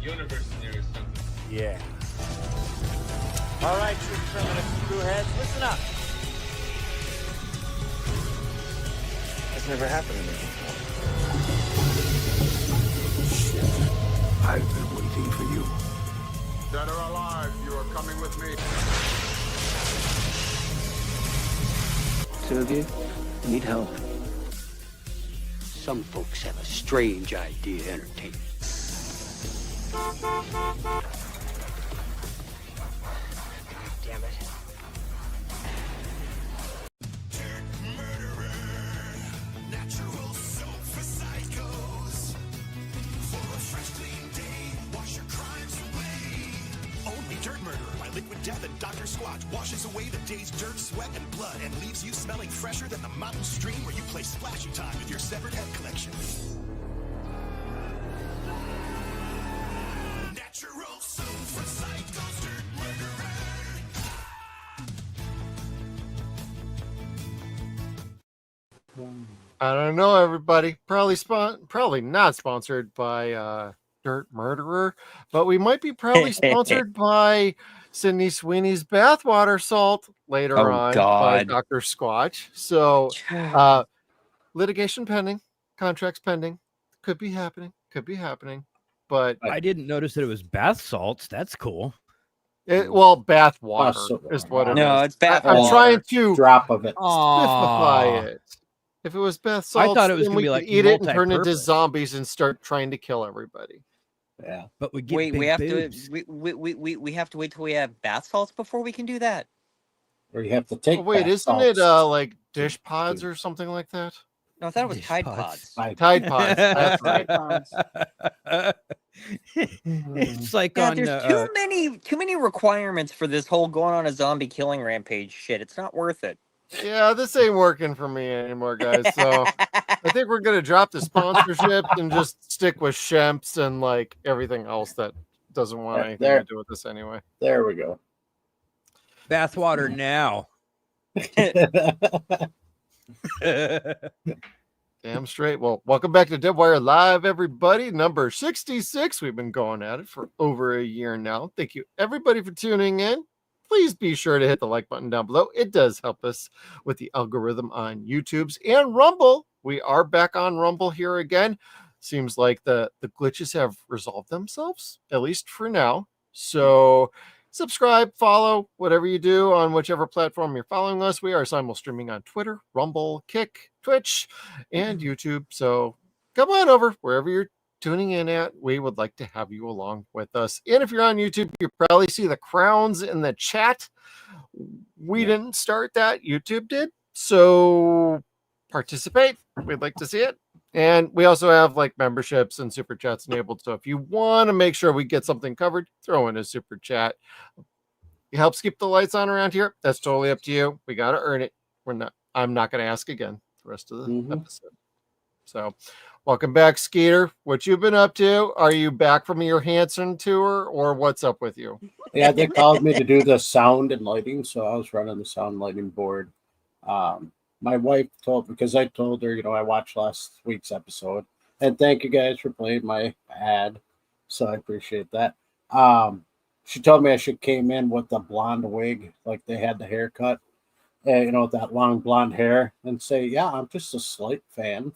universe scenario something. Yeah. All right, true primitive crew heads, listen up. That's never happened to me before. Shit. I've been waiting for you. Dead or alive, you are coming with me. Two of you need help. Some folks have a strange idea of entertainment. Damn it. Natural soap for psychos. For a fresh, clean day, wash your crimes away. Only Dirt Murderer by Liquid Death and Dr. Squatch washes away the day's dirt, sweat, and blood and leaves you smelling fresher than the mountain stream where you play splashy time with your severed head collection. Natural soap for psychos, Dirt Murderer. I don't know, everybody. Probably not sponsored by Dirt Murderer, but we might be probably sponsored by Sydney Sweeney's bathwater salt later on by Dr. Squatch. So litigation pending, contracts pending, could be happening. But I didn't notice that it was bath salts. That's cool. Bath water is what it is. No, it's bath I'm water. trying to drop of it. specify it. If it was bath salts, I thought it was then gonna we be could like eat it and turn into multi-purpose. zombies and start trying to kill everybody. Yeah, but we get Wait, big we have boobs. to we have to wait till we have bath salts before we can do that. Or you have to take. Oh, wait, bath isn't it salts. like dish pods or something like that? No, I thought it was Dish Tide pods. Pods. Tide pods. That's right. It's like Yeah, on there's too many requirements for this whole going on a zombie killing rampage shit. It's not worth it. Yeah, this ain't working for me anymore, guys. So I think we're gonna drop the sponsorship and just stick with Shemps and like everything else that doesn't want anything to do with this anyway. There we go. bathwater now. Damn straight. Well, welcome back to Deadwire Live, everybody. Number 66. We've been going at it for over a year now. Thank you, everybody, for tuning in. Please be sure to hit the like button down below. It does help us with the algorithm on YouTube's and Rumble. We are back on Rumble here again. Seems like the glitches have resolved themselves, at least for now. So subscribe, follow, whatever you do on whichever platform you're following us. We are simul streaming on Twitter, Rumble, Kick, Twitch, and YouTube. So come on over wherever you're tuning in at. We would like to have you along with us. And if you're on YouTube, you probably see the crowns in the chat. We didn't start that. YouTube did. So participate. We'd like to see it. And we also have like memberships and super chats enabled. So if you want to make sure we get something covered, throw in a super chat. It helps keep the lights on around here. That's totally up to you. We got to earn it. I'm not going to ask again the rest of the episode. So welcome back, Skeeter. What you been up to? Are you back from your Hanson tour or what's up with you? Yeah, they called me to do the sound and lighting, so I was running the sound and lighting board. My wife because I told her, I watched last week's episode, and thank you guys for playing my ad, so I appreciate that. She told me I should came in with the blonde wig, like they had the haircut, with that long blonde hair, and say, yeah, I'm just a slight fan.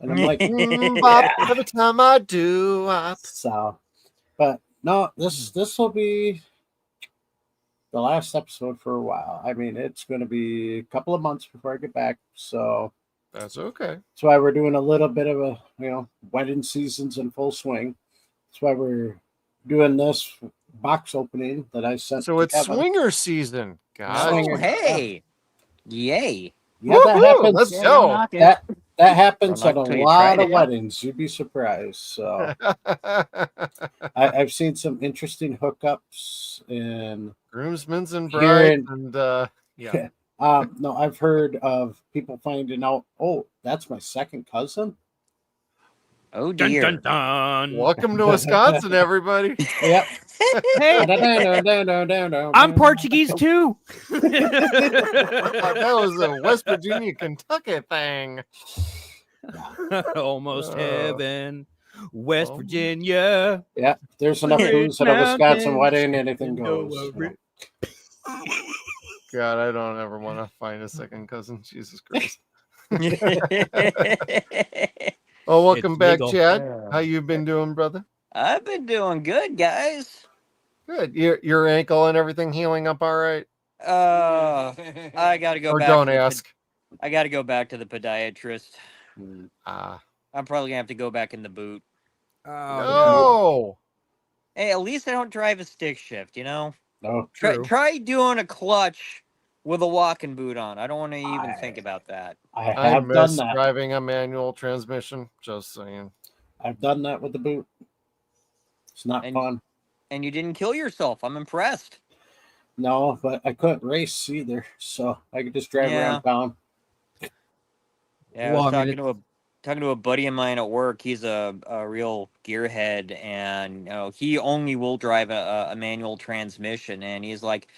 And I'm like, every time I do. So, but no, this will be the last episode for a while. I mean, it's going to be a couple of months before I get back. So that's okay. That's why we're doing a little bit of a, wedding season's in full swing. That's why we're doing this box opening that I sent. So it's swinger season, guys. Oh, hey. Yay. Yeah, that happens. Let's go. That happens at a lot of weddings. You'd be surprised. So I've seen some interesting hookups and groomsmen and brides and yeah. No, I've heard of people finding out, oh, that's my second cousin. Oh dear. Dun, dun, dun. Welcome to Wisconsin, everybody. Yep. Hey, I'm Portuguese too. That was a West Virginia, Kentucky thing. Almost heaven. West Oh. Virginia. Yeah, there's enough booze at a Wisconsin wedding, anything Window goes. over it. God, I don't ever want to find a second cousin. Jesus Christ. Oh, welcome It's back, legal. Chad. How you been doing, brother? I've been doing good, guys. Good. Your ankle and everything healing up all right? I got to go Or back. don't to the ask. I got to go back to the podiatrist. Ah. I'm probably gonna have to go back in the boot. No. Hey, at least I don't drive a stick shift. You know. No, True. Try doing a clutch with a walking boot on. I don't want to even think about that. I I have done miss that. driving a manual transmission. Just saying. I've done that with the boot. It's not fun. And you didn't kill yourself. I'm impressed. No, but I couldn't race either, so I could just drive around town. Yeah, Well, I was I mean, talking to a buddy of mine at work. He's a real gearhead, and he only will drive a manual transmission. And he's like,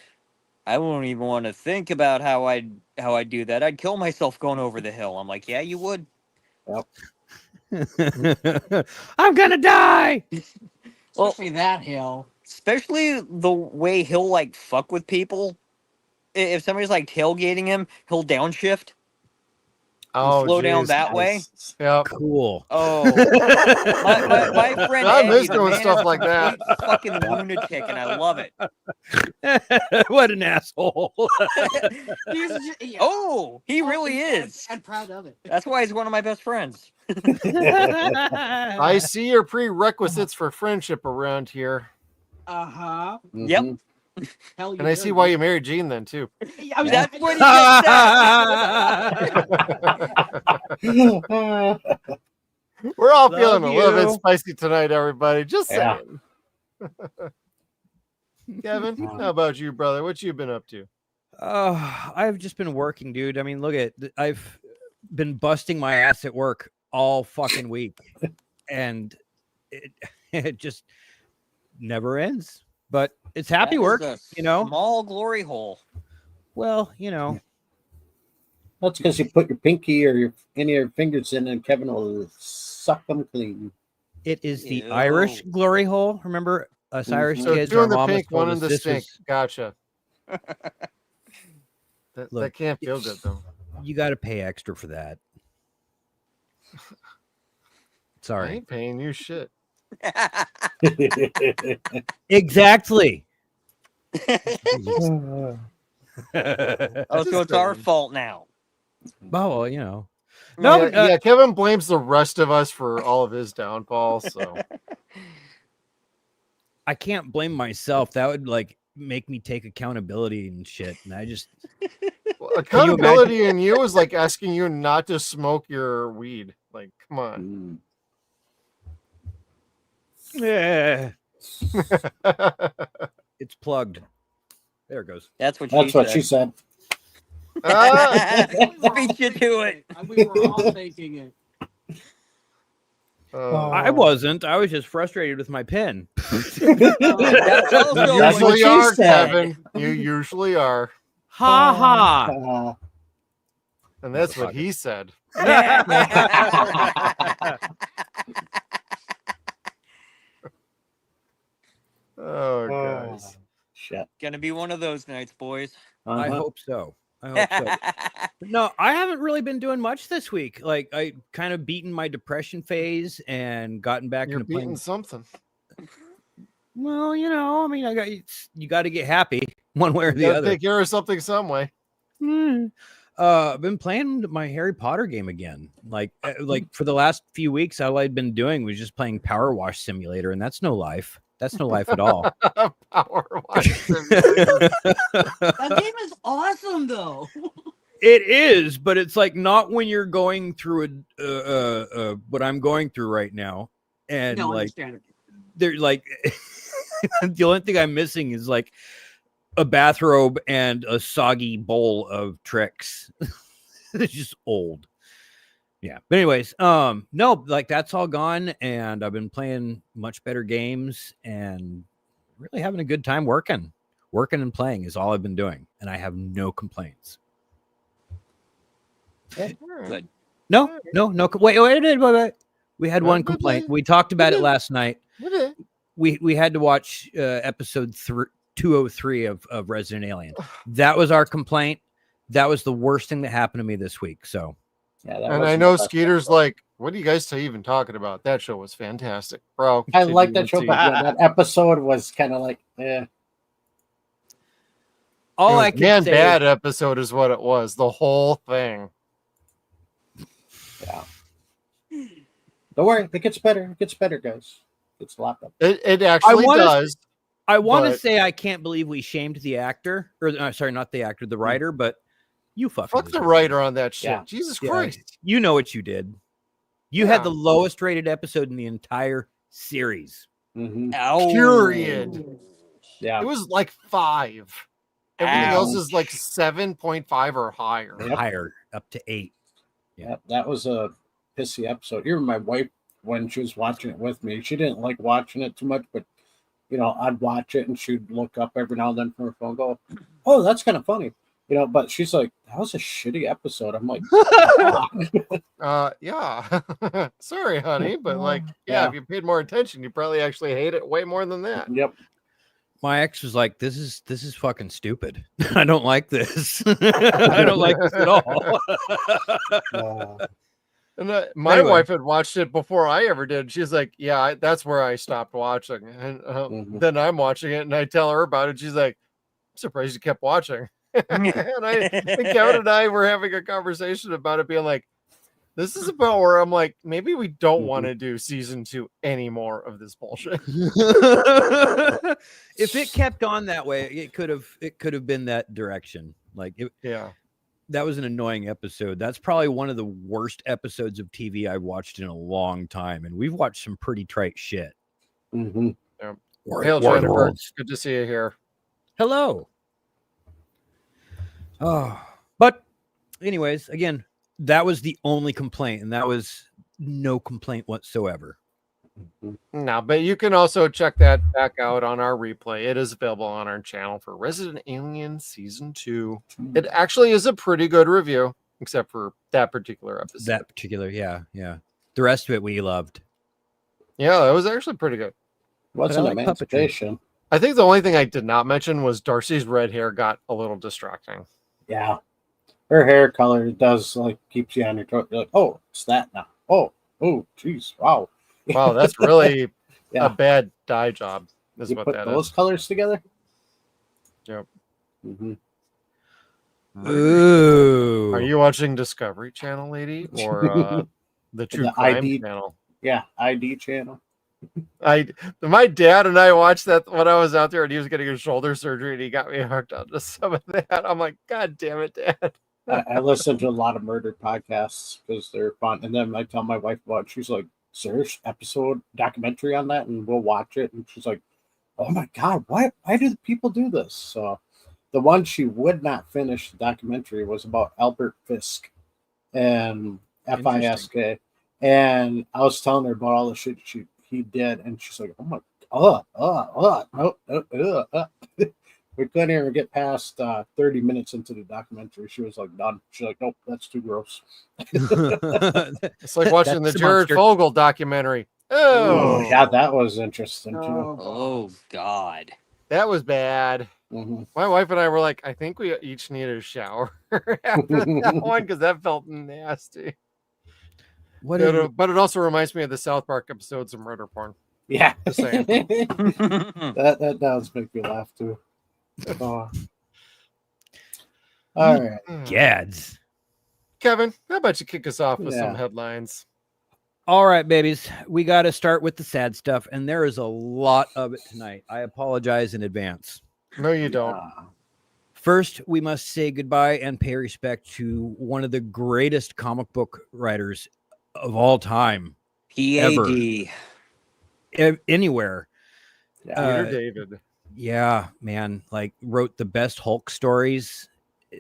I won't even want to think about how I'd do that. I'd kill myself going over the hill. I'm like, yeah, you would. Yep. I'm gonna die. Especially that hill. Especially the way he'll like fuck with people. If somebody's like tailgating him, he'll downshift. Oh, slow down geez. that way. Yep. Cool. Oh, my friend I Eddie, miss the doing man stuff is a like that. complete fucking lunatic, and I love it. What an asshole. Oh, he really is. I'm proud of it. That's why he's one of my best friends. I see your prerequisites for friendship around here. Uh-huh. Yep. Hell, And I see why you married Gene then, too. That's what he just said. We're all Love feeling a little bit you. spicy tonight, everybody. Just Yeah. saying. Kevin, how about you, brother? What you been up to? I've just been working, dude. I mean, look at I've been busting my ass at work all fucking week, and it just never ends. But it's happy That is work, a you know. Small glory hole. Well, you know, That's because you put your pinky or any of your fingers in, and Kevin will suck them clean. it is the Ew. Irish glory hole. Remember us Irish So kids? two Our in the mom pink, told one in us the this stink. was- Gotcha. That Look, can't feel good, though. You got to pay extra for that. I Sorry. ain't paying you shit. Exactly. Oh, so it's our fault now. Well, you know. No, No, yeah, Kevin blames the rest of us for all of his downfall. So I can't blame myself. That would like make me take accountability and shit. And I just well, accountability in you is like asking you not to smoke your weed. Like, come on. yeah, it's plugged. There it goes. That's what That's what she said. Ah! Beat you to it. We were all thinking it. I wasn't. I was just frustrated with my pen. That's also You That's what usually she are, said. Kevin. You usually are. Ha ha. And that's what he said. Oh, guys. Shit. Gonna be one of those nights, boys. I Uh-huh. hope so. I hope so. No, I haven't really been doing much this week. Like I kind of beaten my depression phase and gotten back You're into beating playing. something. Well, you know, I mean, you got to get happy one way or You the gotta other. take care of something some way. I've been playing my Harry Potter game again. Like for the last few weeks, all I'd been doing was just playing Power Wash Simulator, and that's no life. That's no life at all. Power Wash Simulator. That game is awesome, though. It is, but it's like not when you're going through what I'm going through right now, and No, like understandable. they're like the only thing I'm missing is like a bathrobe and a soggy bowl of tricks. It's just old. Yeah. But anyways, no, like that's all gone, and I've been playing much better games and really having a good time working. Working and playing is all I've been doing, and I have no complaints. Good. No. Wait. We had one complaint. We talked about it last night. What? We had to watch episode 203 of Resident Alien. That was our complaint. That was the worst thing that happened to me this week. So, Yeah, And I know Skeeter's like, what are you guys even talking about? That show was fantastic, bro. I like that show, but yeah, that episode was kind of like, eh. all I can say bad episode is what it was. The whole thing. Yeah. Don't worry, it gets better. It gets better, guys. It's a lot better. It actually does. I want to but- say I can't believe we shamed the actor, or sorry, not the actor, the writer, but you fuck the writer on that shit. Yeah. Jesus Yeah. Christ. You know what you did. You had the lowest rated episode in the entire series. Mm-hmm. Period. Yeah. It was like 5. Everything else is like 7.5 or higher. Higher, up to 8. Yeah, that was a pissy episode. Even my wife, when she was watching it with me, she didn't like watching it too much, but I'd watch it and she'd look up every now and then from her phone, go, "Oh, that's kind of funny," But she's like, "That was a shitty episode." I'm like, yeah. Sorry, honey, but like, Yeah. if you paid more attention, you probably actually hate it way more than that. Yep. My ex was like, "This is fucking stupid. I don't like this. I don't like this at all." And my Anyway. wife had watched it before I ever did. She's like, "Yeah, that's where I stopped watching." And then I'm watching it, and I tell her about it. She's like, "I'm surprised you kept watching." and Kevin and I were having a conversation about it, being like, "This is about where I'm like, maybe we don't want to do season 2 anymore of this bullshit." If it kept on that way, it could have been that direction. Like, that was an annoying episode. That's probably one of the worst episodes of TV I've watched in a long time, and we've watched some pretty trite shit. Mm-hmm. Yeah. War- Hail, War Jennifer. Worlds. Good to see you here. Hello. Oh, but anyways, again, that was the only complaint, and that was no complaint whatsoever. No, but you can also check that back out on our replay. It is available on our channel for Resident Alien Season 2. It actually is a pretty good review, except for that particular episode. That particular, yeah. The rest of it we loved. Yeah, it was actually pretty good. What's But I an like emancipation? I think the only thing I did not mention was Darcy's red hair got a little distracting. Yeah. Her hair color does keeps you on your toes. You're like, "Oh, it's that now. Oh, geez, wow." Wow, that's really Yeah. a bad dye job. Is You what put that those is. colors together? Yep. Mm-hmm. Ooh. Are you watching Discovery Channel, lady, or the True Crime ID Channel? Yeah, ID channel. My dad and I watched that when I was out there, and he was getting his shoulder surgery, and he got me hooked on to some of that. I'm like, God damn it, Dad! I listen to a lot of murder podcasts because they're fun. And then I tell my wife about it. She's like, "Is there an episode documentary on that?" And we'll watch it. And she's like, "Oh my God, why do people do this?" So the one she would not finish the documentary was about Albert Fisk and Fisk. And I was telling her about all the shit he did. And she's like, "Oh my no. We couldn't even get past 30 minutes into the documentary. She was like, done. She's like, "Nope, that's too gross." It's like watching the That's Jared monster. Fogle documentary. Oh, Oh, yeah, that was interesting too. Oh God. that was bad. Mhm. My wife and I were like, I think we each need a shower after that one because that felt nasty. What is But it also reminds me of the South Park episodes of murder porn. Yeah, Just saying. that does make me laugh too. Oh. All right. Gads? Kevin, how about you kick us off with Yeah. some headlines? All right, babies. We got to start with the sad stuff, and there is a lot of it tonight. I apologize in advance. No, you don't. First, we must say goodbye and pay respect to one of the greatest comic book writers of all time, PAD. anywhere. Peter David. Yeah, man. Wrote the best Hulk stories.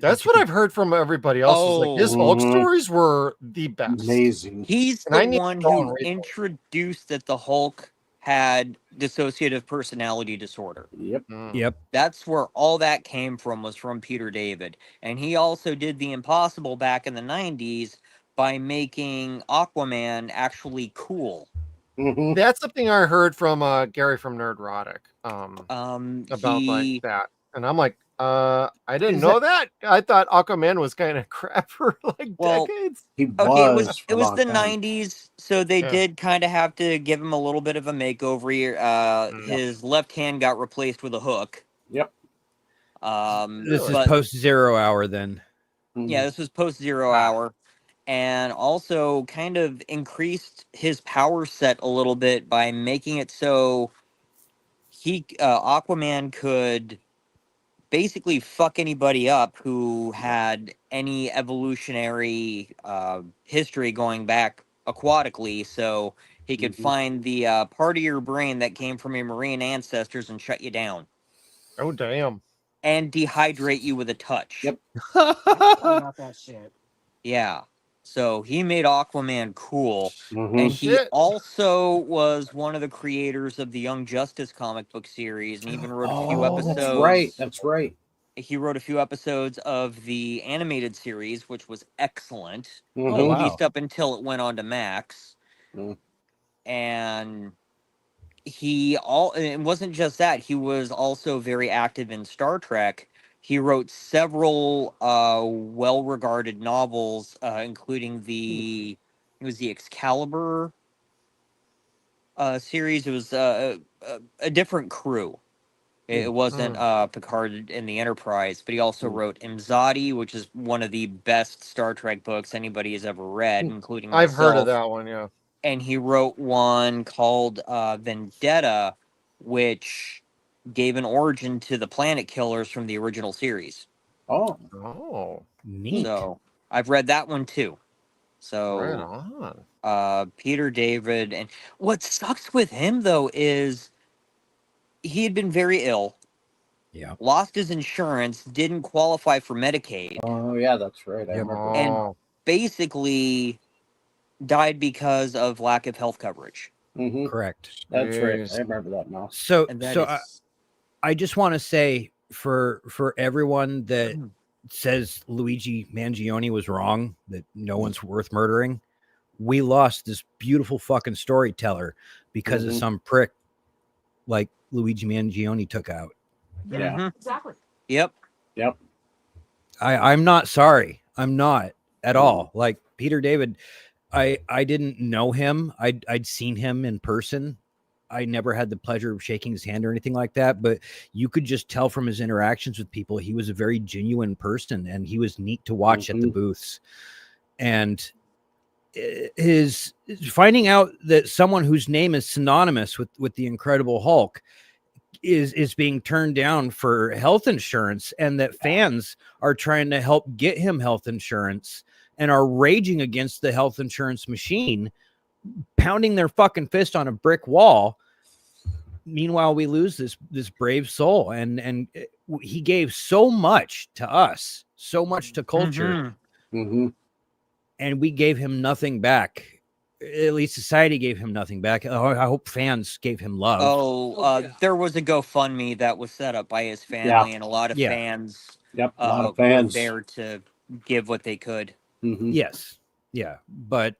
That's what I've heard from everybody else. Is like his Hulk Mhm. stories were the best. Amazing. He's And I the need one to go and who read them. introduced that the Hulk had dissociative personality disorder. Yep. Yep. That's where all that came from, was from Peter David. And he also did The Impossible back in the 90s, by making Aquaman actually cool. Mhm. That's something I heard from Gary from Nerdrotic. About He like that, and I'm like, I didn't Is know that. I thought Aquaman was kind of crap for like well, decades. He okay, was for it a was long the time. '90s, so they Yeah. did kind of have to give him a little bit of a makeover here. His left hand got replaced with a hook. Yep. This is Really? But post 0 hour then. yeah, this was post 0 hour, and also kind of increased his power set a little bit by making it so Aquaman could basically fuck anybody up who had any evolutionary history going back aquatically. So he could find the part of your brain that came from your marine ancestors and shut you down Oh damn. and dehydrate you with a touch. Yep. About that shit. Yeah. So he made Aquaman cool. Mhm. And he Shit. also was one of the creators of the Young Justice comic book series and even wrote a few Oh, episodes. that's right. That's right. He wrote a few episodes of the animated series, which was excellent, Mhm. Oh, at wow. least up until it went on to Max. Mm. And it wasn't just that, he was also very active in Star Trek. He wrote several well-regarded novels, including it was the Excalibur series. It was a different crew. It wasn't Picard in the Enterprise, but he also wrote Imzadi, which is one of the best Star Trek books anybody has ever read, including myself. I've heard of that one. Yeah. And he wrote one called Vendetta, which gave an origin to the Planet Killers from the original series. Oh. Oh. Neat. So I've read that one too. So Right on. Peter David, and what sucks with him though is he had been very ill. Yeah. Lost his insurance, didn't qualify for Medicaid, Oh yeah, that's right. I Yep. remember. and Oh. basically died because of lack of health coverage. Mhm. Correct. That's right. Jeez. I remember that now. So And that so is I just want to say for everyone that says Luigi Mangione was wrong, that no one's worth murdering, we lost this beautiful fucking storyteller because of Mhm. some prick like Luigi Mangione took out. Yeah. Mhm. Exactly. Yep. Yep. I'm not sorry. I'm not at all. Like Peter David, I didn't know him. I'd seen him in person. I never had the pleasure of shaking his hand or anything like that, but you could just tell from his interactions with people, he was a very genuine person and he was neat to watch at the booths. And his finding out that someone whose name is synonymous with the Incredible Hulk is being turned down for health insurance, and that fans are trying to help get him health insurance and are raging against the health insurance machine, pounding their fucking fist on a brick wall. Meanwhile, we lose this brave soul, and he gave so much to us, so much to culture, Mm-hmm. and we gave him nothing back. At least society gave him nothing back. I hope fans gave him love. There was a GoFundMe that was set up by his family, and a lot of fans. Yep, a lot of fans were there to give what they could. Mm-hmm. Yes, yeah, but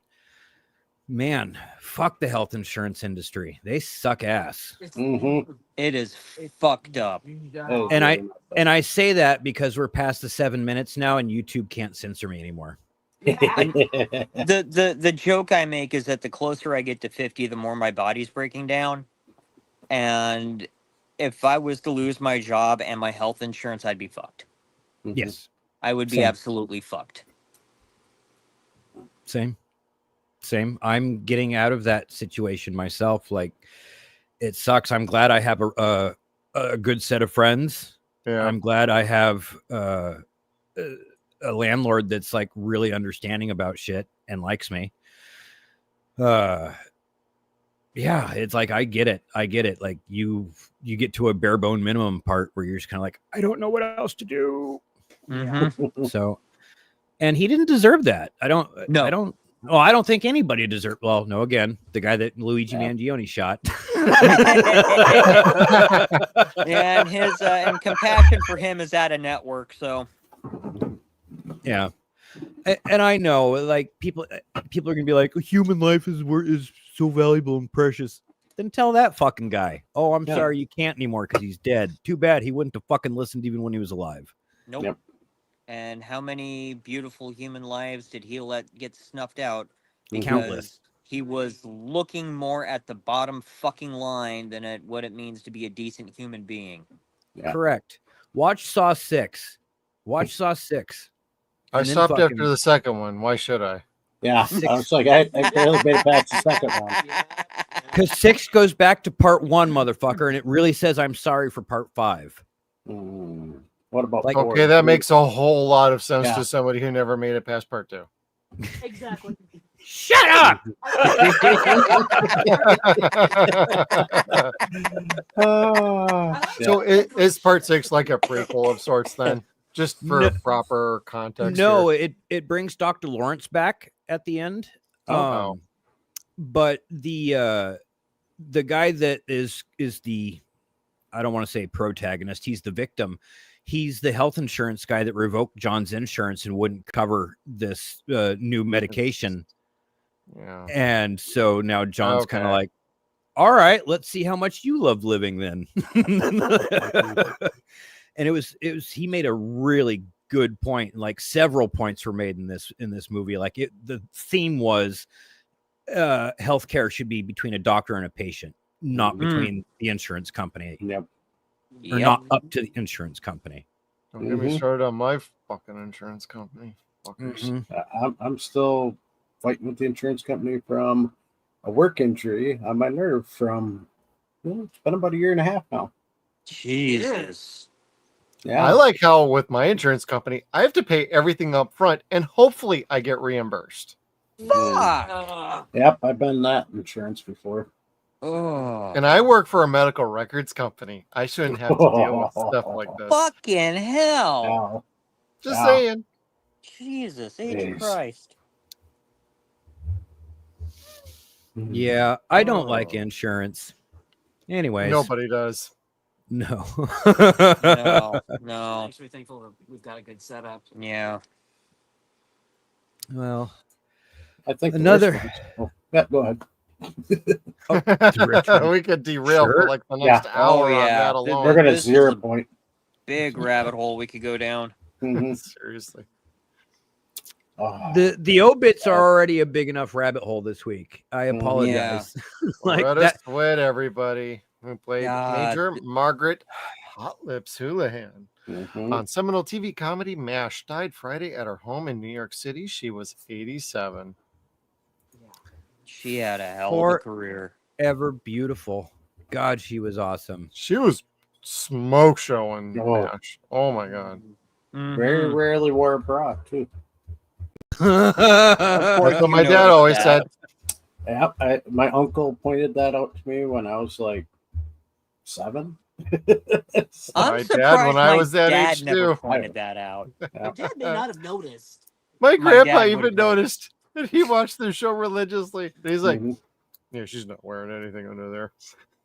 man, fuck the health insurance industry. They suck ass. Mm-hmm. It is fucked up. And I say that because we're past the 7 minutes now, and YouTube can't censor me anymore. The joke I make is that the closer I get to 50, the more my body's breaking down. And if I was to lose my job and my health insurance, I'd be fucked. Yes. I would be Same. absolutely fucked. Same. I'm getting out of that situation myself. Like, it sucks. I'm glad I have a good set of friends. Yeah. I'm glad I have a landlord that's like really understanding about shit and likes me. Yeah, it's like I get it. Like you get to a bare bone minimum part where you're just kind of like, I don't know what else to do. Mm-hmm. So, and he didn't deserve that. I don't think anybody deserved. Well, no, again, the guy that Luigi Mangione shot. Yeah, and his and compassion for him is at a network. So, yeah, And I know, like people are gonna be like, human life is so valuable and precious. Then tell that fucking guy, oh, I'm sorry, you can't anymore because he's dead. Too bad he wouldn't have fucking listened even when he was alive. Nope. Yep. And how many beautiful human lives did he let get snuffed out because Countless. he was looking more at the bottom fucking line than at what it means to be a decent human being? Yeah. Correct. Watch Saw 6. Watch Saw 6. I And then stopped fucking- after the second one. Why should I? Yeah, I was like, I barely made it past the second one. Because 6 goes back to part 1, motherfucker, and it really says I'm sorry for part 5. What about Like, four? Okay, that makes a whole lot of sense Yeah. to somebody who never made it past part 2. Exactly. Shut up! So is part 6 like a prequel of sorts then? Just for No. proper context. No, here. it brings Dr. Lawrence back at the end. Oh. But the guy that is the, I don't want to say protagonist, he's the victim. He's the health insurance guy that revoked John's insurance and wouldn't cover this new medication. Yeah. And so now John's kind of Okay. like, all right, let's see how much you love living then. And it was he made a really good point. Like several points were made in this movie. Like the theme was healthcare should be between a doctor and a patient, not between the insurance company. Yep. Or not up to the insurance company. Don't get me started on my fucking insurance company. Fuckers. I'm still fighting with the insurance company from a work injury on my nerve from, it's been about a year and a half now. Jesus. Yeah. I like how with my insurance company, I have to pay everything up front and hopefully I get reimbursed. Fuck. Yep, I've been that insurance before. Oh. And I work for a medical records company. I shouldn't have to deal with stuff like this. Fucking hell. Wow. Just Yeah. saying. Jesus H. Jeez. Christ. Yeah, I don't like insurance. Anyways. Nobody does. No. No. Actually thankful that we've got a good setup. Yeah. Well, I think another. Yeah, go ahead. We could derail for like the next hour on that alone. We're gonna This is 0 a point. Big rabbit hole we could go down. Seriously. The obits are already a big enough rabbit hole this week. I apologize. Like Let that. us sweat everybody who played God. Major Margaret Hot Lips Houlihan Mm-hmm. on seminal TV comedy MASH. Died Friday at her home in New York City. She was 87. She had a hell of a career. Ever beautiful. God, she was awesome. She was smoke showing Oh. MASH. Oh my god. Very rarely wore a bra too. That's what my dad always said. Yeah, my uncle pointed that out to me when I was like 7. I'm My surprised dad, when I my was that dad age never too. pointed that out. My dad may not have noticed. My My grandpa dad even would've noticed that he watched the show religiously. And he's like, Mhm. yeah, she's not wearing anything under there.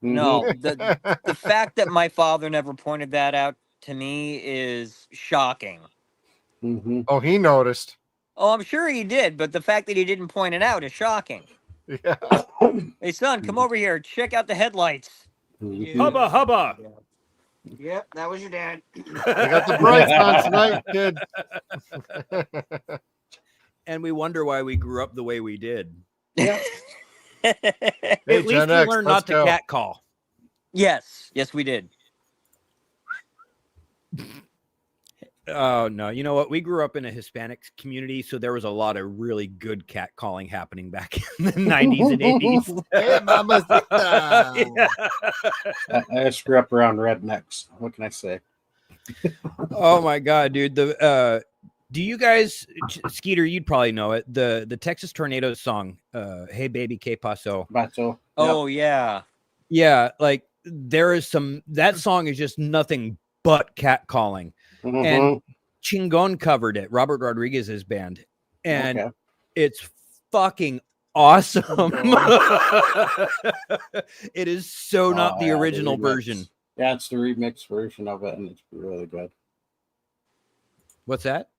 No, the fact that my father never pointed that out to me is shocking. Mm-hmm. Oh, he noticed. Oh, I'm sure he did, but the fact that he didn't point it out is shocking. Yeah. Hey, son, come over here. Check out the headlights. Mm-hmm. Hubba hubba. Yep, that was your dad. I got the brights on tonight, kid. And we wonder why we grew up the way we did. Yeah. At Hey, least Gen we X, learned let's not to go. catcall. Yes, we did. Oh no, you know what? We grew up in a Hispanic community, so there was a lot of really good catcalling happening back in the 90s and 80s. Hey, mamacita. Yeah. I just grew up around rednecks. What can I say? Oh my god, dude. Do you guys, Skeeter, you'd probably know it, the Texas Tornadoes song, Hey Baby, Que Paso. Bacho. Oh, yeah. Yeah, like there is that song is just nothing but catcalling. Mm-hmm. And Chingon covered it, Robert Rodriguez's band. And Okay. it's fucking awesome. It is so not the yeah, original remix. version. Yeah, it's the remix version of it, and it's really good. What's that?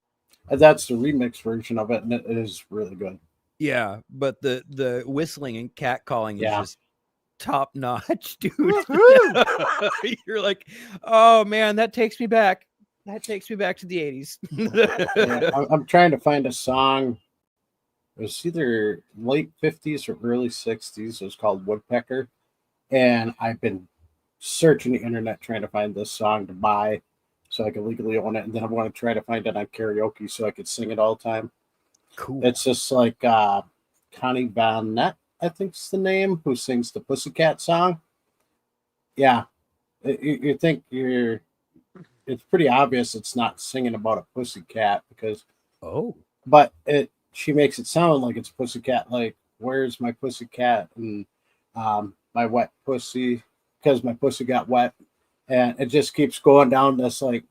And that's the remix version of it, and it is really good. Yeah, but the whistling and cat calling is Yeah. just top notch, dude. Woohoo! You're like, oh man, that takes me back. That takes me back to the 80s. Yeah, I'm trying to find a song. It was either late 50s or early 60s. It was called Woodpecker. And I've been searching the internet trying to find this song to buy so I can legally own it. And then I want to try to find it on karaoke so I could sing it all the time. Cool. It's just like Connie Van Nett, I think's the name, who sings the Pussycat song. Yeah. You think it's pretty obvious it's not singing about a pussycat because but she makes it sound like it's pussycat, like where's my pussycat and my wet pussy because my pussy got wet, and it just keeps going down this like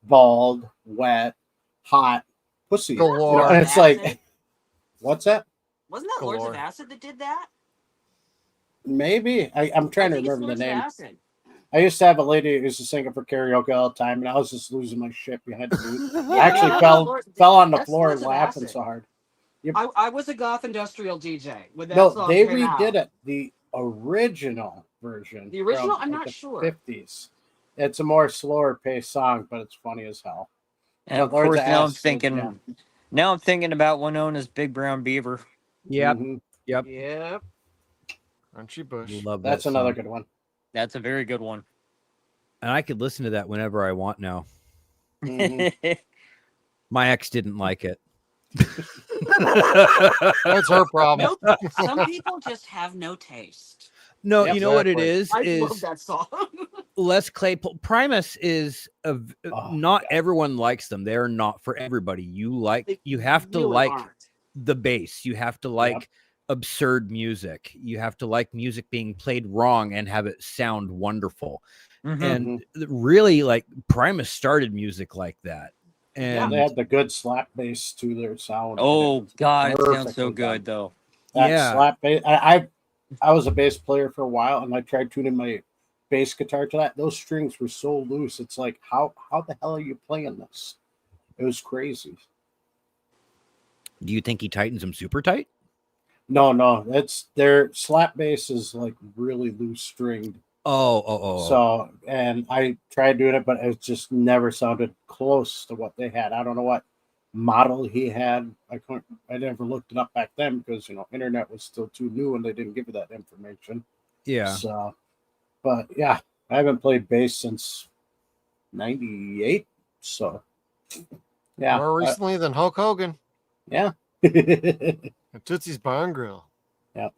bald, wet, hot pussy. Galore. And it's like, what's that? Wasn't that Lords of Acid that did that? Maybe I'm trying to I think it's remember the Lords of name. Acid. I used to have a lady who used to sing it for karaoke all the time, and I was just losing my shit behind the booth. I actually fell on the That's floor Lords of laughing Acid. so hard. I was a goth industrial DJ when that No, song they came out. redid it. The original version. The original? from, I'm like, not the sure. 50s. It's a more slower paced song, but it's funny as hell. And of Lords course, now I'm Acid, thinking, yeah. now I'm thinking about one known as Big Brown Beaver. Yep. Mhm. Yep. Yep. Crunchy Bush. Love That's that another song. good one. That's a very good one. And I could listen to that whenever I want now. Mhm. My ex didn't like it. That's her problem. Nope. Some people just have no taste. No, Yep. you know what it Exactly. I love is that song. Les Claypool. Primus is not everyone likes them. They're not for everybody. You have to really like aren't. the bass. You have to like absurd music. You have to like music being played wrong and have it sound wonderful. And really, like Primus started music like that. And They had the good slap bass to their sound. Oh God, it sounds Perfectly so done. good though. That slap bass. I was a bass player for a while, and I tried tuning my bass guitar to that. Those strings were so loose. It's like, how the hell are you playing this? It was crazy. Do you think he tightens them super tight? No, that's their slap bass is like really loose stringed. Oh. So, and I tried doing it, but it just never sounded close to what they had. I don't know what model he had. I never looked it up back then because internet was still too new and they didn't give you that information. Yeah. So, but yeah, I haven't played bass since '98. So, yeah, More recently than Hulk Hogan. Yeah. And Tootsie's Barn Grill. Yep.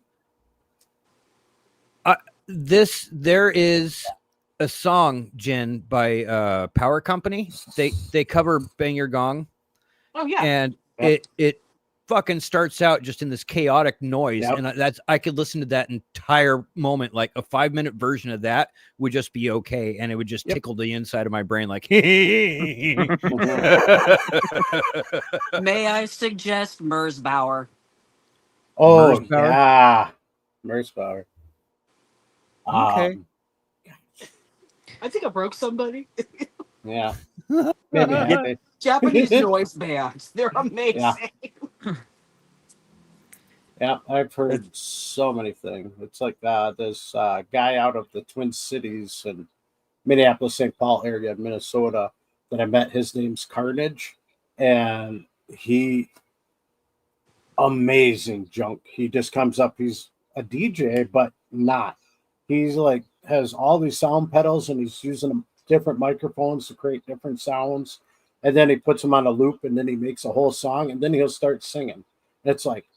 There is a song, Jen, by Power Company. They cover Bang Your Gong. Oh yeah. And it fucking starts out just in this chaotic noise. Yep. And I could listen to that entire moment. Like a 5-minute version of that would just be okay. And it would just tickle the inside of my brain like May I suggest Mersbauer? Oh, Mersbauer? yeah. Mersbauer. Okay. I think I broke somebody. Yeah. Maybe happy. Japanese noise bands. They're amazing. Yeah, I've heard so many things. It's like this guy out of the Twin Cities and Minneapolis, St. Paul area of Minnesota that I met. His name's Carnage, and he amazing junk. He just comes up. He's a DJ, but not. He's like has all these sound pedals, and he's using different microphones to create different sounds. And then he puts them on a loop, and then he makes a whole song, and then he'll start singing. It's like,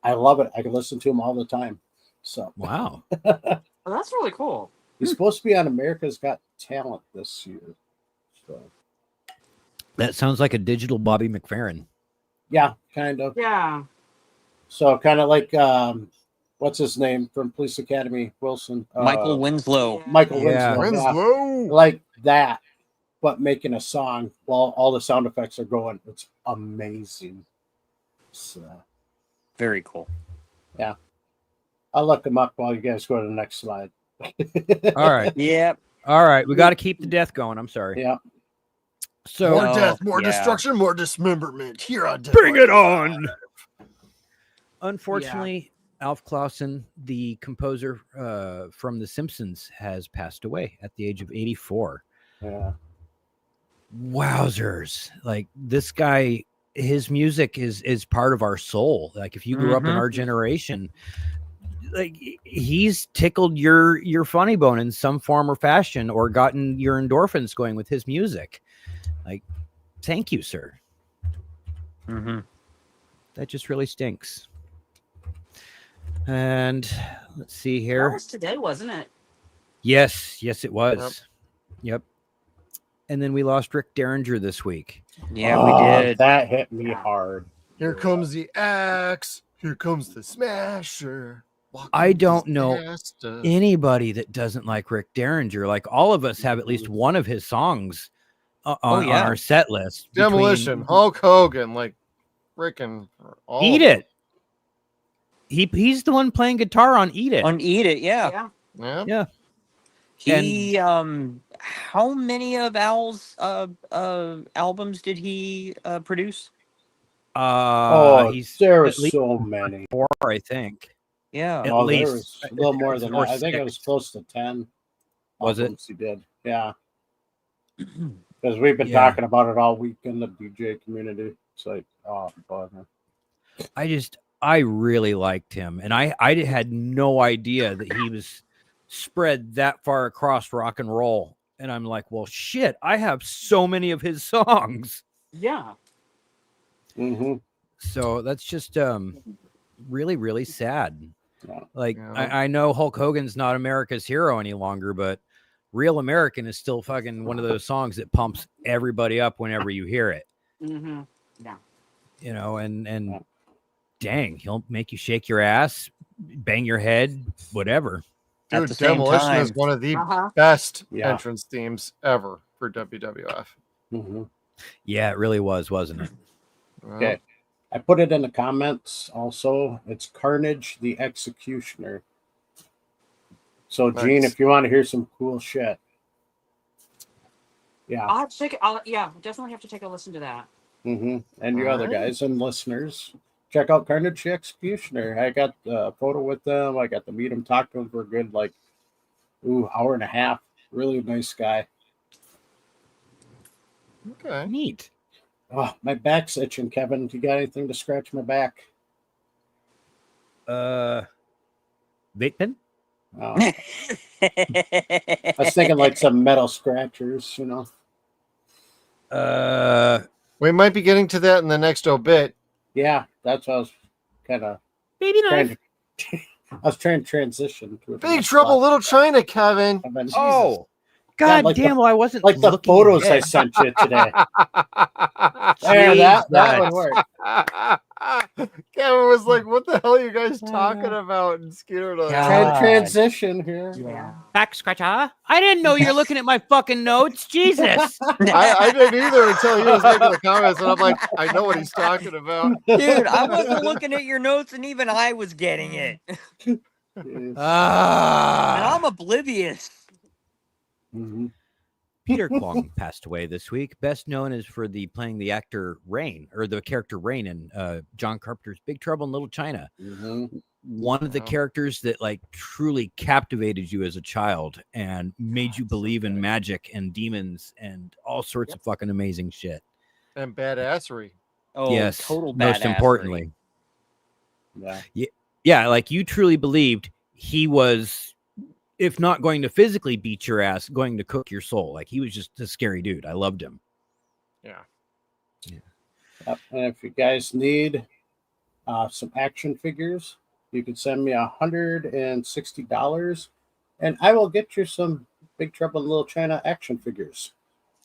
I love it. I can listen to him all the time. So wow. Oh, that's really cool. He's supposed to be on America's Got Talent this year. So That sounds like a digital Bobby McFerrin. yeah, kind of. Yeah. So kind of like what's his name from Police Academy? Wilson. Michael Winslow. Michael Yeah. Winslow. Yeah. Like that, but making a song while all the sound effects are going. It's amazing. So Very cool. yeah. I'll look them up while you guys go to the next slide. All right. Yep. All right. We got to keep the death going. I'm sorry. Yeah. So more death, more yeah. destruction, more dismemberment. Here on Dead bring Wire it on. Live. Unfortunately, Alf Clausen, the composer from The Simpsons, has passed away at the age of 84. Yeah. Wowzers. Like, this guy, his music is part of our soul. Like, if you grew up in our generation, like, he's tickled your funny bone in some form or fashion, or gotten your endorphins going with his music. Like, thank you, sir. That just really stinks. And let's see here. That was today, wasn't it? Yes, it was. Yep. And then we lost Rick Derringer this week. Yeah, we did. That hit me hard. Here comes the axe. Here comes the smasher. I don't know anybody that doesn't like Rick Derringer. Like, all of us have at least one of his songs on our set list. Demolition, Hulk Hogan, like freaking Eat It. He's the one playing guitar on Eat It. On Eat It, yeah. He how many of Al's albums did he produce? There were so many. 4, I think. Yeah, at least there was a little more than that. I think it was close to 10. Was it? He did, yeah. Because we've been talking about it all week in the DJ community. It's like, oh, bother. I really liked him, and I had no idea that he was spread that far across rock and roll. And I'm like, well, shit, I have so many of his songs. Yeah. So that's just really, really sad. Like, I know Hulk Hogan's not America's hero any longer, but Real American is still fucking one of those songs that pumps everybody up whenever you hear it. Yeah. You know, and dang, he'll make you shake your ass, bang your head, whatever. Dude, Demolition is one of the best entrance themes ever for WWF. Yeah, it really was, wasn't it? Okay. I put it in the comments also. It's Carnage the Executioner. So, Gene, if you want to hear some cool shit. Yeah. I'll have to take definitely have to take a listen to that. And you other guys and listeners, check out Carnage the Executioner. I got a photo with them. I got to meet him, talk to him for a good, hour and a half. Really nice guy. Okay. Neat. Oh, my back's itching, Kevin. You got anything to scratch my back? Vape pen? Oh. I was thinking like some metal scratchers, you know. We might be getting to that in the next obit. Yeah, that's what I was kind of baby knife. I was trying to transition to Big Trouble Little China, Kevin. Oh, God damn! I wasn't like the photos I sent you today. That would work. Kevin was like, "What the hell are you guys talking about?" And Skeeter trying to transition here. Yeah. Back scratcher. I didn't know you're looking at my fucking notes. Jesus. I didn't either until he was making the comments, and I'm like, I know what he's talking about. Dude, I wasn't looking at your notes, and even I was getting it. And I'm oblivious. Peter Kwong passed away this week, best known as for playing the actor Rain, or the character Rain in John Carpenter's Big Trouble in Little China. One of the characters that truly captivated you as a child and made you believe in magic and demons and all sorts of fucking amazing shit. And badassery. Oh, yes, total badassery. Most importantly. Yeah, like you truly believed he was, if not going to physically beat your ass, going to cook your soul. Like, he was just a scary dude. I loved him. Yeah. And if you guys need some action figures, you can send me $160 and I will get you some Big Trouble in Little China action figures.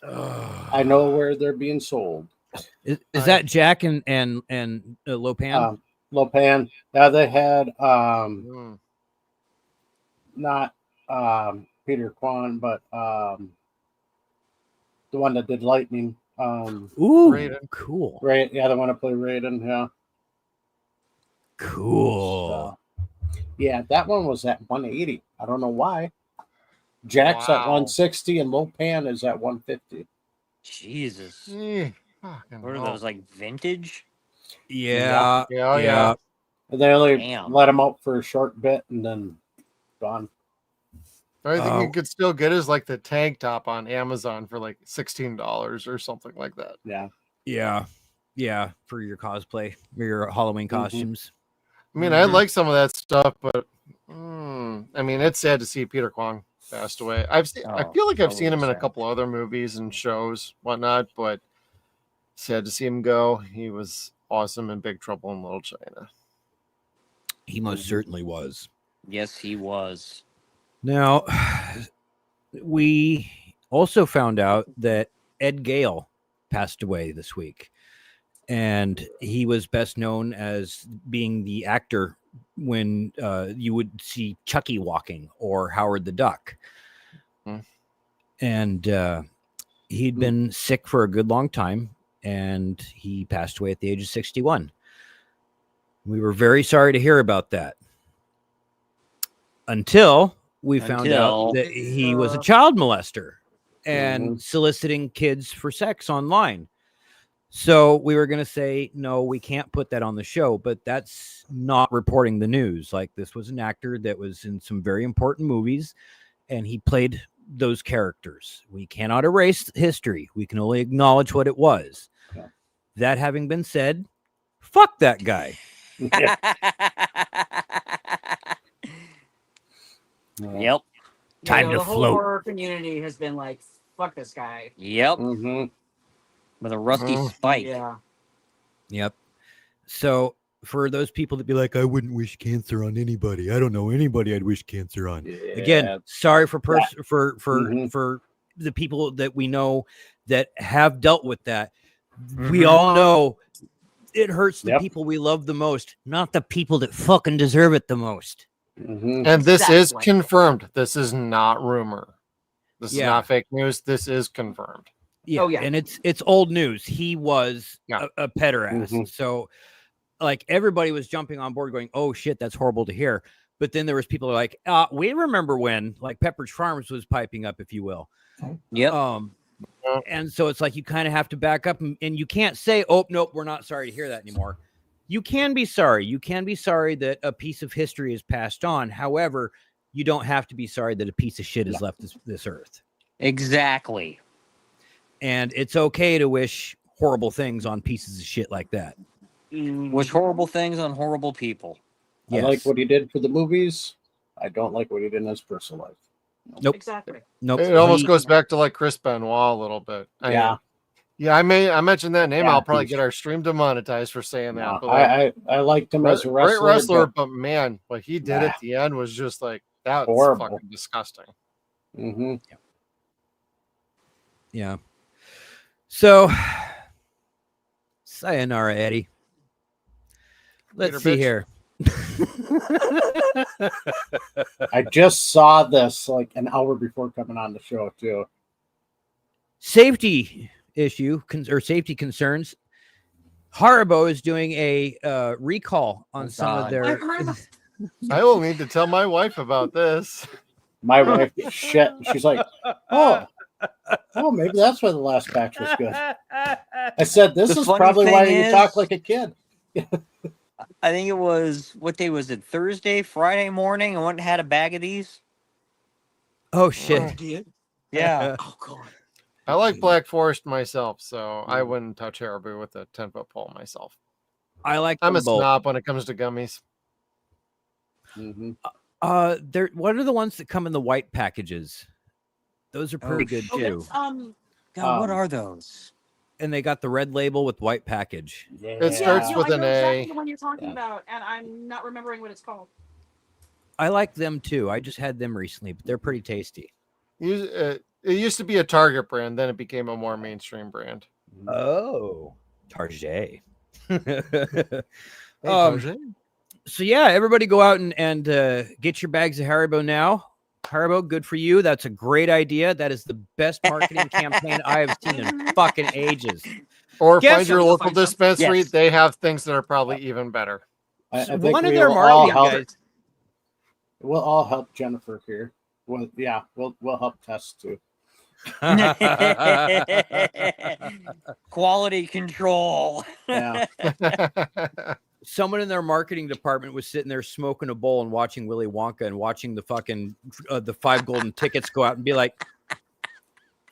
I know where they're being sold. Is that Jack and Lopan? Lopan. Yeah, they had not Peter Kwan, but the one that did Lightning. Ooh, Raiden. Cool. Right, yeah, the one that played Raiden. Yeah, cool. Yeah, that one was at 180. I don't know why. Jack's at 160 and Lopan is at 150. Jesus. Fucking What are hell. those, like vintage? Yeah. Yeah, oh, yeah. They only Damn. let him out for a short bit and then gone. The only thing you could still get is like the tank top on Amazon for like $16 or something like that. Yeah. Yeah. Yeah. For your cosplay, your Halloween costumes. I mean, I like some of that stuff, but I mean, it's sad to see Peter Kwong passed away. I feel like I've seen him in a couple other movies and shows, whatnot, but sad to see him go. He was awesome in Big Trouble in Little China. He most certainly was. Yes, he was. Now, we also found out that Ed Gale passed away this week. And he was best known as being the actor when you would see Chucky walking or Howard the Duck. And he'd been sick for a good long time, and he passed away at the age of 61. We were very sorry to hear about that. Until we found out that he was a child molester and soliciting kids for sex online. So we were going to say, no, we can't put that on the show, but that's not reporting the news. Like, this was an actor that was in some very important movies, and he played those characters. We cannot erase history. We can only acknowledge what it was. Yeah. That having been said, fuck that guy. Yep. Time to the whole float. horror community has been like, fuck this guy. Yep. With a rusty spike. Yeah. Yep. So for those people that be like, I wouldn't wish cancer on anybody. I don't know anybody I'd wish cancer on. Again, sorry for for the people that we know that have dealt with that. We all know it hurts the people we love the most, not the people that fucking deserve it the most. And this is confirmed. This is not rumor. This is not fake news. This is confirmed. Yeah. Oh, yeah. And it's old news. He was a pederast. So like everybody was jumping on board going, oh shit, that's horrible to hear. But then there was people like, we remember when like Pepperidge Farms was piping up, if you will. Yep. And so it's like you kind of have to back up and you can't say, oh, nope, we're not sorry to hear that anymore. You can be sorry. You can be sorry that a piece of history is passed on. However, you don't have to be sorry that a piece of shit has left this earth. Exactly. And it's okay to wish horrible things on pieces of shit like that. Wish horrible things on horrible people. I like what he did for the movies. I don't like what he did in his personal life. Nope. Exactly. Nope. It almost goes back to like Chris Benoit a little bit. I mentioned that name. I'll probably get our stream demonetized for saying that. But I liked him as a wrestler. Great wrestler, but man, what he did at the end was just like that was horrible. fucking disgusting. Yeah. So, sayonara, Eddie. Let's see here. I just saw this like an hour before coming on the show too. Safety issue or safety concerns. Haribo is doing a recall on some of their. I will need to tell my wife about this. My wife, shit. She's like, oh, maybe that's why the last batch was good. I said, this is probably why you talk like a kid. I think it was, what day was it? Thursday, Friday morning. I went and had a bag of these. Oh, shit. Yeah. Oh, God. I like Black Forest myself, so I wouldn't touch Haribo with a 10-foot pole myself. I'm a snob when it comes to gummies. What are the ones that come in the white packages? Those are pretty good too. God, what are those? And they got the red label with white package. It starts with an A. Exactly the one you're talking about, and I'm not remembering what it's called. I like them too. I just had them recently, but they're pretty tasty. It used to be a Target brand, then it became a more mainstream brand. Oh, Target. Target. So yeah, everybody go out and get your bags of Haribo now. Haribo, good for you. That's a great idea. That is the best marketing campaign I have seen in fucking ages. Or find your local dispensary. Yes. They have things that are probably even better. I think one of their marketing guys. We'll all help Jennifer here. Well, yeah, we'll help Tess too. Quality control. Yeah. Someone in their marketing department was sitting there smoking a bowl and watching Willy Wonka and watching the fucking the 5 golden tickets go out and be like,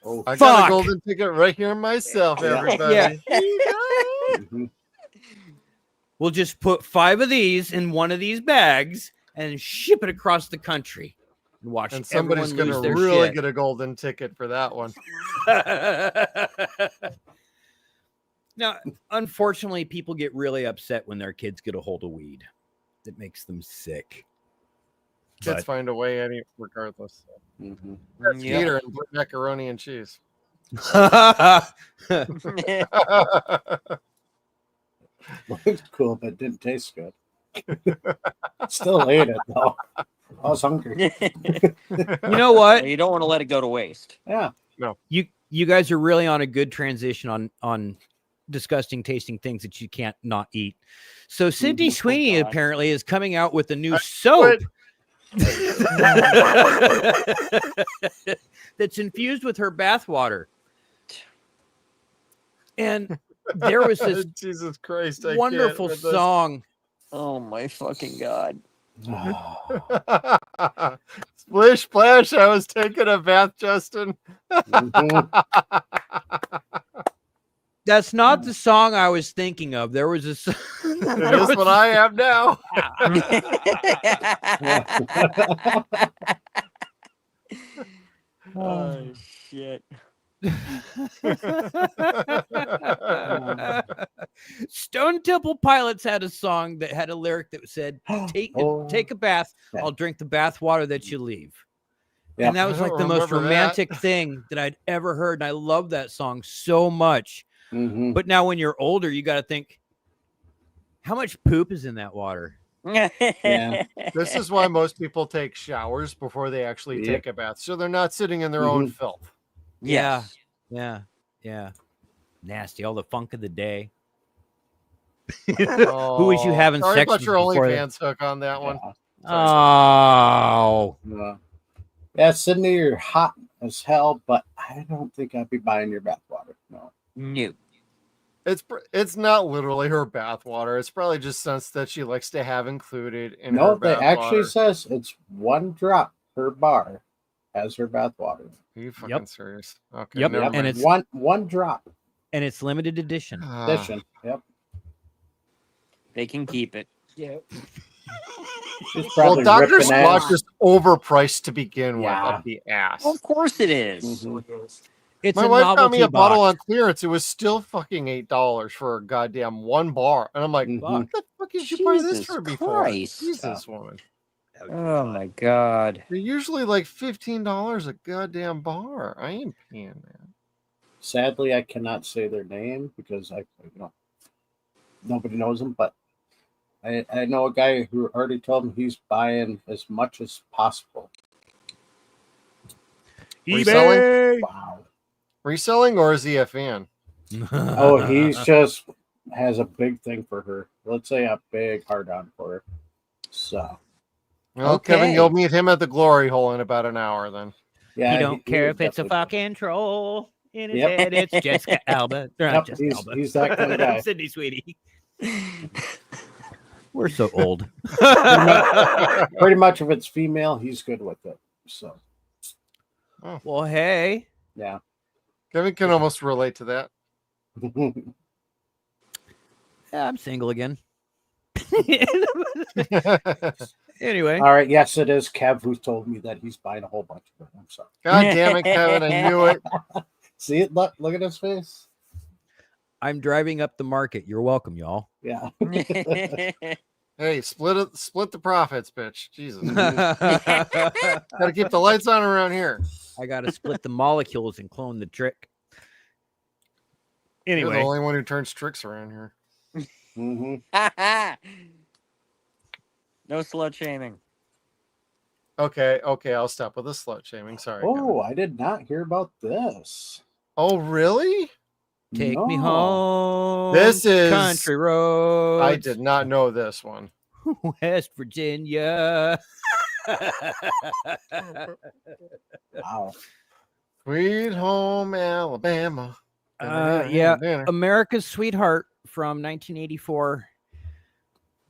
Oh, I got fuck. a golden ticket right here myself, Yeah. everybody. Yeah. Here you go. mhm. We'll just put 5 of these in one of these bags and ship it across the country and watch And somebody's everyone going lose to their really shit. get a golden ticket for that one. Now, unfortunately, people get really upset when their kids get a hold of weed. It makes them sick. Kids But- find a way regardless. Mhm. That's Yep. Peter and macaroni and cheese. Looked cool, but didn't taste good. Still ate it though. I was hungry. You know what? You don't want to let it go to waste. Yeah. You guys are really on a good transition on disgusting tasting things that you can't not eat. So Sydney Sweeney God. apparently is coming out with a new soap that's infused with her bathwater. And there was this Jesus Christ! I wonderful can't with this. song. Oh my fucking God. Splish splash! I was taking a bath, Justin. Mhm. That's not the song I was thinking of. There was a It is what I am now. Oh shit. Stone Temple Pilots had a song that had a lyric that said, take a bath, I'll drink the bath water that you leave. Yeah. And that was I like don't the most remember that. romantic thing that I'd ever heard. And I love that song so much. Mhm. But now when you're older, you got to think, how much poop is in that water? Yeah. This is why most people take showers before they actually Yep. take a bath, so they're not sitting in their own filth. Yes. Yeah. Nasty. All the funk of the day. Oh, Who was you having sorry sex about with your before that? OnlyFans hook on that one. Oh. Yeah, Sydney, you're hot as hell, but I don't think I'd be buying your bathwater. No. No. It's not literally her bathwater. It's probably just scents that she likes to have included in her No, bathwater. it actually says it's 1 drop per bar as her bathwater. Are you fucking Yep. serious? Okay. Yep. never And mind. it's One drop and it's limited edition. edition. Yep. They can keep it. Yeah. She's Well, probably Dr. ripping Squatch ass. is overpriced to begin with Yeah. up the ass. Of course it is. Mhm. It's My a wife got novelty me a bottle box. on clearance. It was still fucking $8 for a goddamn 1 bar. And I'm like, Mhm. what the fuck did you buy this Jesus for before? Christ. Jesus, woman. Oh my God. They're usually like $15 a goddamn bar. I ain't paying that. Sadly, I cannot say their name because nobody knows them. But I know a guy who already told me he's buying as much as possible. Reselling? Wow. Reselling, or is he a fan? Oh, he's just has a big thing for her. Let's say a big hard on for her. So Well, Kevin, you'll meet him at the glory hole in about an hour then. yeah, You don't care would if it's a definitely- fucking troll in his Yep. head. It's Jessica Alba. Or not Yep, Jessica Alba. he's that kind of guy. Sydney Sweetie. We're so old. Pretty much if it's female, he's good with it. So Well, hey. yeah. Kevin can almost relate to that. Yeah, I'm single again. Anyway. All right. Yes, it is Kev who told me that he's buying a whole bunch of it. I'm sorry. God damn it, Kevin. I knew it. See it? Look at his face. I'm driving up the market. You're welcome, y'all. Yeah. Hey, split the profits, bitch. Jesus. I Gotta keep the lights on around here. got to split the molecules and clone the trick. You're the Anyway. only one who turns tricks around here. Mm-hmm. No slut shaming. Okay, I'll stop with the slut shaming. Sorry. Oh, Kevin. I did not hear about this. Oh, really? Take me No. home. This is- country road. I did not know this one. West Virginia. Wow. Sweet home Alabama. Yeah, America's Sweetheart from 1984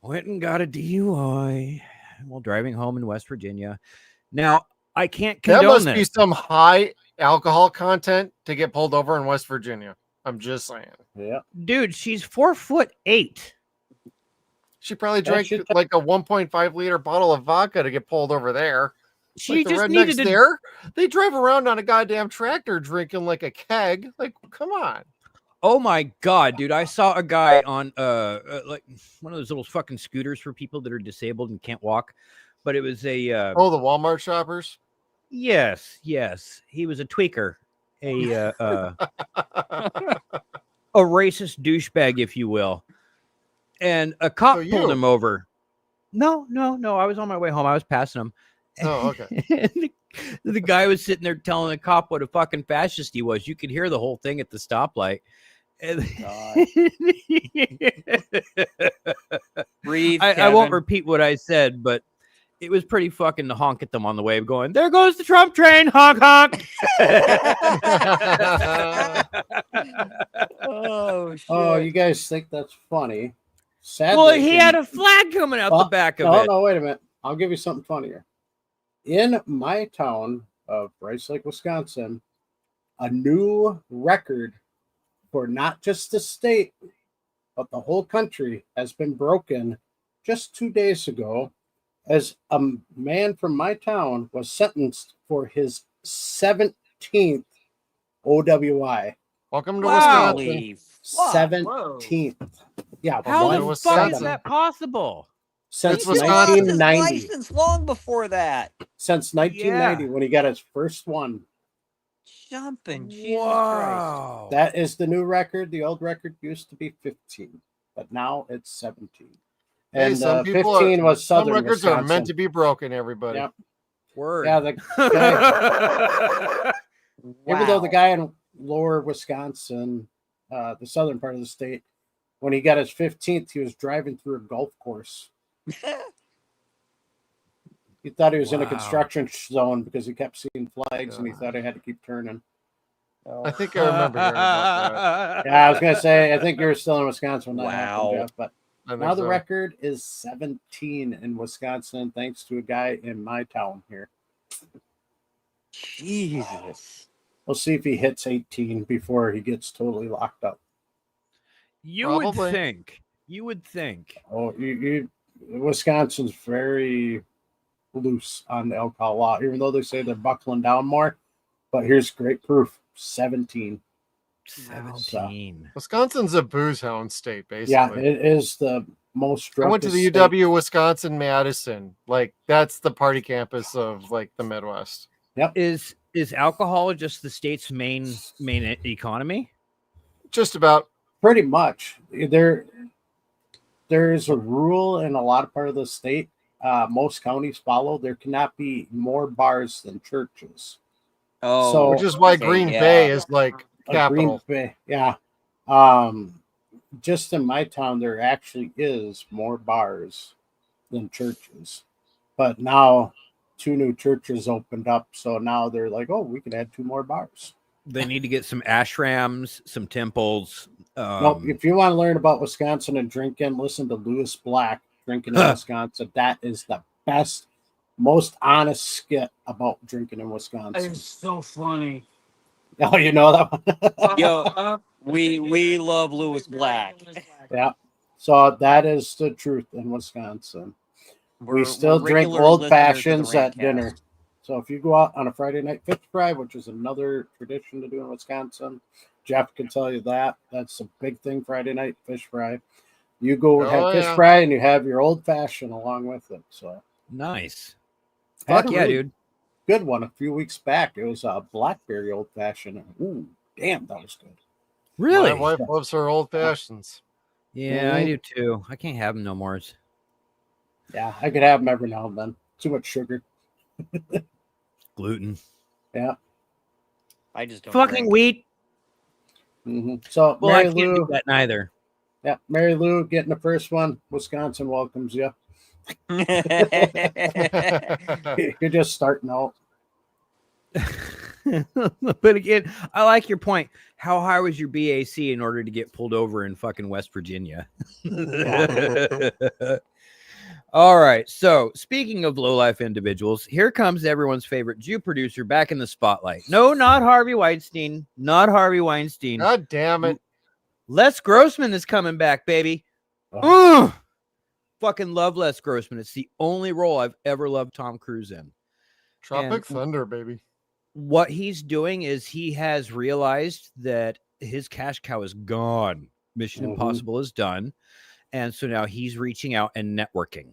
went and got a DUI while driving home in West Virginia. Now, I can't condone That must this. be some high alcohol content to get pulled over in West Virginia. I'm just saying. Yeah. Dude, she's 4'8". She probably drank like a 1.5 liter bottle of vodka to get pulled over there. She Like the just rednecks needed to. there. They drive around on a goddamn tractor drinking like a keg. Like, come on. Oh my god, dude! I saw a guy on like one of those little fucking scooters for people that are disabled and can't walk, but it was a the Walmart shoppers. Yes, he was a tweaker, a racist douchebag, if you will, and a cop pulled him over. No, I was on my way home. I was passing him. Oh, okay. And the guy was sitting there telling the cop what a fucking fascist he was. You could hear the whole thing at the stoplight. Breathe, I won't Kevin. repeat what I said, but it was pretty fucking to honk at them on the way, going, "There goes the Trump train, honk honk." Oh shit! Oh, you guys think that's funny? Sadly, Well, he had a flag coming out the back of it. No, wait a minute. I'll give you something funnier. In my town of Rice Lake, Wisconsin, a new record for not just the state, but the whole country has been broken just 2 days ago, as a man from my town was sentenced for his 17th OWI. Welcome to Wow. Wisconsin. 17th. Yeah. How Welcome the to fuck is Wisconsin. that possible? Since He lost his 1990. license long before that. Since 1990, when he got his first one. Jumping, Jesus Wow. That is the new record. The old record used to be 15, but now it's 17. Hey, And some people 15 was some Southern records Wisconsin. are meant to be broken, everybody. Yep. Word. Yeah, the guy, Christ. even though the guy in lower Wisconsin, the southern part of the state, when he got his 15th, he was driving through a golf course. He thought he was in a Wow. construction zone because he kept seeing flags and he thought he had to keep turning. I think I remember hearing about Yeah, I was going to say, I think you were still in Wisconsin when that Wow. happened, Jeff, but that. I now think the so. record is 17 in Wisconsin, thanks to a guy in my town here. Jesus. We'll see if he hits 18 before he gets totally locked up. You Probably. would think. Oh, Wisconsin's very loose on the alcohol law, even though they say they're buckling down more. But here's great proof: 17. 17. Wisconsin's a booze hound state, basically. Yeah, it is the most. I went to the drunkest UW Wisconsin Madison. Like, that's the party campus of like the Midwest. Is alcohol just the state's main economy? Just about. Pretty much. There's a rule in a lot of part of the state. Most counties follow. There cannot be more bars than churches. Oh, So- Which is why okay, Green yeah. Bay is like Green capital. Bay, yeah. Just in my town, there actually is more bars than churches. But now 2 new churches opened up, so now they're like, oh, we can add 2 more bars. They need to get some ashrams, some temples. No, if you want to learn about Wisconsin and drinking, listen to Lewis Black, Drinking in Wisconsin. That is the best, most honest skit about drinking in Wisconsin. It's so funny. Oh, you know that one? Yo, we love Lewis Black. Yeah. So that is the truth in Wisconsin. We We're still drink regular old listeners to the fashions at Rantcast. dinner. So if you go out on a Friday night fish fry, which is another tradition to do in Wisconsin, Jeff can tell you that. That's a big thing, Friday night fish fry. You go have fish fry and you have your old fashioned along with it. So Nice. Had Fuck a yeah, really dude. good one a few weeks back. It was a blackberry old fashioned. Ooh, damn, that was good. Really? My wife loves her old fashions. Yeah, I do too. I can't have them no more. Yeah, I could have them every now and then. Too much sugar. Gluten. Yeah. I just don't Fucking drink. wheat. So Well, I Mary can't do Lou, that neither. yeah, Mary Lou getting the first one. Wisconsin welcomes you. You're just starting out. But again, I like your point. How high was your BAC in order to get pulled over in fucking West Virginia? All right. So speaking of low-life individuals, here comes everyone's favorite Jew producer back in the spotlight. No, not Harvey Weinstein. Not Harvey Weinstein. God damn it. Les Grossman is coming back, baby. Oh. Ugh. Fucking love Les Grossman. It's the only role I've ever loved Tom Cruise in. Tropic And Thunder, baby. what he's doing is he has realized that his cash cow is gone. Mission Impossible is done. And so now he's reaching out and networking.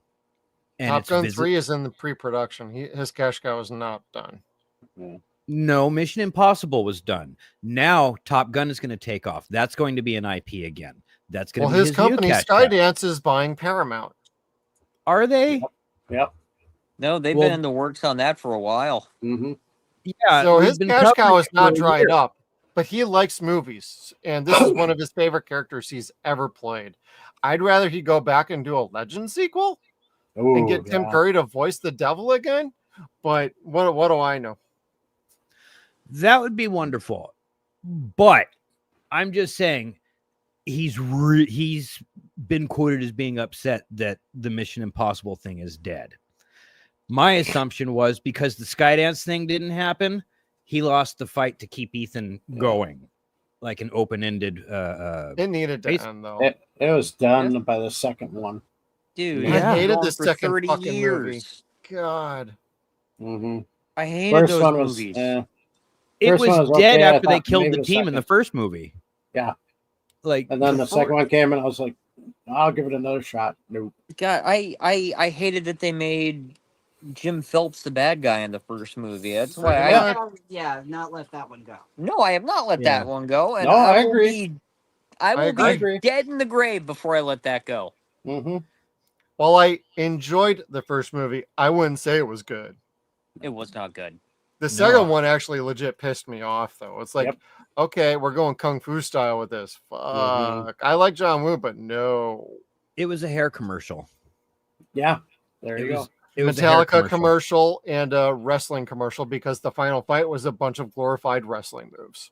And Top Gun 3 is in the pre-production. His cash cow is not done. No, Mission Impossible was done. Now Top Gun is going to take off. That's going to be an IP again. That's going to be his company, new cash cow. Skydance, is buying Paramount. Are they? Yep. No, they've been in the works on that for a while. Yeah. So we've his been cash covering cow it is for not a dried year. up, but he likes movies, and this is one of his favorite characters he's ever played. I'd rather he go back and do a Legend sequel and get Tim Curry to voice the devil again. But what do I know? That would be wonderful. But I'm just saying he's been quoted as being upset that the Mission Impossible thing is dead. My assumption was because the Skydance thing didn't happen, he lost the fight to keep Ethan going, like an open-ended. It needed to end though. It was done by the second one. Dude, I hated the the second 30 fucking years. movie. God. I hated First those one was, movies. It First one was was dead okay. I after they thought killed maybe the the team in the second- first movie. Yeah. Like, And then the second one came and I was like, I'll give it another shot. Nope. God, I hated that they made Jim Phelps the bad guy in the first movie. That's why Not let that one go. No, I have not let that one go. And No, I will agree. Be, I will agree. be dead in the grave before I let that go. While I enjoyed the first movie, I wouldn't say it was good. It was not good. The second one actually legit pissed me off, though. It's like, okay, we're going kung fu style with this. Fuck. I like John Woo, but no. It was a hair commercial. Yeah. There you go. It was a hair Metallica commercial and a wrestling commercial because the final fight was a bunch of glorified wrestling moves.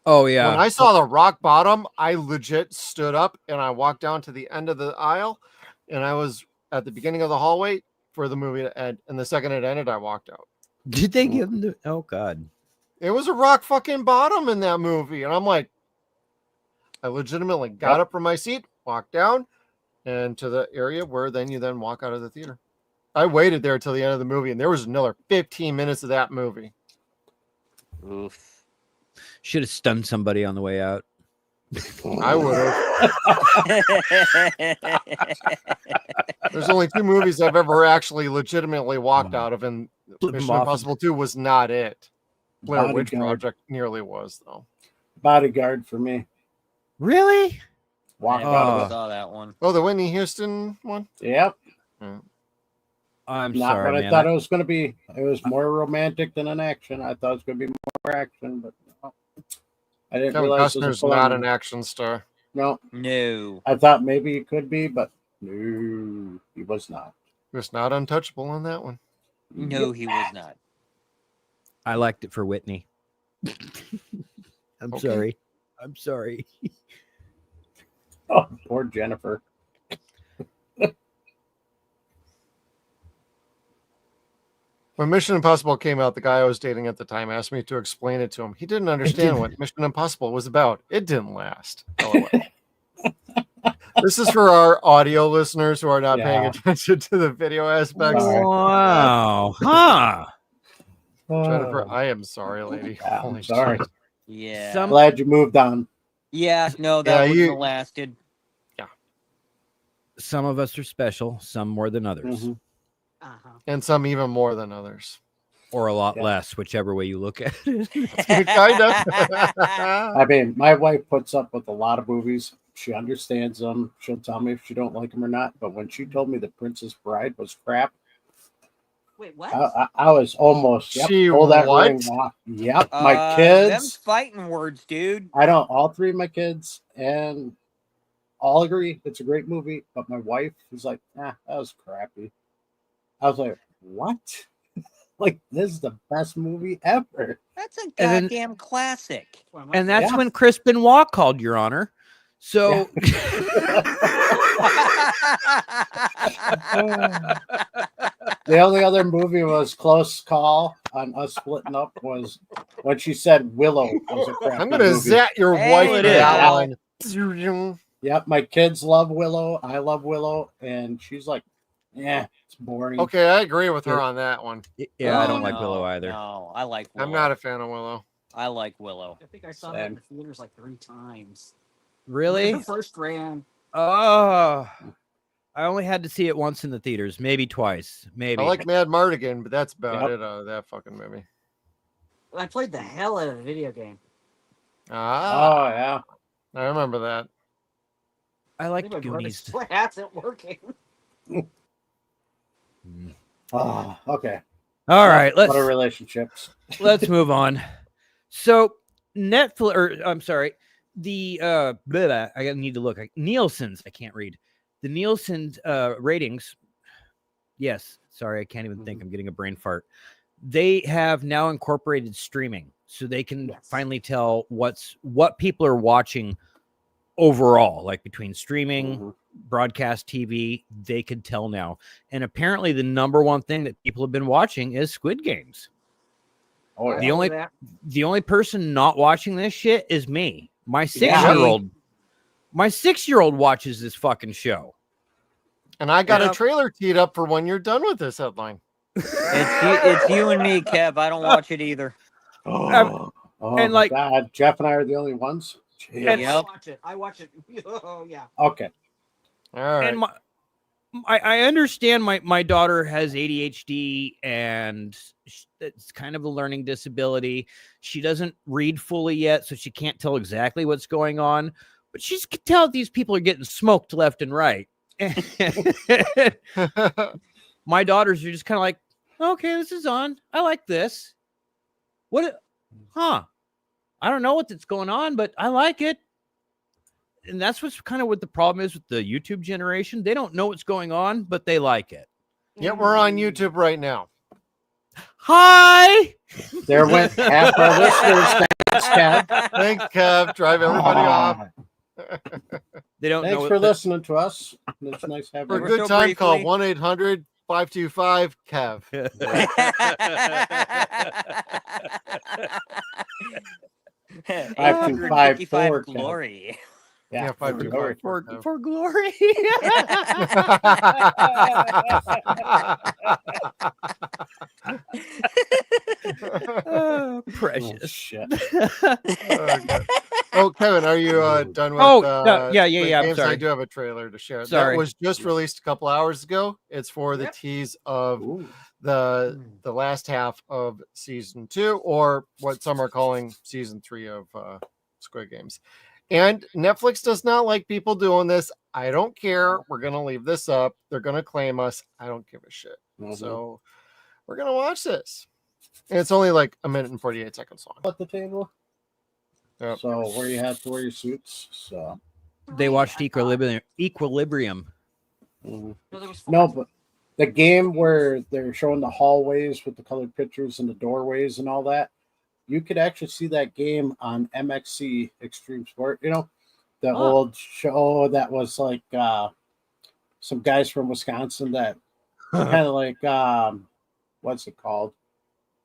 Oh, yeah. When I saw the rock bottom, I legit stood up and I walked down to the end of the aisle and I was at the beginning of the hallway for the movie to end. And the second it ended, I walked out. Did they give him the... Oh, God. It was a rock fucking bottom in that movie. And I'm like, I legitimately got up from my seat, walked down and to the area where then you then walk out of the theater. I waited there till the end of the movie and there was another 15 minutes of that movie. Oof. Should have stunned somebody on the way out. I would have. There's only 2 movies I've ever actually legitimately walked out of, and Mission Impossible 2 was not it. Blair Witch Project nearly was, though. Bodyguard for me. Really? Walked I out of it. saw that one. Oh, the Whitney Houston one? Yep. I'm Not sorry, what man. I thought it was going to be. It was more romantic than an action. I thought it was going to be more action, but no. I didn't Kevin realize it was Costner's a not film. an action star. No. No. I thought maybe it could be, but no, he was not. He was not untouchable on that one. No, he was not. I liked it for Whitney. I'm Okay. sorry. I'm sorry. Oh, poor Jennifer. When Mission Impossible came out, the guy I was dating at the time asked me to explain it to him. He didn't understand what Mission Impossible was about. It didn't last. LOL. This is for our audio listeners who are not paying attention to the video aspects. Wow. Huh. Jennifer, I am sorry, lady. Yeah, Holy I'm sorry. shit. Yeah. Glad you moved on. Yeah, no, that Yeah, wouldn't you- have lasted. Some of us are special, some more than others, And some even more than others. or a lot less, whichever way you look at it. Kind of. I mean, my wife puts up with a lot of movies. She understands them. She'll tell me if she don't like them or not. But when she told me The Princess Bride was crap, Wait, what? I was almost She pull that what? ring off. Yep, my Them kids. fighting words, dude. I don't. All 3 of my kids and all agree it's a great movie. But my wife was like, "That was crappy." I was like, "What?" Like, this is the best movie ever. That's a And then- goddamn classic. And that's Yeah. when Chris Benoit called, Your Honor. So The only other movie was close call on us splitting up was when she said Willow was a crappy I'm gonna movie. zat your Hey, wife it with is. that Yeah. one. Yep, my kids love Willow. I love Willow, and she's like, "Yeah, it's boring." Okay, I agree with her on that one. yeah, I Oh, don't like Willow no, either. No, I like Willow. I'm not a fan of Willow. I like Willow. I think I saw that in the theaters like 3 times. Really? The first ran. Oh, I only had to see it once in the theaters, maybe twice, maybe. I like Mad Mardigan, but that's about Yep. it out of that fucking movie. I played the hell out of the video game. Ah, Oh yeah. I remember that. I I like think my brother Goonies. still has it working. Oh, okay. All right, What are relationships? let's move on. So Netflix, or I'm sorry, the I need to look. Nielsen's, I can't read. The Nielsen ratings. Yes, sorry, I can't even think. I'm getting a brain fart. They have now incorporated streaming, so they can finally tell what people are watching overall, like between streaming, broadcast TV. They could tell now, and apparently the number one thing that people have been watching is Squid Games. Oh, The only person not watching this shit is me. My 6-year-old. My 6-year-old watches this fucking show. And I got Yeah. a trailer teed up for when you're done with this headline. It's you and me, Kev. I don't watch it either. Oh, and my like- God, Jeff and I are the only ones. Jeez. And- Yep. I watch it. Oh yeah. Okay. All right. And I understand my daughter has ADHD and it's kind of a learning disability. She doesn't read fully yet, so she can't tell exactly what's going on. But she can tell these people are getting smoked left and right. My daughters are just kind of like, okay, this is on. I like this. I don't know what's going on, but I like it. And that's what's kind of what the problem is with the YouTube generation. They don't know what's going on, but they like it. Yeah, we're on YouTube right now. Hi. There went half our listeners. Thanks, Kev. Thanks, Kev. Drive everybody off. They don't Thanks know for the- listening to us. It's nice having For a you. good so time, call briefly- 1-800-525-KEV. 5254 glory. Yeah, 525. for glory. Oh, Oh, precious. shit. Oh, Kevin, are you done with? Oh, no, yeah, Squid I'm Games? sorry. I do have a trailer to share. Sorry. That was just released a couple hours ago. It's for the tease of Ooh. the last half of season 2, or what some are calling season 3 of Squid Games. And Netflix does not like people doing this. I don't care. We're gonna leave this up. They're gonna claim us. I don't give a shit. Mhm. So we're gonna watch this. And it's only like a minute and 48 seconds long. At the table. Yep. So where you have to wear your suits. So They watched Equilibrium. mhm. No, there was No, but the game where they're showing the hallways with the colored pictures and the doorways and all that, you could actually see that game on MXC Extreme Sport. You know, the old show that was like some guys from Wisconsin that kind of like what's it called?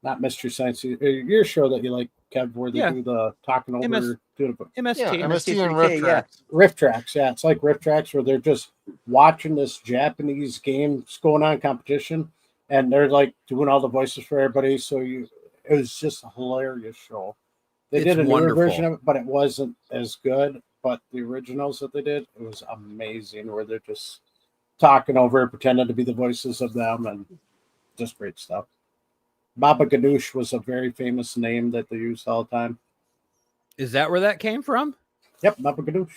Not Mystery Science. Your show that you like, Kev, where they Yeah. do the talking over, MS doing a MST. Yeah, MST and 3K, Rift yeah. Tracks. Rift Tracks. Yeah, it's like Rift Tracks where they're just watching this Japanese games going on competition, and they're like doing all the voices for everybody. So it was just a hilarious show. They It's did a newer wonderful. version of it, but it wasn't as good. But the originals that they did, it was amazing. Where they're just talking over, pretending to be the voices of them, and just great stuff. Baba Ganoush was a very famous name that they used all the time. Is that where that came from? Yep, Baba Ganoush.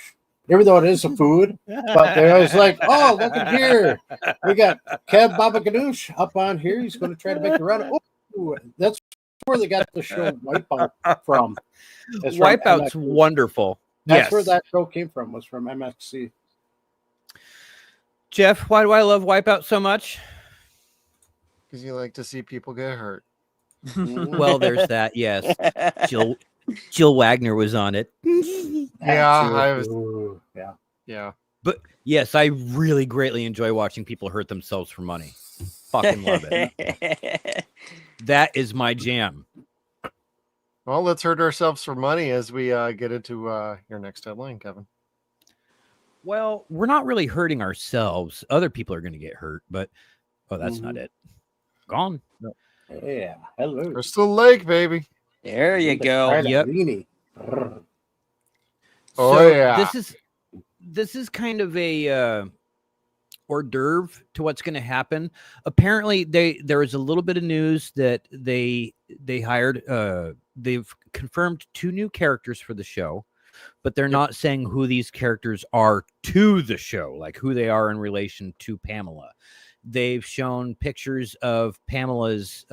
Even though it is a food, but they're always like, oh, look at here. We got Kev Baba Ganoush up on here. He's going to try to make a run. Oh, that's where they got the show Wipeout from. It's from Wipeout's MXC. wonderful. That's Yes. where that show came from, was from MXC. Jeff, why do I love Wipeout so much? Because you like to see people get hurt. Well, there's that. Yes, Jill Wagner was on it. Yeah, Yeah. yeah. But yes, I really greatly enjoy watching people hurt themselves for money. Fucking love it. That is my jam. Well, let's hurt ourselves for money as we get into your next headline, Kevin. Well, we're not really hurting ourselves. Other people are going to get hurt, but that's not it. Gone. Yeah. Hello. Crystal Lake, baby. There you go. Yep. Oh, So yeah. this is kind of a hors d'oeuvre to what's going to happen. Apparently, there is a little bit of news that they hired. They've confirmed 2 new characters for the show, but they're not saying who these characters are to the show, like who they are in relation to Pamela. They've shown pictures of Pamela's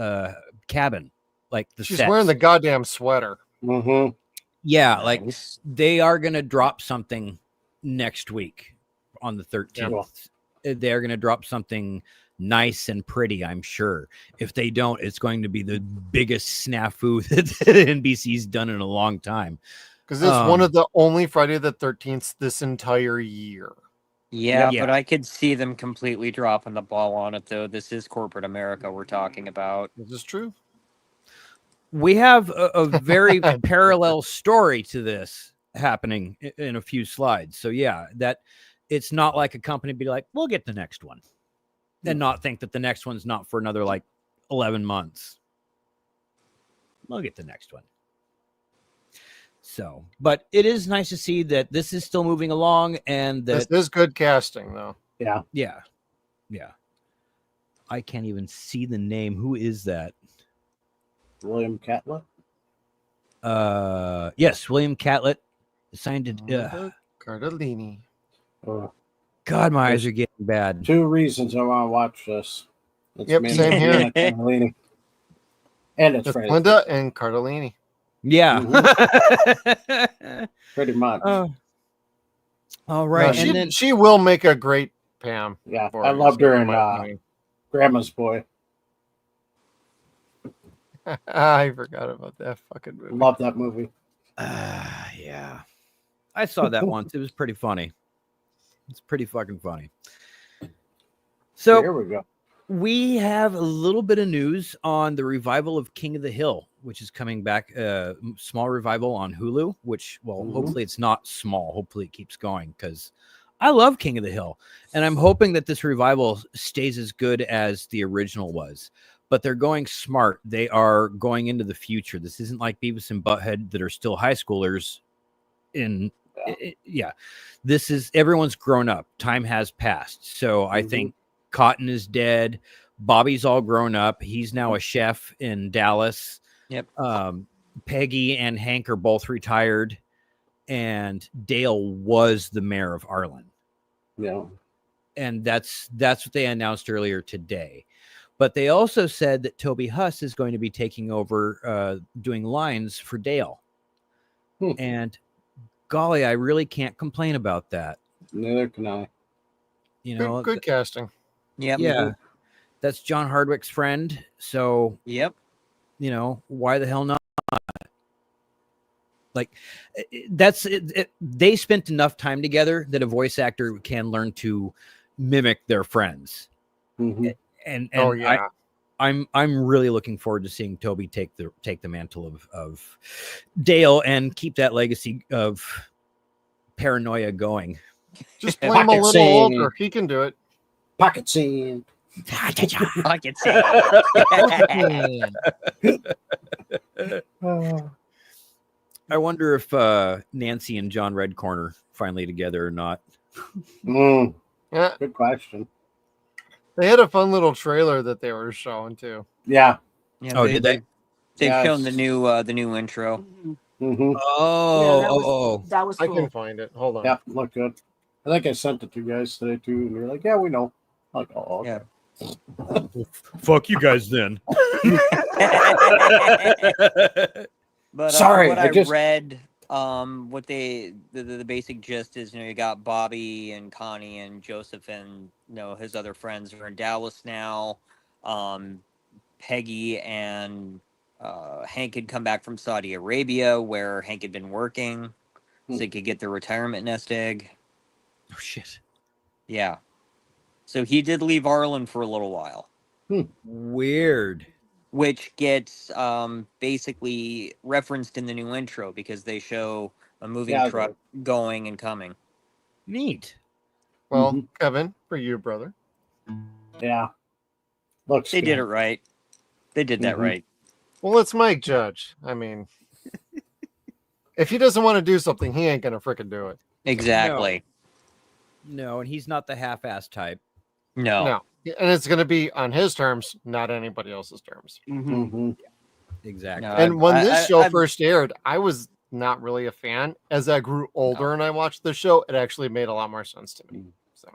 cabin, like She's sets. wearing the goddamn sweater. Mm-hmm. Yeah, like they are going to drop something next week on the 13th. They're going to drop something nice and pretty, I'm sure. If they don't, it's going to be the biggest snafu that NBC's done in a long time. Because it's one of the only Friday the 13th this entire year. Yeah, but I could see them completely dropping the ball on it, though. This is corporate America we're talking about. This is true. We have a very parallel story to this happening in a few slides. So yeah, that it's not like a company be like, we'll get the next one and not think that the next one's not for another like 11 months. We'll get the next one. So, but it is nice to see that this is still moving along and that this is good casting though. Yeah. Yeah. Yeah. I can't even see the name. Who is that? William Catlett. Yes, William Catlett signed it. Cardellini. God, my eyes are getting bad. 2 reasons I want to watch this. It's Yep, same here. Cardellini. And it's It's Linda and Cardellini. Yeah. Pretty much. All right. No, and then she will make a great Pam. Yeah, I loved her in Grandma's Boy. I forgot about that fucking movie. Love that movie. Yeah. I saw that once. It was pretty funny. It's pretty fucking funny. So here we go. We have a little bit of news on the revival of King of the Hill, which is coming back. Small revival on Hulu, which, well, hopefully it's not small. Hopefully it keeps going because I love King of the Hill. And I'm hoping that this revival stays as good as the original was. But they're going smart. They are going into the future. This isn't like Beavis and Butthead that are still high schoolers. This is everyone's grown up. Time has passed. So I think Cotton is dead. Bobby's all grown up. He's now a chef in Dallas. Yep. Peggy and Hank are both retired. And Dale was the mayor of Arlen. Yeah. And that's what they announced earlier today. But they also said that Toby Huss is going to be taking over doing lines for Dale. And golly, I really can't complain about that. Neither can I. You know, good casting. Yep. Yeah. That's John Hardwick's friend. So, yep. You know, why the hell not? Like, that's it. They spent enough time together that a voice actor can learn to mimic their friends. And I'm really looking forward to seeing Toby take the mantle of Dale and keep that legacy of paranoia going. Just play him a little older. He can do it. Pocket scene. Pocket scene. I wonder if Nancy and John Redcorn are finally together or not. Yeah. Good question. They had a fun little trailer that they were showing too. Yeah. Did they? They've shown the new intro. That was cool. I can find it. Hold on. Yeah, look good. I think I sent it to you guys today too, and you're like, "Yeah, we know." I'm like, oh, okay. Yeah. Fuck you guys then. But sorry, what I read, what the basic gist is, you got Bobby and Connie and Joseph and his other friends are in Dallas now. Peggy and Hank had come back from Saudi Arabia, where Hank had been working, so he could get the retirement nest egg. Oh shit. Yeah. So he did leave Arlen for a little while. Weird. Which gets basically referenced in the new intro because they show a moving truck going and coming. Neat. Well, Kevin, for you, brother. Yeah. Looks They did it right. They did that right. Well, it's Mike Judge. I mean, if he doesn't want to do something, he ain't gonna freaking do it. Exactly. No, and he's not the half-ass type. No. And it's gonna be on his terms, not anybody else's terms. Exactly. No, And when this show first aired, I was not really a fan. As I grew older and I watched the show, it actually made a lot more sense to me. So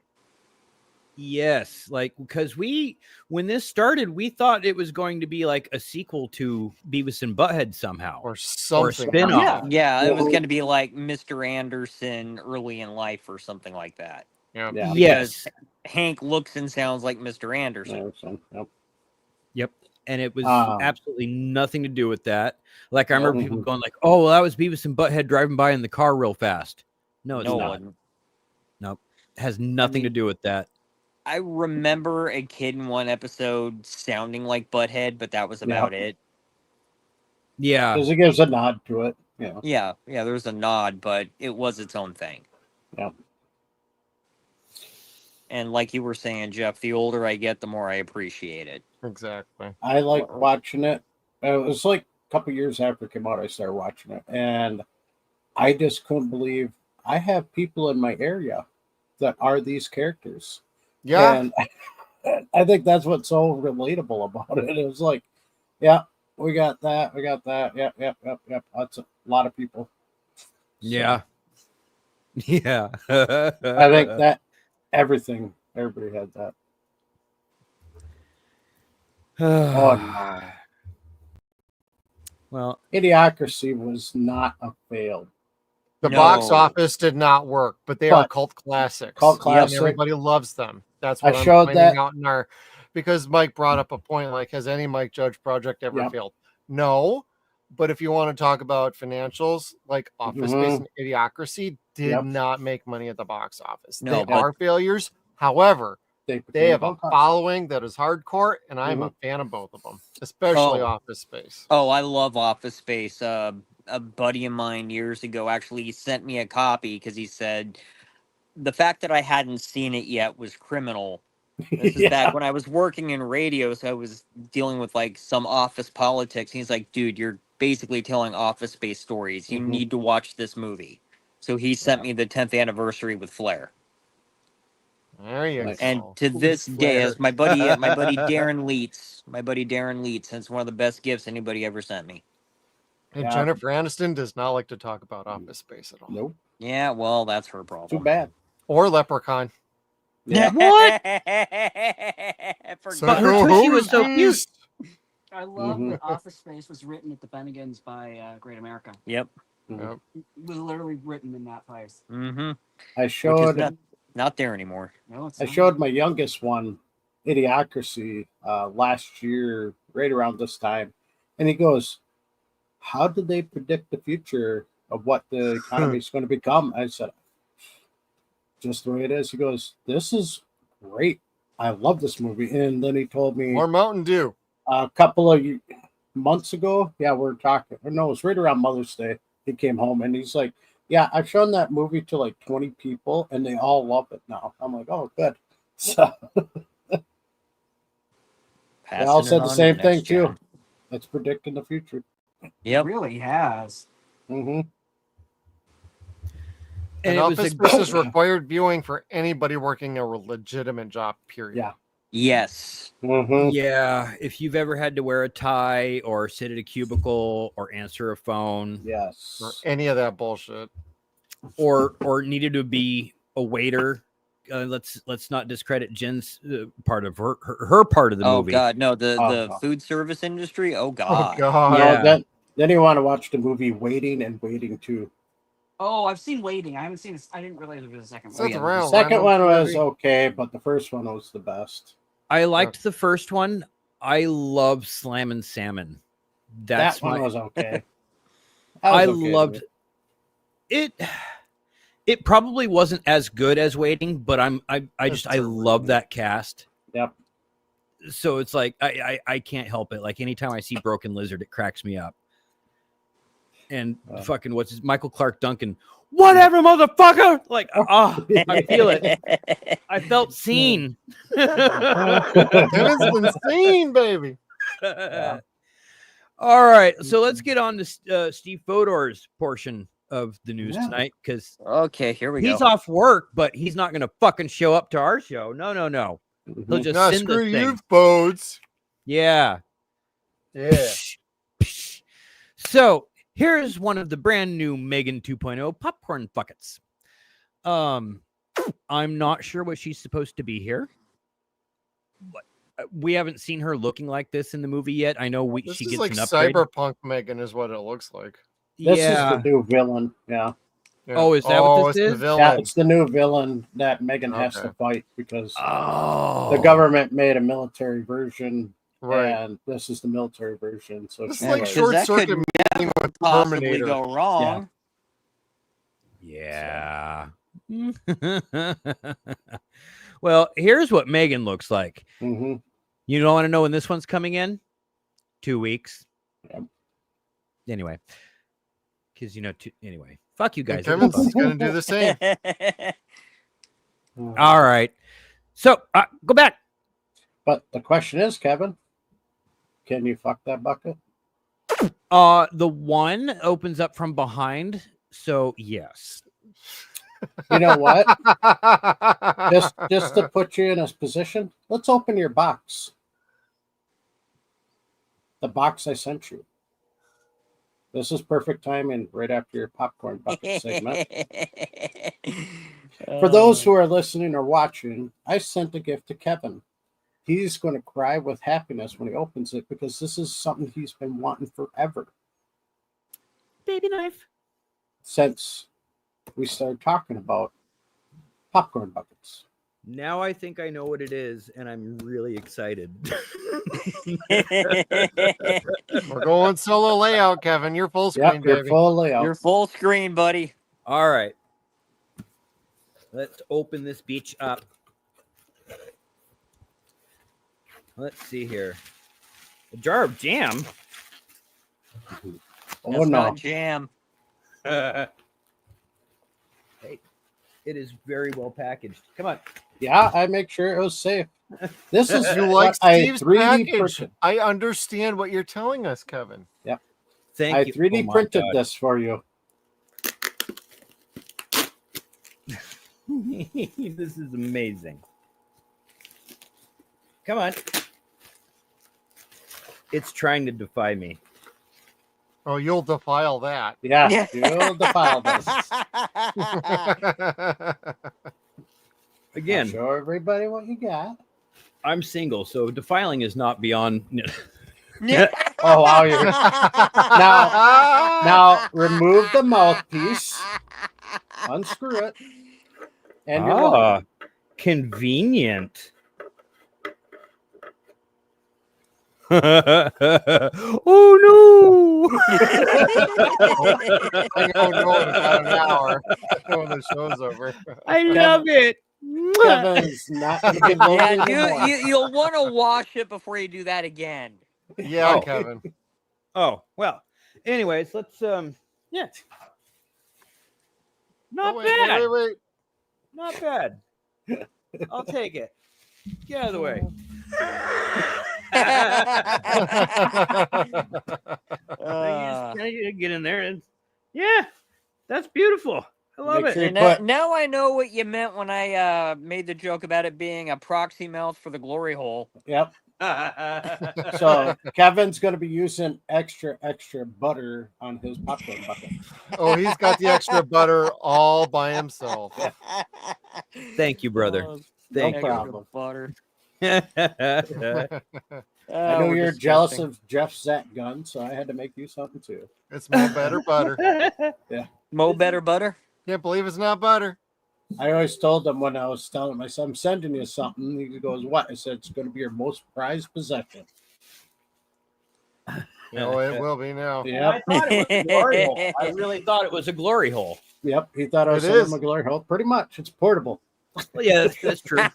Yes, like because when this started, we thought it was going to be like a sequel to Beavis and Butthead somehow, or something. a spin-off. Yeah, it was going to be like Mr. Anderson early in life or something like that. Yeah. Yes. Because Hank looks and sounds like Mr. Anderson. Yep. And it was absolutely nothing to do with that. Like I remember people going like, "Oh, well, that was Beavis and Butthead driving by in the car real fast." No, it's not. Nope. It has nothing to do with that. I remember a kid in one episode sounding like Butthead, but that was about it. Yeah. Because it gives a nod to it. Yeah, there was a nod, but it was its own thing. Yeah. And like you were saying, Jeff, the older I get, the more I appreciate it. Exactly. I like watching it. It was like a couple years after it came out, I started watching it. And I just couldn't believe I have people in my area that are these characters. Yeah. And I think that's what's so relatable about it. It was like, yeah, we got that. Yep. That's a lot of people. Yeah. Yeah. I think that everybody had that. Oh, no. Well, Idiocracy was not a fail. The box office did not work, but they are cult classics. Cult classic. And everybody loves them. That's what I I'm showed pointing that out in our, because Mike brought up a point like, has any Mike Judge project ever failed? No, but if you want to talk about financials, like Office Space and Idiocracy did not make money at the box office. No, they are failures. However, they have a following that is hardcore, and I'm a fan of both of them, especially Office Space. Oh, I love Office Space. A buddy of mine years ago actually sent me a copy because he said the fact that I hadn't seen it yet was criminal. This is back when I was working in radio, so I was dealing with like some office politics. He's like, dude, you're basically telling Office Space stories. You need to watch this movie. So he sent me the 10th anniversary with Flair. There you go. And to this day, as my buddy Darren Leitz, that's one of the best gifts anybody ever sent me. And Jennifer Aniston does not like to talk about Office Space at all. Nope. Yeah, well, that's her problem. Too bad. Or Leprechaun. Yeah. What? But her tushy was so cute. I love that Office Space was written at the Bennigans by Great America. Yep. It was literally written in that place. Mm-hmm. I showed not there anymore. No, it's I showed my youngest one Idiocracy last year, right around this time, and he goes, "How did they predict the future of what the economy is going to become?" I said, "Just the way it is." He goes, "This is great. I love this movie." And then he told me more Mountain Dew. A couple of months ago. Yeah, we're talking. No, it was right around Mother's Day. He came home and he's like, "Yeah, I've shown that movie to like 20 people and they all love it now." I'm like, "Oh, good." So they all said the same thing too. It's predicting the future. Yep. It really has. Mm-hmm. And Office Space is required viewing for anybody working a legitimate job, period. Yeah. Yes. Yeah. If you've ever had to wear a tie or sit at a cubicle or answer a phone. Yes. Or any of that bullshit. Or needed to be a waiter. Let's not discredit Jen's part of her part of the movie. Oh God, no, the food service industry. Oh God. Oh God. Yeah. Then you want to watch the movie Waiting and Waiting Too. Oh, I've seen Waiting. I haven't seen this. I didn't realize it was a second one. The second one was okay, but the first one was the best. I liked the first one. I love Slammin' Salmon. That's that one my, was okay. I was okay loved with it. It probably wasn't as good as Waiting, but I love that cast. Yep. So it's like I can't help it. Like anytime I see Broken Lizard, it cracks me up. And fucking what's his Michael Clark Duncan? Whatever, motherfucker! Like, I feel it. I felt seen. Kevin's been seen, baby. All right, so let's get on to Steve Fodor's portion of the news tonight, because okay, here we go. He's off work, but he's not going to fucking show up to our show. No. He'll just send screw the thing. you, Bodes. Yeah. So here's one of the brand new Megan 2.0 popcorn buckets. I'm not sure what she's supposed to be here. We haven't seen her looking like this in the movie yet. I know she gets like an upgrade. cyberpunk Megan is what it looks like. This is the new villain. Yeah. Oh, is that what this is? Yeah, it's the new villain that Megan has to fight because the government made a military version, and this is the military version. So it's like short circuit meeting with possibly Terminator. go wrong. Yeah. Well, here's what Megan looks like. Mm-hmm. You don't want to know when this one's coming in? 2 weeks. Yep. Anyway, because anyway, fuck you guys. Kevin's gonna do the same. All right. So go back. But the question is, Kevin, can you fuck that bucket? The one opens up from behind, so yes. You know what? just to put you in a position, let's open your box. The box I sent you. This is perfect timing right after your popcorn bucket segment. For those who are listening or watching, I sent a gift to Kevin. He's going to cry with happiness when he opens it because this is something he's been wanting forever. Baby knife. Since we started talking about popcorn buckets. Now I think I know what it is, and I'm really excited. We're going solo layout, Kevin. You're full screen, you're baby. full layout. You're full screen, buddy. All right. Let's open this beach up. Let's see here. A jar of jam. Oh, That's no. not jam. Hey, it is very well packaged. Come on. Yeah, I make sure it was safe. This is You like what I Steve's 3D package. printed. I understand what you're telling us, Kevin. Yep. Thank I you. 3D Oh my printed God. this for you. This is amazing. Come on. It's trying to defy me. Oh, you'll defile that. Yeah, you'll defile this. Again, I'll show everybody what you got. I'm single, so defiling is not beyond. Oh, wow. Now remove the mouthpiece, unscrew it, and you're welcome. Convenient. Oh no! I don't know in about an hour when the show's over. I love it. Kevin's not going to be lonely anymore. You'll want to wash it before you do that again. Yeah, Oh. Kevin. Oh well. Anyways, let's yeah. Not bad. Wait. Not bad. I'll take it. Get out of the way. Can I get in there and yeah, that's beautiful. I love Make it. sure Now I know what you meant when I made the joke about it being a proxy mouth for the glory hole. Yep. So Kevin's going to be using extra butter on his popcorn bucket. Oh, he's got the extra butter all by himself. Thank you, brother. Thank No problem. Butter. you. I know you're jealous of Jeff's Zach gun, so I had to make you something too. It's Mo Better Butter. Yeah. Mo Better Butter? Can't believe it's not butter. I always told him when I was telling my son, I'm sending you something. He goes, what? I said, it's going to be your most prized possession. Oh, it will be now. Yep. I thought it was a glory hole. I really thought it was a glory hole. Yep. He thought I was It sending is. him a glory hole. Pretty much. It's portable. Well, yeah, that's true. Not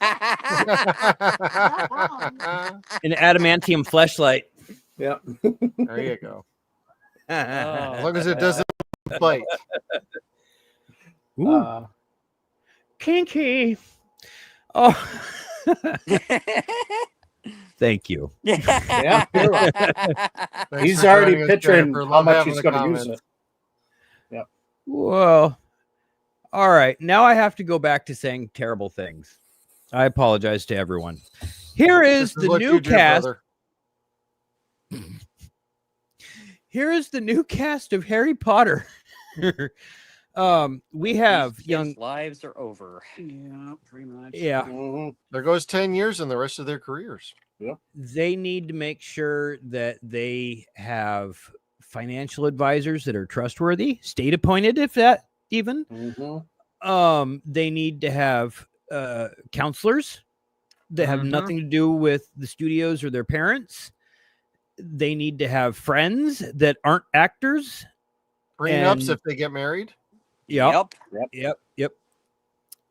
wrong. An adamantium fleshlight. Yep. There you go. As Oh. long as it doesn't bite. Ooh, kinky. Oh, thank you. Yeah. You're welcome. Thanks He's for already joining us, picturing Jennifer. how Love much having he's the going to use comments. it. Well, all right. Now I have to go back to saying terrible things. I apologize to everyone. Here is This the what new you do, cast. brother. Here is the new cast of Harry Potter. We have These young. kids' lives are over. Yeah, pretty much. Yeah, Mhm. There goes 10 years in the rest of their careers. they need to make sure that they have financial advisors that are trustworthy, state appointed, if that even. Mhm. They need to have counselors that have Mhm. nothing to do with the studios or their parents. They need to have friends that aren't actors. Prenups And- if they get married. Yep. Yep. Yep.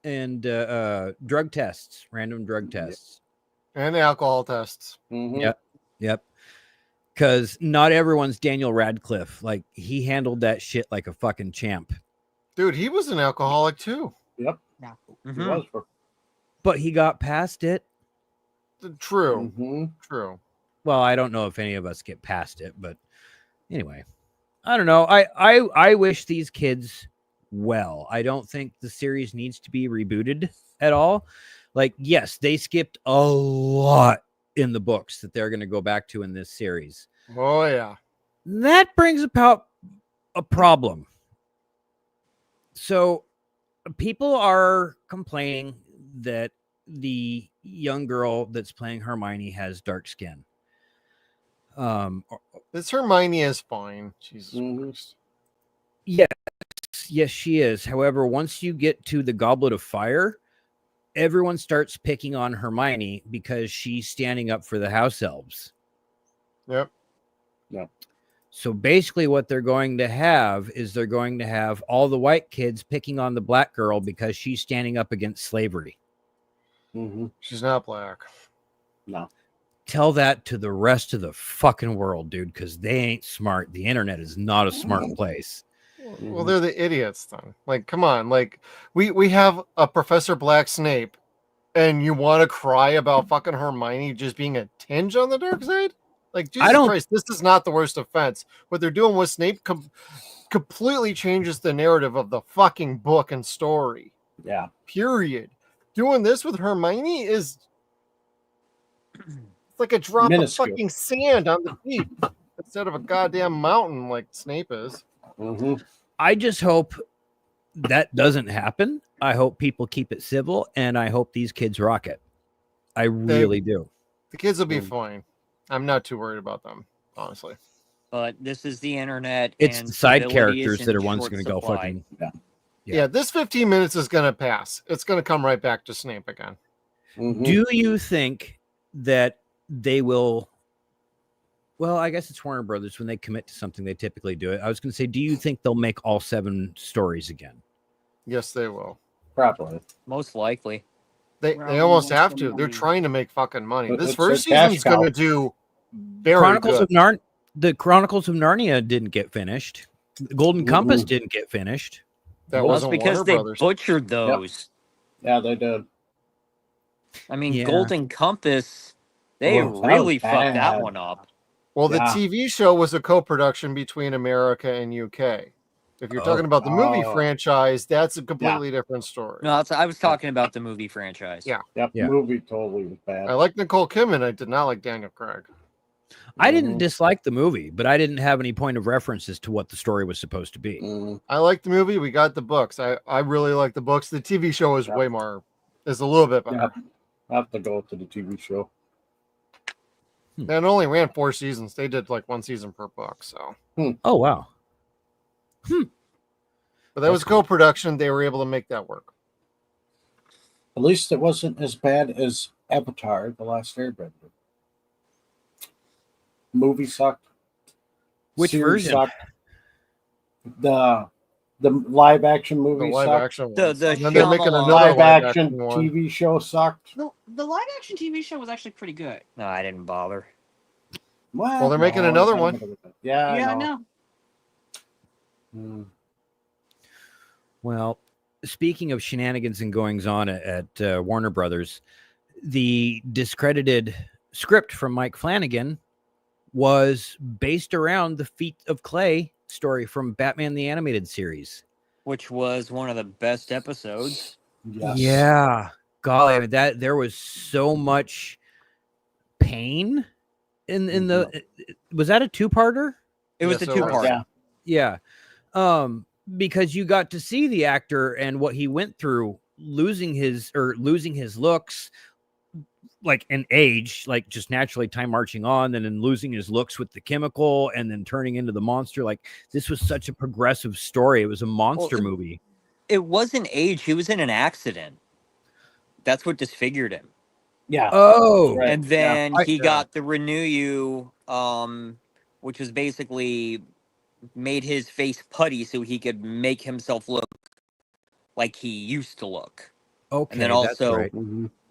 And drug tests, random drug tests. And alcohol tests. Mhm. Yep. Because not everyone's Daniel Radcliffe. Like, he handled that shit like a fucking champ. Dude, he was an alcoholic too. Yep. He Mhm. was for. But he got past it. True. Mhm. True. Well, I don't know if any of us get past it, but anyway, I don't know. I wish these kids well. I don't think the series needs to be rebooted at all. Like, yes, they skipped a lot in the books that they're going to go back to in this series. Oh yeah. That brings about a problem. So people are complaining that the young girl that's playing Hermione has dark skin. This Hermione is fine. Jesus Mhm. Christ. Yes, she is. However, once you get to the Goblet of Fire, everyone starts picking on Hermione because she's standing up for the house elves. Yep. So basically what they're going to have is they're going to have all the white kids picking on the black girl because she's standing up against slavery. Mhm. She's not black. No. Tell that to the rest of the fucking world, dude, because they ain't smart. The internet is not a smart place. Well, they're the idiots then. Like, come on. Like, we have a Professor Black Snape, and you want to cry about fucking Hermione just being a tinge on the dark side? Like, Jesus don't- Christ, this is not the worst offense. What they're doing with Snape completely changes the narrative of the fucking book and story. Yeah. Period. Doing this with Hermione is it's like a drop Minuscule. of fucking sand on the beach instead of a goddamn mountain like Snape is. Mhm. I just hope that doesn't happen. I hope people keep it civil, and I hope these kids rock it. I really do. The kids will be Mm. fine. I'm not too worried about them, honestly. But this is the internet. It's and the side civility is characters in that are ones short going to go supply. fucking. Yeah. This 15 minutes is going to pass. It's going to come right back to Snape again. Mhm. Do you think that they will? Well, I guess it's Warner Brothers. When they commit to something, they typically do it. I was going to say, do you think they'll make all 7 stories again? Yes, they will. Probably. Most likely. They Probably almost most have of to. the They're money. trying to make fucking money. But This it's first a cash season's going to cow. do very Chronicles good. of Narnia. The Chronicles of Narnia didn't get finished. The Golden Compass Ooh. didn't get finished. That Well, that's wasn't because Warner they Brothers. butchered those. Yeah, they did. I mean, Yeah. Golden Compass, they Oh, that was really fucked that bad. one up. Well, the Yeah. TV show was a co-production between America and UK. If you're talking about the movie Oh. franchise, that's a completely different story. No, I was talking about the movie franchise. Yeah. Yep. Yeah. Movie totally was bad. I like Nicole Kidman. I did not like Daniel Craig. I didn't Mhm. dislike the movie, but I didn't have any point of reference as to what the story was supposed to be. Mhm. I like the movie. We got the books. I really like the books. The TV show is Yeah. way more, is a little bit better. Yeah. I have to go to the TV show. And it only ran 4 seasons. They did like 1 season per book. So, Oh, wow. but that was co-production. They were able to make that work. At least it wasn't as bad as Avatar: The Last Airbender. Movie sucked. Which series version? sucked. The live action movie The live sucked. action The- ones. the And then they're making Shyamalan. another Live action one. TV show sucked. The live action TV show was actually pretty good. No, I didn't bother. Well, they're making another one. Yeah, Yeah, I I know. know. Well, speaking of shenanigans and goings on at Warner Brothers, the discredited script from Mike Flanagan was based around the Feet of Clay story from Batman the Animated Series. Which was one of the best episodes. Yes. Yeah. Golly, I mean, that there was so much pain in the was that a two-parter? It was Yes, a it was. two-part. Yeah. Yeah. Because you got to see the actor and what he went through losing his looks, like an age, like just naturally time marching on, and then losing his looks with the chemical and then turning into the monster. Like, this was such a progressive story. It was a monster movie. It wasn't age. He was in an accident. That's what disfigured him. Yeah. Oh, Right. And then Yeah. he got the Renew You, which was basically made his face putty so he could make himself look like he used to look. okay. And then that's also right.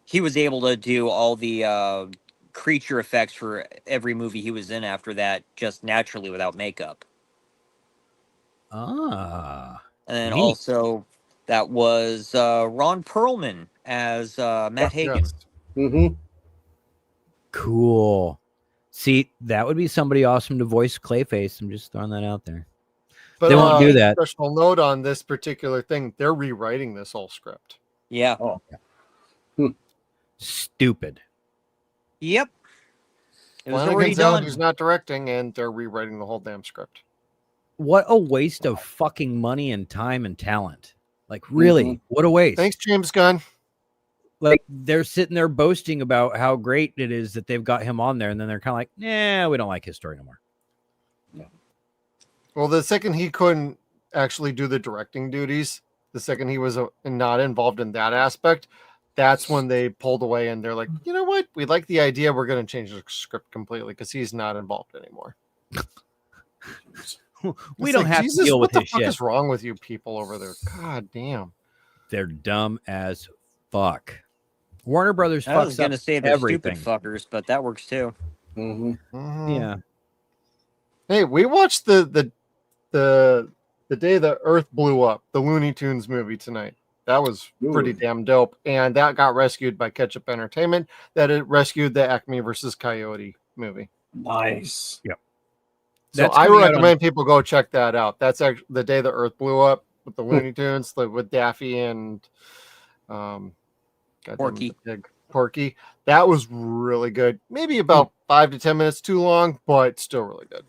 he was able to do all the creature effects for every movie he was in after that just naturally without makeup. Ah. And then Neat. also that was Ron Perlman as Matt Hagen. Yes. Cool. See, that would be somebody awesome to voice Clayface. I'm just throwing that out there. But They won't do that. Special note on this particular thing: they're rewriting this whole script. Yeah. Oh. Stupid. Yep. It was already Flanagan's out; done. he's not directing, and they're rewriting the whole damn script. What a waste of fucking money and time and talent. Like, really, what a waste. Thanks, James Gunn. Like, they're sitting there boasting about how great it is that they've got him on there, and then they're kind of like, nah, we don't like his story no more. Well, the second he couldn't actually do the directing duties, the second he was not involved in that aspect, that's when they pulled away and they're like, you know what? We like the idea. We're going to change the script completely because he's not involved anymore. We It's don't like, have Jesus, to deal what with the his fuck shit. is wrong with you people over there? God damn. They're dumb as fuck. Warner Brothers I was fucks going up to say they're everything. stupid fuckers, but that works too. Yeah. Hey, we watched the day the Earth blew up, the Looney Tunes movie tonight. That was pretty damn dope, and that got rescued by Ketchup Entertainment. That it rescued the Acme versus Coyote movie. Nice. Yep. So That's I coming out recommend people go check that out. That's actually the day the Earth blew up with the Looney Tunes, with Daffy and Porky. That was really good. Maybe about 5 to 10 minutes too long, but still really good.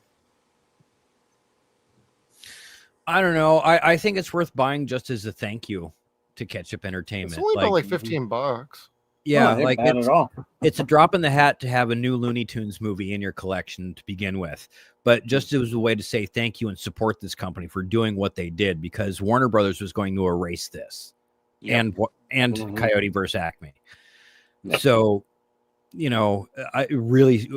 I don't know. I think it's worth buying just as a thank you to Ketchup Entertainment. It's only about like $15. Yeah, Oh, like bad at all. it's a drop in the hat to have a new Looney Tunes movie in your collection to begin with. But just as a way to say thank you and support this company for doing what they did, because Warner Brothers was going to erase this. Yep. And Coyote versus Acme. So, you know, I really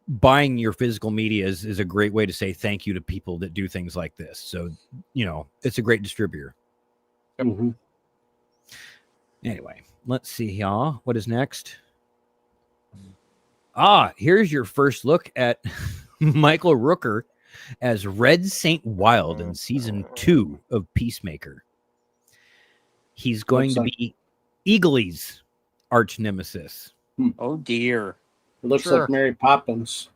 buying your physical media is a great way to say thank you to people that do things like this. So, you know, it's a great distributor. Anyway, let's see here. What is next? Here's your first look at Michael Rooker as Red Saint Wild in season 2 of Peacemaker. He's going to be Eagly's arch nemesis. Oh dear. It looks like Mary Poppins.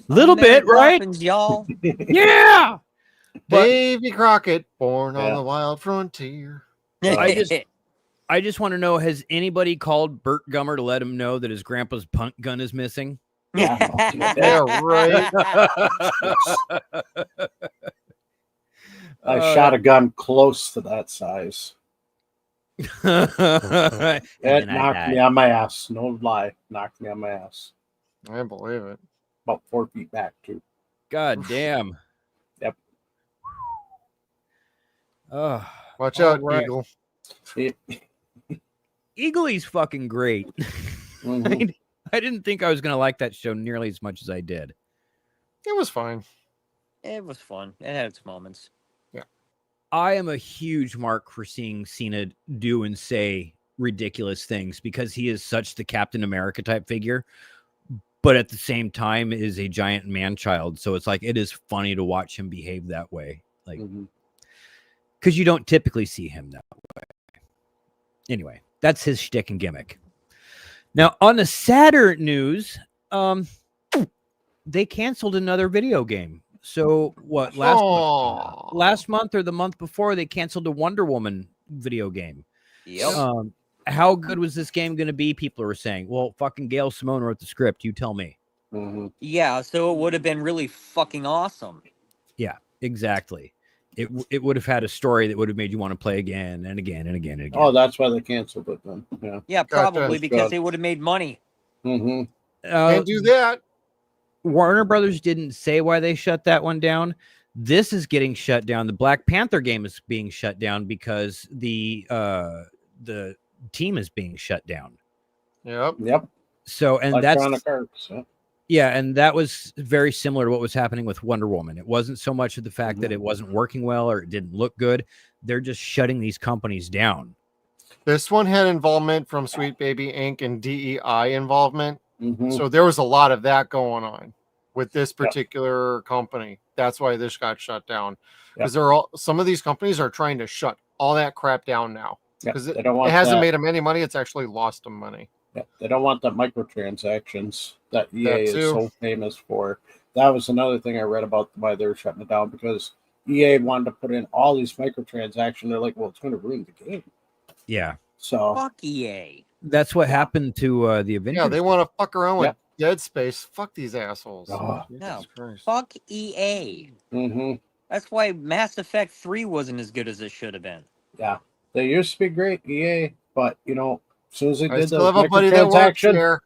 Little bit, right? Happens, y'all. Yeah. But Davy Crockett, born on the wild frontier. I just want to know, has anybody called Burt Gummer to let him know that his grandpa's punt gun is missing? Yeah, right. I shot a gun close to that size. It knocked me on my ass. No lie. Knocked me on my ass. I believe it. About 4 feet back, too. God damn. Yep. Watch out, Eagle. Eagly's fucking great. I didn't think I was going to like that show nearly as much as I did. It was fine. It was fun. It had its moments. I am a huge mark for seeing Cena do and say ridiculous things because he is such the Captain America type figure, but at the same time is a giant man child. So it's like, it is funny to watch him behave that way. Like, because you don't typically see him that way. Anyway, that's his shtick and gimmick. Now, on the sadder news, they canceled another video game. So what, last month or the month before, they canceled a Wonder Woman video game. Yep. How good was this game going to be? People were saying, well, fucking Gail Simone wrote the script. You tell me. Yeah, so it would have been really fucking awesome. Yeah, exactly. It would have had a story that would have made you want to play again and again and again and again. Oh, that's why they canceled it then. Yeah. Yeah, probably because they would have made money. Can't do that. Warner Brothers didn't say why they shut that one down. This is getting shut down. The Black Panther game is being shut down because the team is being shut down. Yep. So, and Electronic that's Arts, yeah, and that was very similar to what was happening with Wonder Woman. It wasn't so much of the fact that it wasn't working well or it didn't look good. They're just shutting these companies down. This one had involvement from Sweet Baby Inc. and DEI involvement. So there was a lot of that going on with this particular company. That's why this got shut down. Because some of these companies are trying to shut all that crap down now. Because it hasn't made them any money. It's actually lost them money. Yeah, they don't want the microtransactions that EA is so famous for. That was another thing I read about why they're shutting it down, because EA wanted to put in all these microtransactions. They're like, well, it's going to ruin the game. Yeah. So fuck EA. That's what happened to the Avengers. Yeah, they want to fuck around with Dead Space. Fuck these assholes. No, fuck EA. That's why Mass Effect 3 wasn't as good as it should have been. Yeah, they used to be great, EA, but you know, as soon as they did the microtransaction,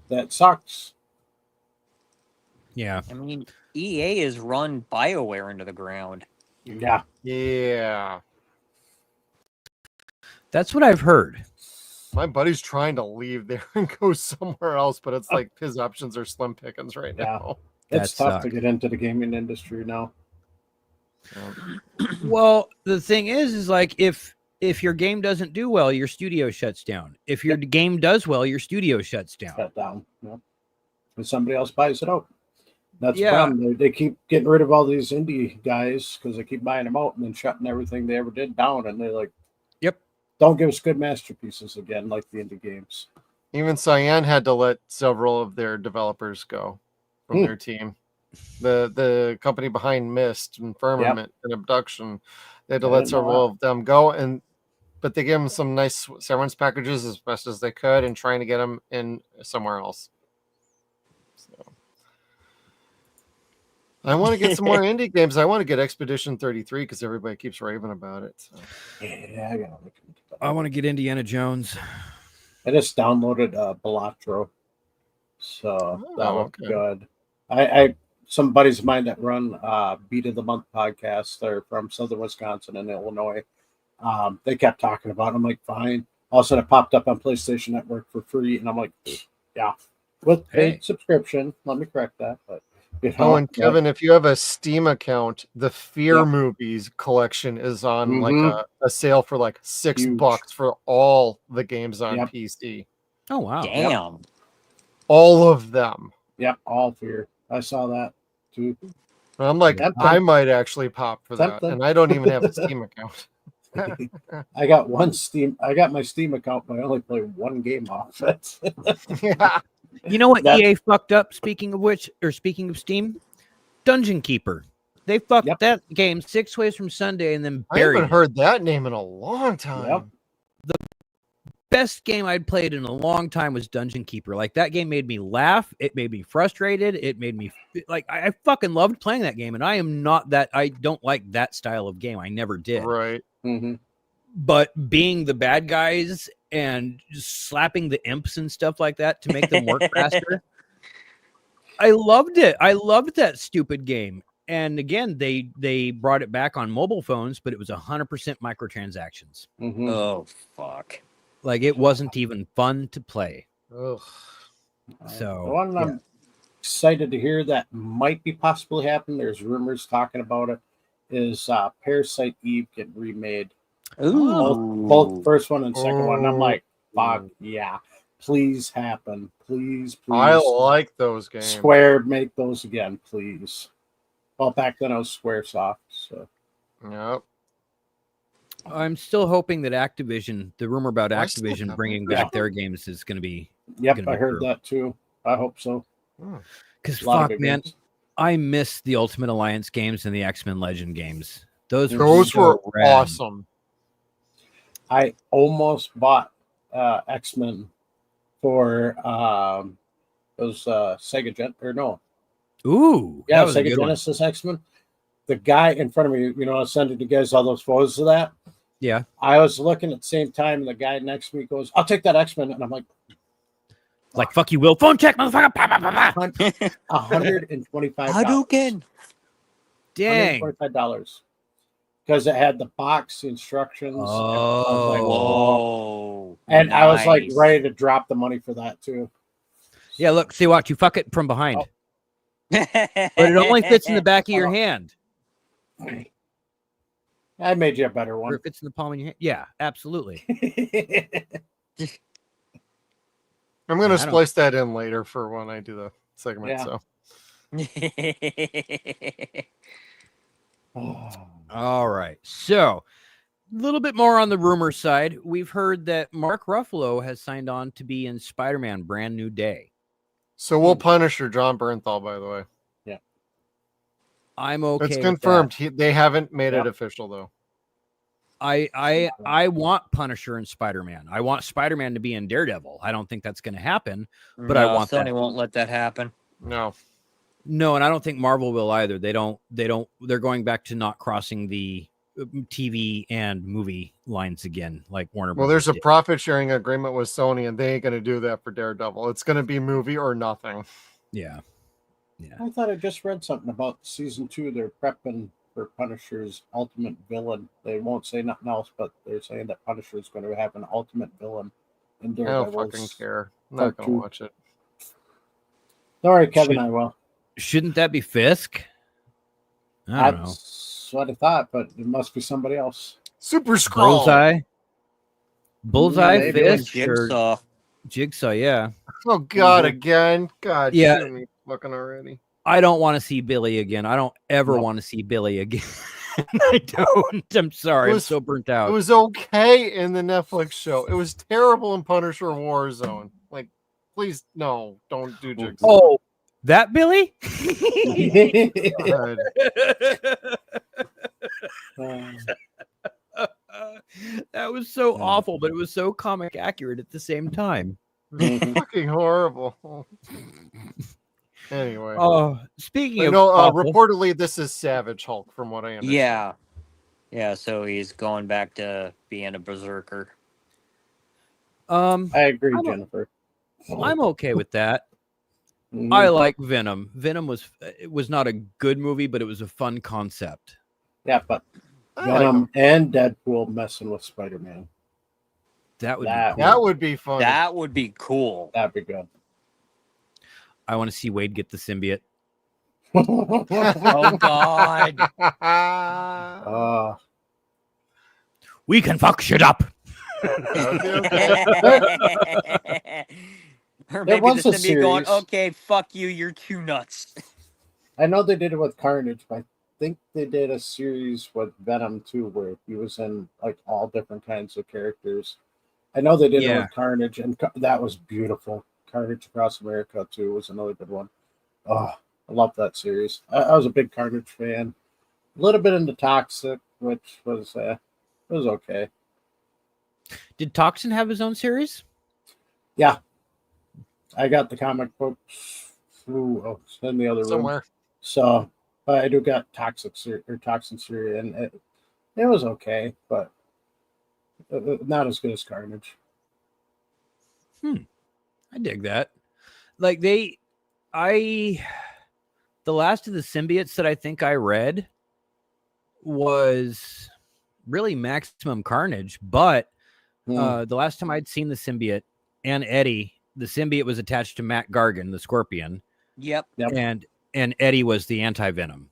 that sucks. Yeah, I mean, EA has run BioWare into the ground. Yeah. That's what I've heard. My buddy's trying to leave there and go somewhere else, but it's like his options are slim pickings right now. It's tough to get into the gaming industry now. Well, the thing is like if your game doesn't do well, your studio shuts down. If your game does well, your studio shuts down. Shut down. And somebody else buys it out. That's the problem. They keep getting rid of all these indie guys because they keep buying them out and then shutting everything they ever did down. And they're like, don't give us good masterpieces again like the indie games. Even Cyan had to let several of their developers go from their team. The company behind Myst and Firmament and Abduction, they had to let several of them go, but they gave them some nice severance packages as best as they could and trying to get them in somewhere else. So I want to get some more indie games. I want to get Expedition 33 because everybody keeps raving about it. So. Yeah, I gotta look into that. I want to get Indiana Jones. I just downloaded Balatro, so that looked good. I some buddies of mine that run Beat of the Month podcast. They're from Southern Wisconsin and Illinois. They kept talking about it. I'm like, fine. All of a sudden, it popped up on PlayStation Network for free, and I'm like, yeah, with paid subscription. Let me correct that, but. And Kevin, if you have a Steam account, the Fear Movies collection is on like a sale for like $6 for all the games on PC. Oh wow! Damn, all of them. Yep, all Fear. I saw that too. I'm like, I might actually pop for that, and I don't even have a Steam account. I got my Steam account, but I only play one game off it. You know what EA fucked up, speaking of Steam? Dungeon Keeper. They fucked that game 6 ways from Sunday and then buried I haven't heard that name in a long time. The best game I'd played in a long time was Dungeon Keeper. Like, that game made me laugh. It made me frustrated. It made me like, I fucking loved playing that game. And I don't like that style of game. I never did. Right. But being the bad guys and just slapping the imps and stuff like that to make them work faster. I loved it. I loved that stupid game. And again, they brought it back on mobile phones, but it was 100% microtransactions. Oh, fuck. Like, it wasn't even fun to play. Ugh. So the one excited to hear that might be possibly happening. There's rumors talking about it. Is Parasite Eve getting remade? Both the first one and second one. And I'm like, fuck yeah. Please happen. Please. I like those games. Square, make those again, please. Well, back then I was Squaresoft, so. Yep. I'm still hoping that Activision, the rumor about Activision bringing back their games is going to be. Yep, I heard that too. I hope so. Because fuck, man, I miss the Ultimate Alliance games and the X-Men Legend games. Those were awesome. I almost bought X-Men for those Sega Gen or no. Ooh, yeah, Sega Genesis X-Men. The guy in front of me, I was sending you guys all those photos of that. Yeah. I was looking at the same time, and the guy next to me goes, I'll take that X-Men. And I'm like, fuck you, Will. Phone check, motherfucker. $125. Hadouken. Dang. $125. Because it had the box instructions. Oh. And I was like ready to drop the money for that too. Yeah, look, see, watch, you fuck it from behind. But it only fits in the back of your hand. I made you a better one. Or it fits in the palm of your hand. Yeah, absolutely. I'm going to splice that in later for when I do the segment. Yeah. So. All right. So, a little bit more on the rumor side. We've heard that Mark Ruffalo has signed on to be in Spider-Man Brand New Day. So we'll Punisher John Bernthal, by the way. Yeah. I'm okay. It's confirmed. With that. They haven't made it official, though. I want Punisher and Spider-Man. I want Spider-Man to be in Daredevil. I don't think that's going to happen, but I want Sony that. won't let that happen. No, and I don't think Marvel will either. They're going back to not crossing the TV and movie lines again, like Warner. Well, there's a profit sharing agreement with Sony, and they ain't going to do that for Daredevil. It's going to be movie or nothing. Yeah. I thought I just read something about season 2. They're prepping for Punisher's ultimate villain. They won't say nothing else, but they're saying that Punisher is going to have an ultimate villain in I Daredevil. don't fucking care. I'm not going to watch it. Sorry, Kevin, I will. Shouldn't that be Fisk? I don't know. That's what I thought, but it must be somebody else. Super Skrull. Bullseye, Fisk, Jigsaw. Jigsaw, yeah. Oh God, again. God, yeah. shoot me fucking already. I don't want to see Billy again. I don't ever want to see Billy again. I don't. I'm sorry. I'm so burnt out. It was okay in the Netflix show. It was terrible in Punisher Warzone. Like, please, no, don't do Jigsaw. Oh, that Billy? That was so awful, but it was so comic accurate at the same time. Fucking horrible. Anyway. Speaking of reportedly this is Savage Hulk from what I understand. Yeah, so he's going back to being a berserker. I agree, Jennifer. I'm okay with that. I like Venom. Venom was not a good movie, but it was a fun concept. Yeah, but Venom and Deadpool messing with Spider-Man. That would be fun. That would be cool. That'd be good. I want to see Wade get the symbiote. Oh God. We can fuck shit up. Or maybe the symbiote going, okay, fuck you, you're too nuts. I know they did it with Carnage, but I think they did a series with Venom too, where he was in like all different kinds of characters. I know they did it with Carnage, and that was beautiful. Carnage Across America too was another good one. Oh, I love that series. I was a big Carnage fan. A little bit into Toxic, which was okay. Did Toxin have his own series? Yeah, I got the comic books in the other somewhere. Room. So I do got Toxin series, and it was okay, but not as good as Carnage. I dig that. Like the last of the symbiotes that I think I read was really Maximum Carnage, but the last time I'd seen the symbiote and Eddie, the symbiote was attached to Matt Gargan, the Scorpion, Yep. Yep. And Eddie was the anti-venom.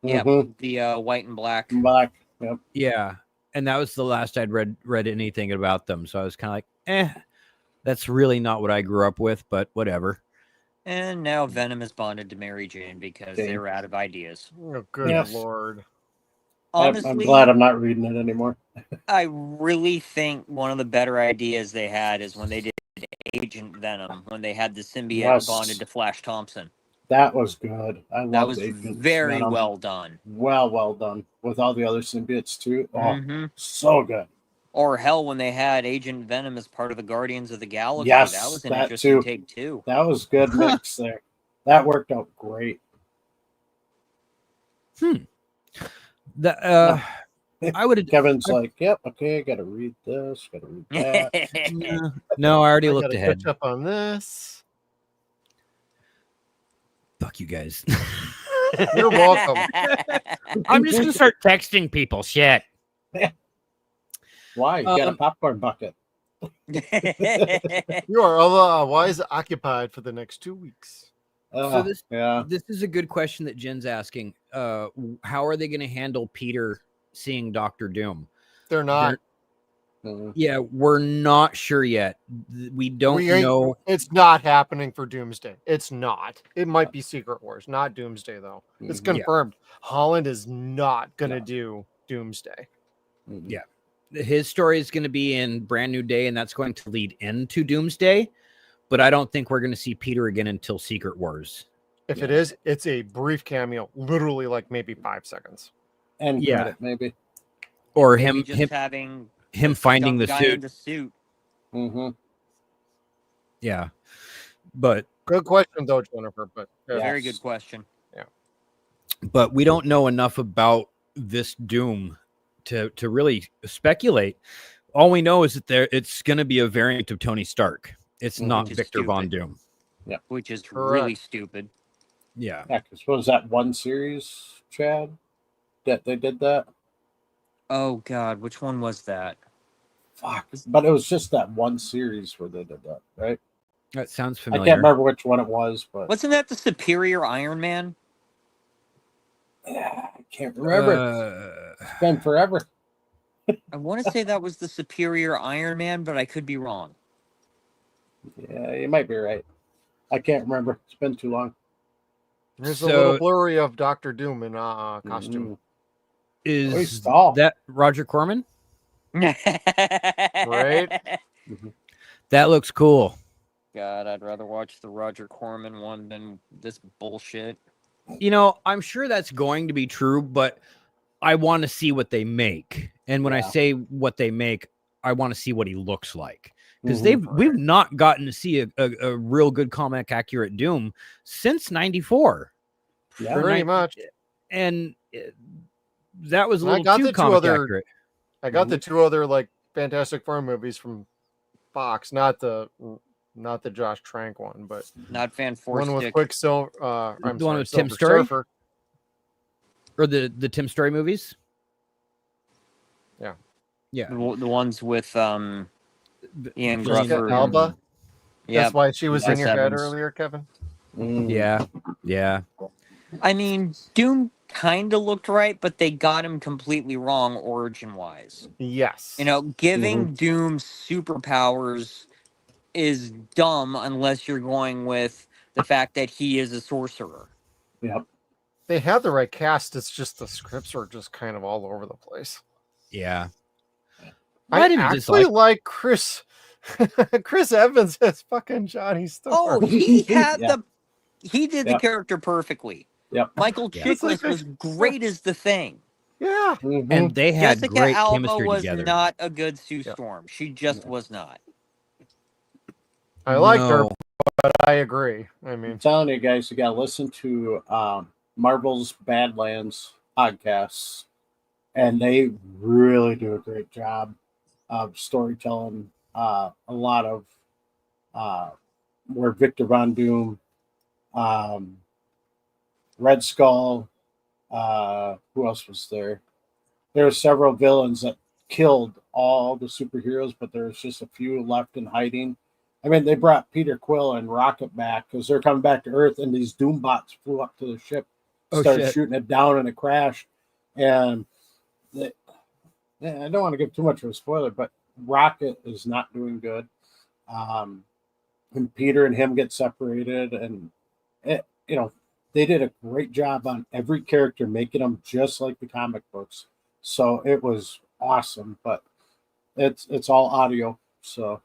Yep. Mhm. The white and black. Black. Yep. Yeah. And that was the last I'd read anything about them. So I was kind of like, that's really not what I grew up with, but whatever. And now Venom is bonded to Mary Jane because Okay. they're out of ideas. Oh, good Yes. lord. Honestly, I'm glad I'm not reading it anymore. I really think one of the better ideas they had is when they did Agent Venom, when they had the symbiote Yes. bonded to Flash Thompson. That was good. I love That was Agent very Venom. well done. Well done. With all the other symbiotes too. Oh, Mhm. so good. Or hell, when they had Agent Venom as part of the Guardians of the Galaxy, Yes, that was an that interesting too. take too. That was good mix there. That worked out great. I would. Kevin's like, yep, okay, gotta read this, gotta read that. No, I already I looked gotta ahead. catch up on this. Fuck you guys. You're welcome. I'm just gonna start texting people. Shit. Why? You got a popcorn bucket. You are otherwise occupied for the next 2 weeks. So this yeah. this is a good question that Jen's asking. How are they going to handle Peter seeing Doctor Doom? They're not. Yeah, we're not sure yet. We don't know. It's not happening for Doomsday. It's not. It might be Secret Wars, not Doomsday though. It's Yeah. confirmed. Holland is not gonna do Doomsday. Yeah. His story is going to be in Brand New Day, and that's going to lead into Doomsday. But I don't think we're going to see Peter again until Secret Wars. If it is, it's a brief cameo, literally like maybe 5 seconds. And Yeah. credit, maybe. Or Maybe just having him finding the guy suit. in the suit. Mm-hmm. Yeah. But Good question though, Jennifer. But Very good question. Yeah. But we don't know enough about this Doom to really speculate. All we know is that it's going to be a variant of Tony Stark. It's not Which is Victor Von stupid. Doom. Yeah. Which is Correct. really stupid. Yeah. Yeah, because what was that one series, Chad? That they did that? Oh God, which one was that? Fuck. But it was just that one series where they did that, right? That sounds I familiar. can't remember which one it was, but Wasn't that the Superior Iron Man? yeah, I can't remember. It's been forever. I want to say that was the Superior Iron Man, but I could be wrong. Yeah, you might be right. I can't remember. It's been too long. There's a little blurry of Doctor Doom in costume. Is tall. that Roger Corman? Right? That looks cool. God, I'd rather watch the Roger Corman one than this bullshit. You know, I'm sure that's going to be true, but I want to see what they make. And when I say what they make, I want to see what he looks like. Because we've not gotten to see a real good comic accurate Doom since '94. Yeah, pretty much. And that was a I little got too the two comic other. accurate. I got the two other like Fantastic Four movies from Fox, not the Josh Trank one, but Not Fan one with Stick. Quicksilver. The one with Tim Story? Or the Tim Story movies? Yeah. Yeah. The ones with Ian Jessica Gruffer. Alba. Yeah. That's why she was in your head Evans. earlier, Kevin. Yeah. Yeah. I mean, Doom kind of looked right, but they got him completely wrong origin-wise. Yes. You know, giving Doom superpowers is dumb unless you're going with the fact that he is a sorcerer. Yep. They had the right cast. It's just the scripts were just kind of all over the place. Yeah. I actually like Chris Evans as fucking Johnny Storm. Oh, he had he did the Yep. character perfectly. Yep. Michael Chiklis was great as the Thing. Yeah. And they had Jessica great Alba chemistry was together. not a good Sue Storm. She just was not. I liked her, but I agree. I mean, I'm telling you guys, you got to listen to Marvel's Badlands podcasts, and they really do a great job of storytelling. A lot of where Victor Von Doom, Red Skull, who else was there? There were several villains that killed all the superheroes, but there's just a few left in hiding. I mean, they brought Peter Quill and Rocket back because they're coming back to Earth, and these Doombots flew up to the ship, started shooting it down, and it crashed. And I don't want to give too much of a spoiler, but Rocket is not doing good. And Peter and him get separated, and they did a great job on every character, making them just like the comic books. So it was awesome, but it's all audio. So,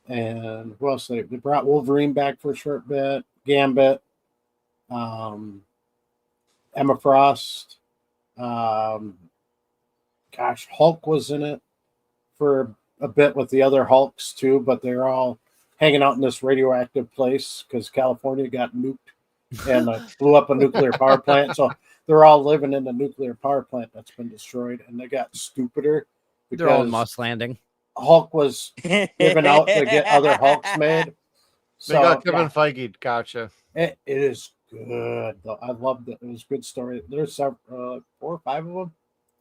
and who else? They brought Wolverine back for a short bit, Gambit, Emma Frost, Hulk was in it for a bit with the other Hulks too, but they're all hanging out in this radioactive place because California got nuked and blew up a nuclear power plant. So they're all living in the nuclear power plant that's been destroyed, and they got stupider. They're all in Moss Landing. Hulk was given out to get other Hulks made. So they got Kevin Feige. Gotcha. It is good though. I loved it. It was a good story. There's several, 4 or 5 of them.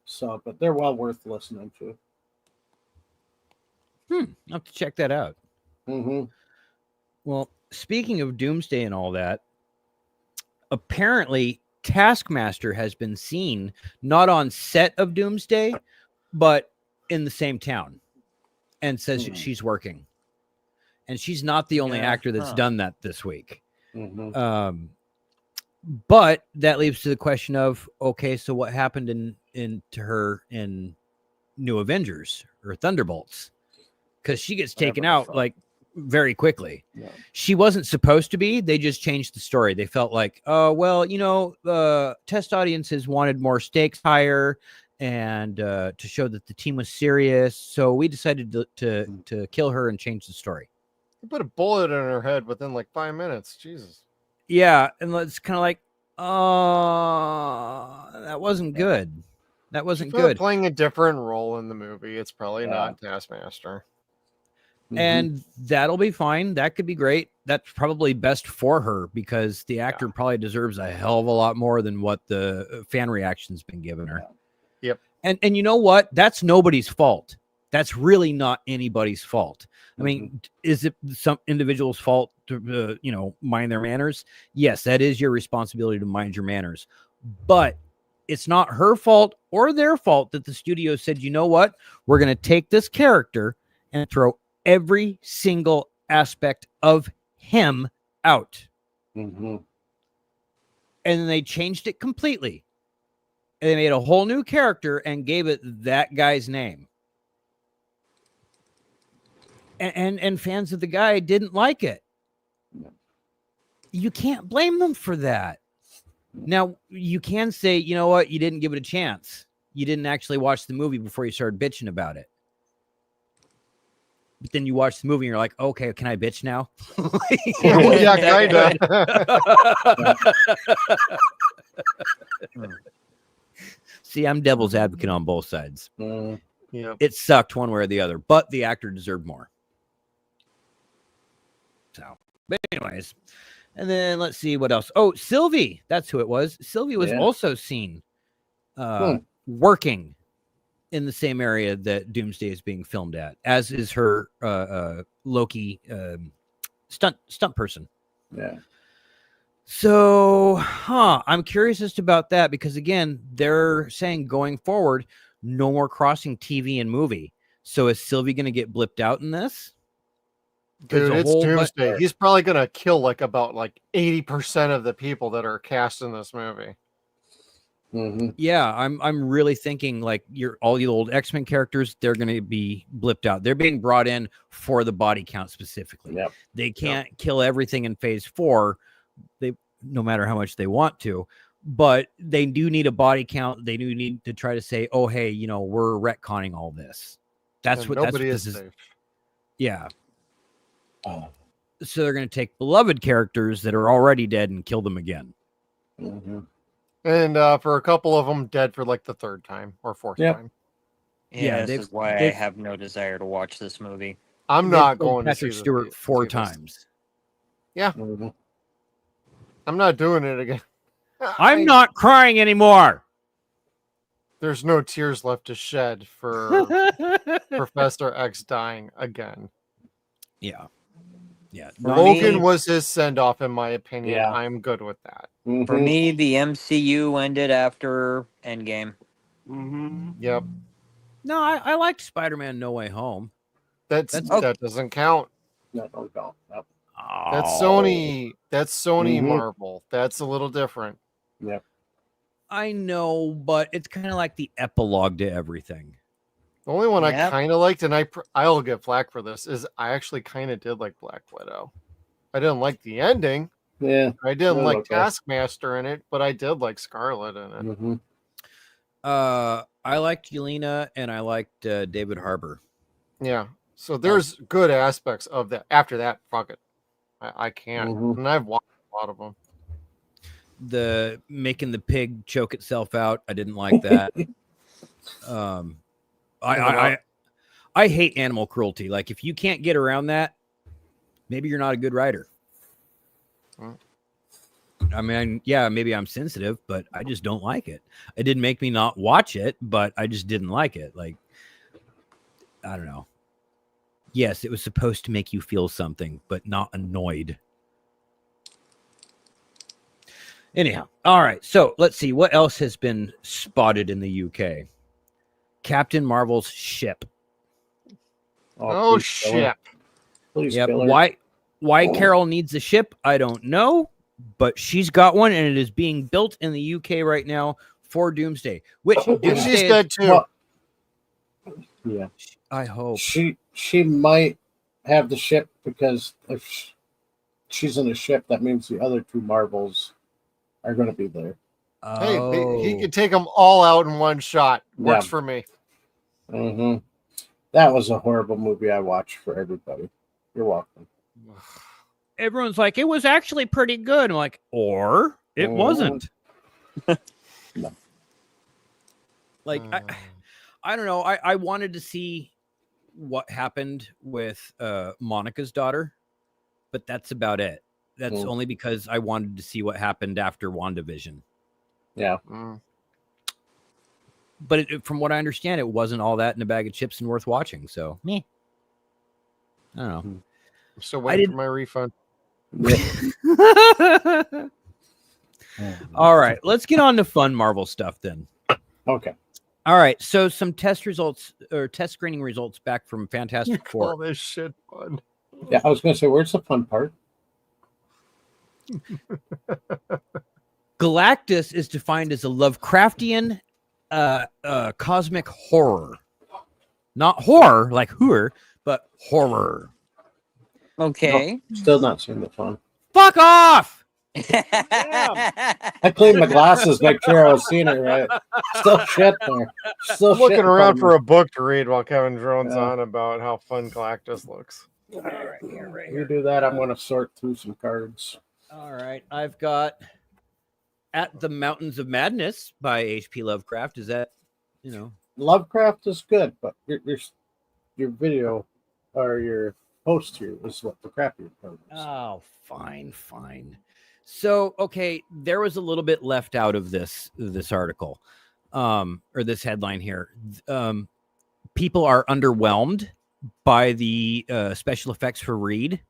So, but they're well worth listening to. I'll have to check that out. Mm-hmm. Well, speaking of Doomsday and all that, apparently Taskmaster has been seen not on set of Doomsday, but in the same town, and says she's working. And she's not the only actor that's done that this week. Mm-hmm. But that leads to the question of, okay, so what happened to her in New Avengers or Thunderbolts? Because she gets taken out like very quickly. Yeah. She wasn't supposed to be. They just changed the story. They felt like, oh, well, test audiences wanted more stakes higher and to show that the team was serious. So we decided to kill her and change the story. You put a bullet in her head within like 5 minutes. Jesus. Yeah, and it's kind of like, that wasn't good. That wasn't good. Playing a different role in the movie. It's probably not Taskmaster. And that'll be fine. That could be great. That's probably best for her because the actor probably deserves a hell of a lot more than what the fan reaction's been giving her. Yep. And you know what? That's nobody's fault. That's really not anybody's fault. I mean, is it some individual's fault to, mind their manners? Yes, that is your responsibility to mind your manners. But it's not her fault or their fault that the studio said, you know what? We're going to take this character and throw every single aspect of him out. Mm-hmm. And then they changed it completely. And they made a whole new character and gave it that guy's name. And fans of the guy didn't like it. You can't blame them for that. Now, you can say, you know what? You didn't give it a chance. You didn't actually watch the movie before you started bitching about it. But then you watch the movie and you're like, okay, can I bitch now? Yeah, kind of. See, I'm devil's advocate on both sides. Yeah, it sucked one way or the other, but the actor deserved more. So, but anyways, and then let's see what else. Oh, Sylvie, that's who it was. Sylvie was also seen working in the same area that Doomsday is being filmed at, as is her Loki stunt person. Yeah. So, I'm curious as to about that because again, they're saying going forward, no more crossing TV and movie. So is Sylvie going to get blipped out in this? Dude, it's Doomsday. He's probably going to kill about 80% of the people that are cast in this movie. Mm-hmm. Yeah, I'm really thinking all the old X-Men characters, they're going to be blipped out. They're being brought in for the body count specifically. Yep. They can't kill everything in phase 4. No matter how much they want to, but they do need a body count. They do need to try to say, oh, hey, we're retconning all this. That's what this is. Yeah. So they're going to take beloved characters that are already dead and kill them again. Mm-hmm. And for a couple of them, dead for the 3rd time or 4th time. Yeah, this is why I have no desire to watch this movie. I'm not going Patrick to see Stewart 4 times. Yeah. Mm-hmm. I'm not doing it again. I'm not crying anymore. There's no tears left to shed for Professor X dying again. Yeah. Yeah. Logan was his send off, in my opinion. Yeah. I'm good with that. For me, the MCU ended after Endgame. Yep. No, I liked Spider-Man No Way Home. That doesn't count. No, don't go. No. That's Sony. That's Sony Mhm. Marvel. That's a little different. Yep. I know, but it's kind of like the epilogue to everything. The only one I Yep. kind of liked, and I'll get flack for this, is I actually kind of did like Black Widow. I didn't like the ending. Yeah. I didn't like okay. Taskmaster in it, but I did like Scarlet in it. Mhm. I liked Yelena and I liked David Harbour. Yeah. So there's good aspects of that. After that, fuck it. I can't. Mhm. And I've watched a lot of them. The making the pig choke itself out, I didn't like that. I hate animal cruelty. Like if you can't get around that, maybe you're not a good writer. I mean, yeah, maybe I'm sensitive, but I just don't like it. It didn't make me not watch it, but I just didn't like it. Like, I don't know. Yes, it was supposed to make you feel something, but not annoyed. Anyhow, all right. So let's see what else has been spotted in the UK. Captain Marvel's ship. Oh shit! Please, Yep. Killer. Why Carol needs a ship, I don't know, but she's got one, and it is being built in the UK right now for Doomsday. Which Doomsday She's is- dead too. Well, yeah. I hope. She might have the ship because if she's in a ship, that means the other two Marvels are going to be there. Hey, he could take them all out in one shot. Works Yeah. for me. Mm-hmm. That was a horrible movie I watched for everybody. You're welcome. Everyone's like, it was actually pretty good. I'm like, or it wasn't. No. Like, I don't know. I wanted to see what happened with Monica's daughter, but that's about it. That's only because I wanted to see what happened after WandaVision. Yeah. But from what I understand, it wasn't all that in a bag of chips and worth watching. So, meh. I don't know. I'm still waiting for my refund. All right, let's get on to fun Marvel stuff then. Okay. All right, so some test results or test screening results back from Fantastic Four. All this shit fun. Yeah, I was going to say, where's the fun part? Galactus is defined as a Lovecraftian cosmic horror. Not horror like horror, but horror. Okay. Still not seeing the fun. Fuck off! I cleaned my glasses, make sure I was seeing it right. Still shit there. Still I'm looking shit around from for me. a book to read while Kevin drones Yeah. on about how fun Galactus looks. All right, here, right You here. do that, I'm going to sort through some cards. All right, I've got At the Mountains of Madness by H.P. Lovecraft. Is that, Lovecraft is good, but your video or your post here is what the crappier part is. Oh, fine. So, okay, there was a little bit left out of this article, or this headline here. People are underwhelmed by the special effects for Reed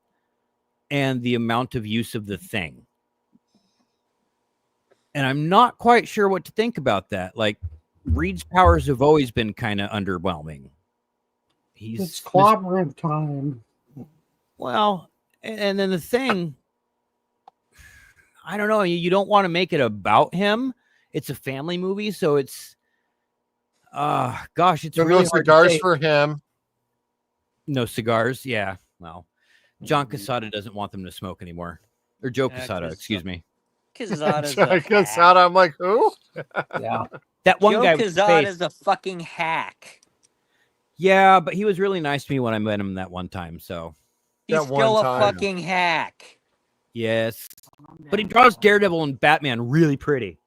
and the amount of use of the Thing. And I'm not quite sure what to think about that. Like, Reed's powers have always been kind of underwhelming. It's clobbering time. Well, and then the Thing, I don't know. You don't want to make it about him. It's a family movie, so it's gosh, it's There are really no hard to cigars say. for him. No cigars. Yeah. Well, John Quesada doesn't want them to smoke anymore. Or Joe Quesada, excuse me. Quesada's I guess out. I'm like, who? Yeah. That one Joe guy with the face. Quesada's a fucking hack. Yeah, but he was really nice to me when I met him that one time. So He's That one still a time. fucking hack. yes, but he draws Daredevil and Batman really pretty.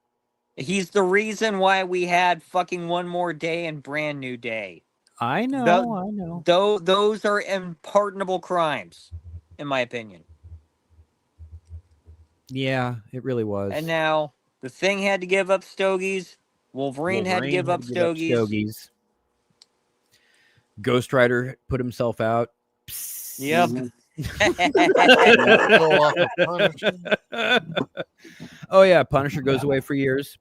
He's the reason why we had fucking One More Day and Brand New Day. I know. Those are unpardonable crimes, in my opinion. Yeah, it really was. And now the Thing had to give up stogies. Wolverine had to give up stogies. Ghost Rider put himself out. Psst. Yep. Oh yeah, Punisher goes away for years.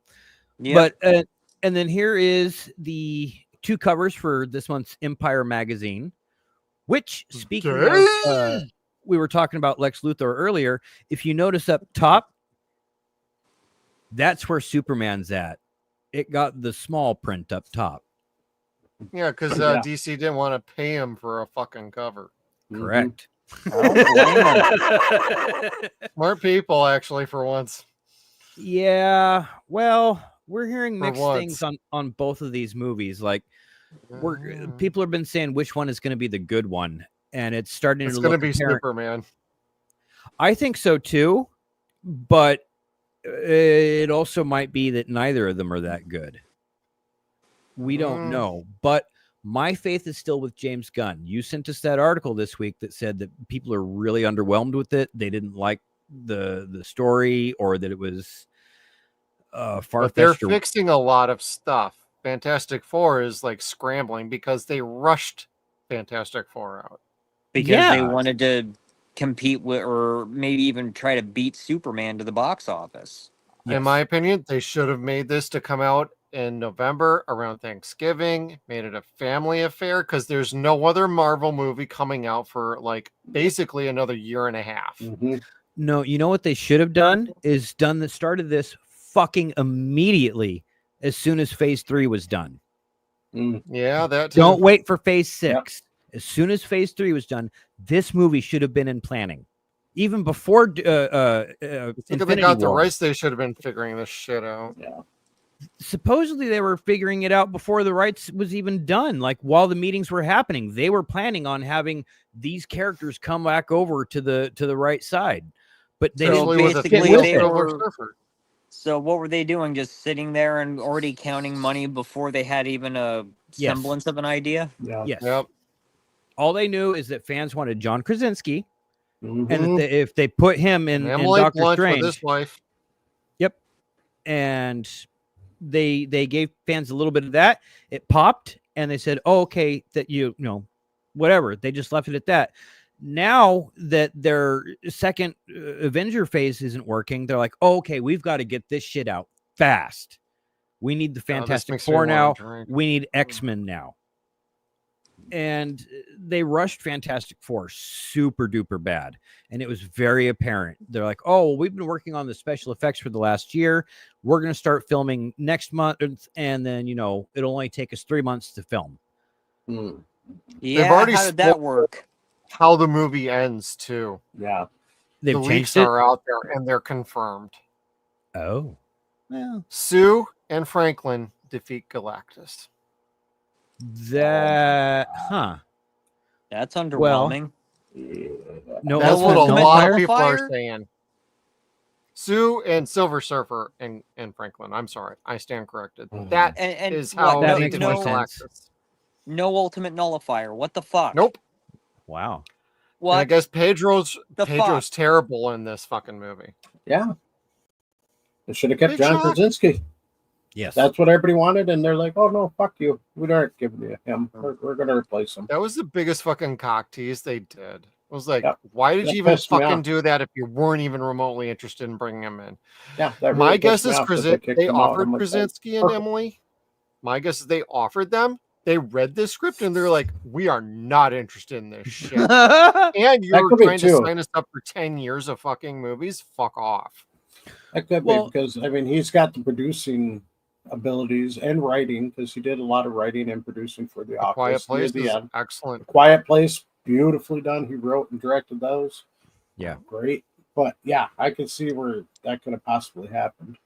Yep. But and then here is the 2 covers for this month's Empire magazine, which, speaking of, we were talking about Lex Luthor earlier. If you notice up top, that's where Superman's at. It got the small print up top. Yeah, because DC didn't want to pay him for a fucking cover. Correct. Smart people, actually, for once. Yeah, well, we're hearing For mixed once. things on both of these movies. Like, people have been saying which one is going to be the good one, and it's starting It's to going to look be apparent. Superman. I think so too, but it also might be that neither of them are that good. We don't know, but my faith is still with James Gunn. You sent us that article this week that said that people are really underwhelmed with it. They didn't like the story, or that it was far-fetched. But they're fixing a lot of stuff. Fantastic Four is like scrambling because they rushed Fantastic Four out. Because they wanted to compete with, or maybe even try to beat Superman to the box office. In my opinion, they should have made this to come out in November around Thanksgiving, made it a family affair, because there's no other Marvel movie coming out for like basically another year and a half. No, you know what they should have done is started this fucking immediately as soon as Phase 3 was done. Yeah, that too. Don't wait for Phase 6. As soon as Phase 3 was done, this movie should have been in planning. Even before Look at they Infinity got the War. rights, they should have been figuring this shit out. Yeah. Supposedly they were figuring it out before the rights was even done. Like, while the meetings were happening, they were planning on having these characters come back over to the right side. But they So didn't basically with they it. were. So what were they doing? Just sitting there and already counting money before they had even a semblance of an idea? Yes. All they knew is that fans wanted John Krasinski, and that if they put him in Doctor Strange, this wife. Yep. And they gave fans a little bit of that. It popped, and they said, "Oh, okay, that you know, whatever." They just left it at that. Now that their second Avenger phase isn't working, they're like, "Oh, okay, we've got to get this shit out fast. We need the Fantastic Four now. We need X-Men now." And they rushed Fantastic Four super duper bad, and it was very apparent. They're like, "Oh, well, we've been working on the special effects for the last year. We're going to start filming next month, and then it'll only take us 3 months to film." Yeah, They've already how did that work? How the movie ends too. Yeah, They've the changed leaks it? are out there and they're confirmed. Oh, well, Sue and Franklin defeat Galactus. That's underwhelming. No, that's what a Ultimate lot of people are Nullifier? saying. Sue and Silver Surfer and Franklin. I'm sorry, I stand corrected. That And is what, how that they makes defeat more sense. Galactus. No ultimate nullifier. What the fuck? Nope. Wow. And I guess Pedro's fuck? terrible in this fucking movie. Yeah. They should have kept Big John shock. Krasinski. Yes. That's what everybody wanted, and they're like, "Oh no, fuck you. We aren't giving you him. We're going to replace him." That was the biggest fucking cock tease they did. It was like, Yep. why did That you even pissed me fucking off. do that if you weren't even remotely interested in bringing him in? Yeah, that My really guess pissed me is off that kicked they him out. offered I'm like, Krasinski and perfect. Emily. My guess is they offered them. They read this script and they're like, "We are not interested in this shit." And you're could be trying to too. sign us up for 10 years of fucking movies? Fuck off. That could be because he's got the producing abilities and writing, because he did a lot of writing and producing for The Office. Quiet Place near the is end. excellent. Quiet Place, beautifully done. He wrote and directed those. Yeah. Great. But yeah, I could see where that could have possibly happened.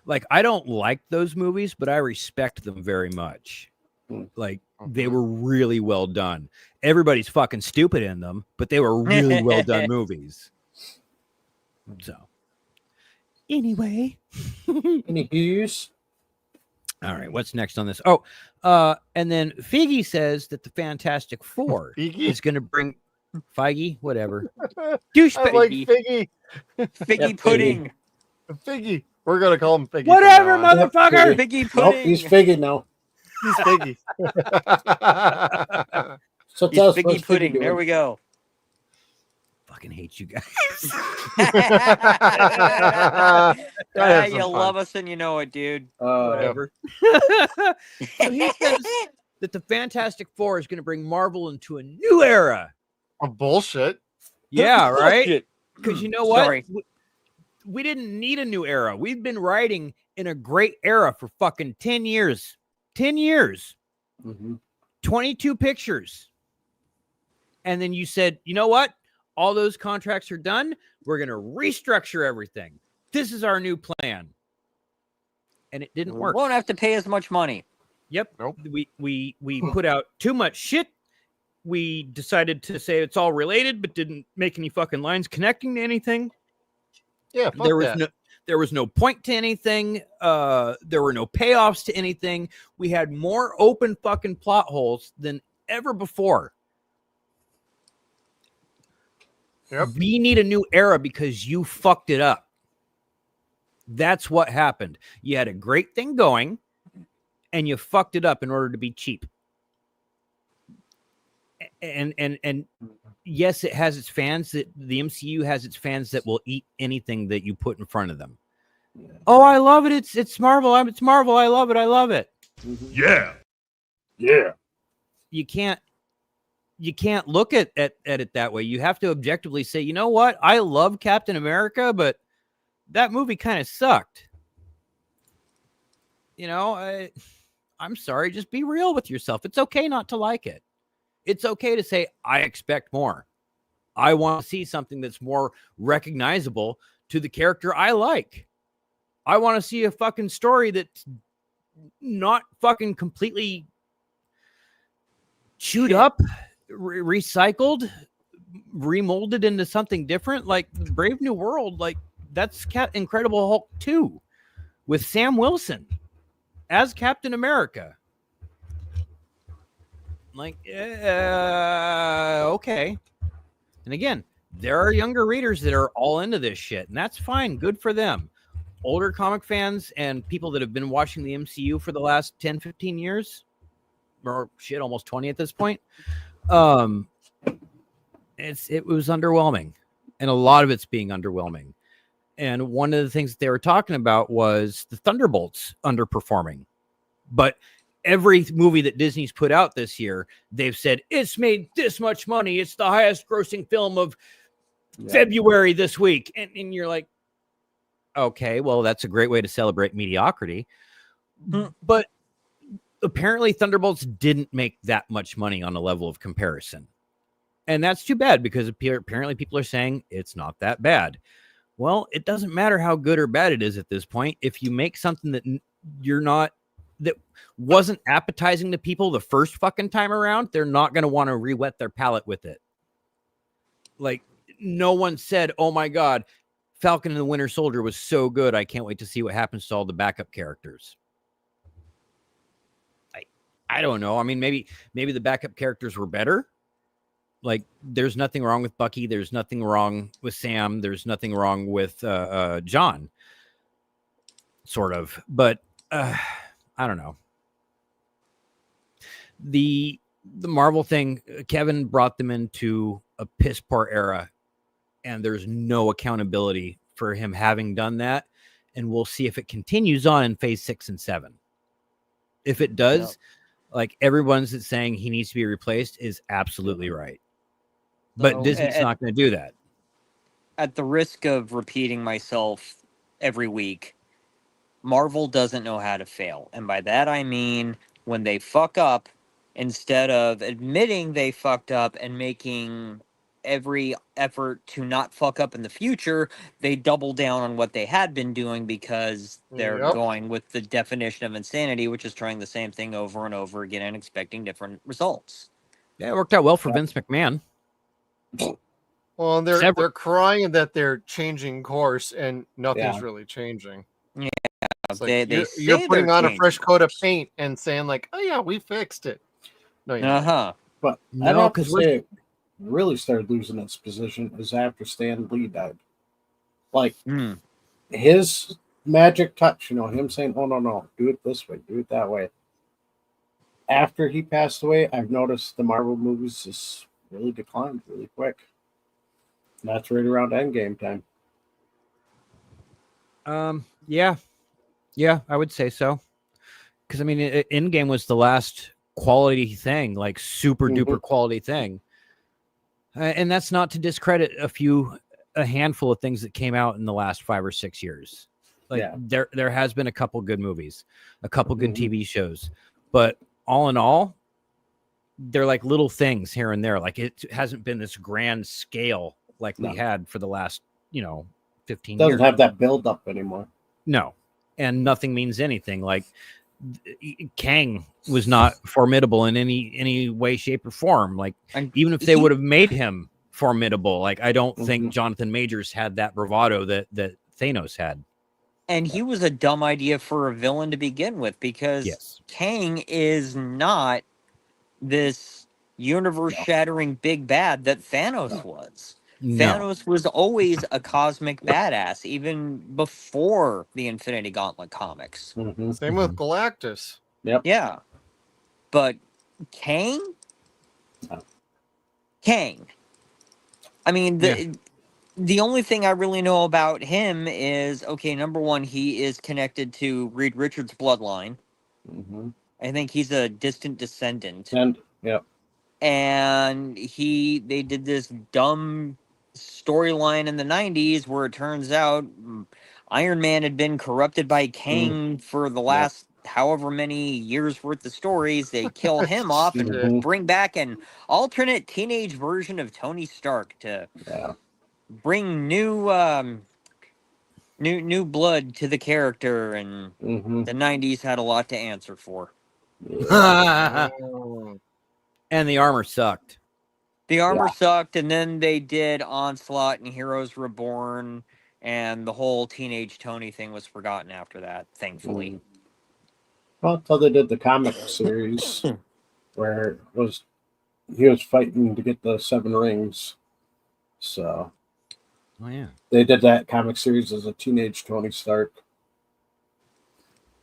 Like, I don't like those movies, but I respect them very much. Like, they were really well done. Everybody's fucking stupid in them, but they were really well done movies. So, anyway. Any views? All right, what's next on this? Oh, and then Figgy says that the Fantastic Four is going to bring Feige, whatever. I like Figgy. Figgy pudding. Figgy. We're gonna call him Figgy. Whatever, from now on. motherfucker. Figgy Nope, pudding. he's Figgy now. He's Figgy. So He's tell us Figgy what's pudding. Figgy There doing. we go. fucking hate you guys. You love us and you know it, dude. Whatever. So he says that the Fantastic Four is going to bring Marvel into a new era. Bullshit. Yeah, right? Bullshit. Because you know what? Sorry. We didn't need a new era. We've been writing in a great era for fucking 10 years. 10 years. 22 pictures. And then you said, you know what? All those contracts are done. We're going to restructure everything. This is our new plan. And it didn't work. Won't have to pay as much money. Yep. Nope. We put out too much shit. We decided to say it's all related, but didn't make any fucking lines connecting to anything. Yeah, fuck there was no point to anything. There were no payoffs to anything. We had more open fucking plot holes than ever before. Yep. We need a new era because you fucked it up. That's what happened. You had a great thing going and you fucked it up in order to be cheap. And yes, it has its fans. That the MCU has its fans that will eat anything that you put in front of them. Oh, I love it. It's Marvel. It's Marvel. I love it. I love it. Yeah. Yeah. You can't look at it that way. You have to objectively say, you know what? I love Captain America, but that movie kind of sucked. You know, I'm sorry. Just be real with yourself. It's okay not to like it. It's okay to say, I expect more. I want to see something that's more recognizable to the character I like. I want to see a fucking story that's not fucking completely chewed up, recycled, remolded into something different. Like Brave New World, like that's Incredible Hulk 2 with Sam Wilson as Captain America. Like, okay. And again, there are younger readers that are all into this shit, and that's fine. Good for them. Older comic fans and people that have been watching the MCU for the last 10, 15 years, or shit, almost 20 at this point. It was underwhelming, and a lot of it's being underwhelming. And one of the things that they were talking about was the Thunderbolts underperforming. But every movie that Disney's put out this year, they've said it's made this much money. It's the highest grossing film of February this week. And you're like, okay, well, that's a great way to celebrate mediocrity. But apparently Thunderbolts didn't make that much money on a level of comparison. And that's too bad because apparently people are saying it's not that bad. Well, it doesn't matter how good or bad it is at this point. If you make something that that wasn't appetizing to people the first fucking time around, they're not going to want to re-wet their palate with it. Like, no one said, oh my God, Falcon and the Winter Soldier was so good. I can't wait to see what happens to all the backup characters. I don't know. I mean, maybe the backup characters were better. Like, there's nothing wrong with Bucky. There's nothing wrong with Sam. There's nothing wrong with John. Sort of. But I don't know. The Marvel thing, Kevin brought them into a piss poor era, and there's no accountability for him having done that. And we'll see if it continues on in phase 6 and 7. If it does, like everyone's that's saying he needs to be replaced is absolutely right. But So, Disney's not going to do that. At the risk of repeating myself every week, Marvel doesn't know how to fail. And by that I mean when they fuck up, instead of admitting they fucked up and making every effort to not fuck up in the future, they double down on what they had been doing because they're going with the definition of insanity, which is trying the same thing over and over again and expecting different results. Yeah, it worked out well for Vince McMahon. Well, they're crying that they're changing course and nothing's really changing. Yeah, like you're putting on a fresh coat of paint and saying like, "Oh yeah, we fixed it." No, But I'd have to say it really started losing its position is after Stan Lee died. Like his magic touch, him saying, "Oh no, do it this way, do it that way." After he passed away, I've noticed the Marvel movies just really declined really quick. That's right around Endgame time. Yeah, I would say so. Because I mean, Endgame was the last quality thing, like super duper quality thing, and that's not to discredit a handful of things that came out in the last 5 or 6 years. Like there has been a couple good movies, a couple good TV shows, but all in all, they're like little things here and there. Like it hasn't been this grand scale like we had for the last 15 years. Doesn't have that build up anymore. No, and nothing means anything. Like Kang was not formidable in any way, shape, or form. Like even if they would have made him formidable, like I don't think Jonathan Majors had that bravado that Thanos had. And he was a dumb idea for a villain to begin with, because Kang is not this universe-shattering big bad that Thanos was. No. Thanos was always a cosmic badass, even before the Infinity Gauntlet comics. Same with Galactus. Yep. Yeah. But Kang? Kang. I mean, the only thing I really know about him is, okay, number one, he is connected to Reed Richards' bloodline. I think he's a distant descendant. And they did this dumb storyline in the 90s where it turns out Iron Man had been corrupted by Kang for the last however many years worth of stories. They kill him off and bring back an alternate teenage version of Tony Stark to bring new blood to the character, and the 90s had a lot to answer for. And the armor sucked. The armor sucked, and then they did Onslaught and Heroes Reborn, and the whole Teenage Tony thing was forgotten after that, thankfully. Well, until they did the comic series where he was fighting to get the 7 rings. So they did that comic series as a teenage Tony Stark.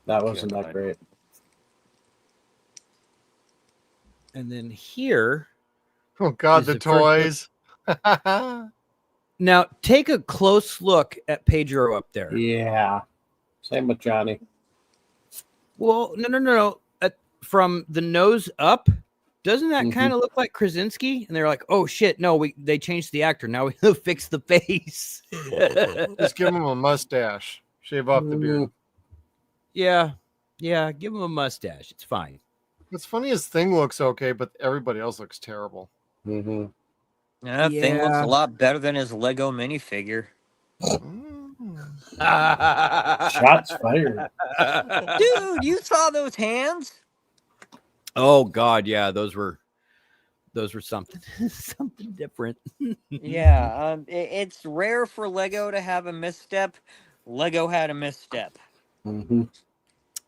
That wasn't that great. And then here, oh God, the toys. Now take a close look at Pedro up there. Yeah, same with Johnny. Well, no. From the nose up, doesn't that kind of look like Krasinski? And they're like, "Oh shit, no, they changed the actor. Now we fix the face." Just give him a mustache. Shave off the beard. Yeah, give him a mustache. It's fine. What's funny is Thing looks okay, but everybody else looks terrible. Thing looks a lot better than his Lego minifigure. Shots fired. Dude, you saw those hands? Oh God, yeah, those were something something different. It's rare for Lego to have a misstep. Lego had a misstep.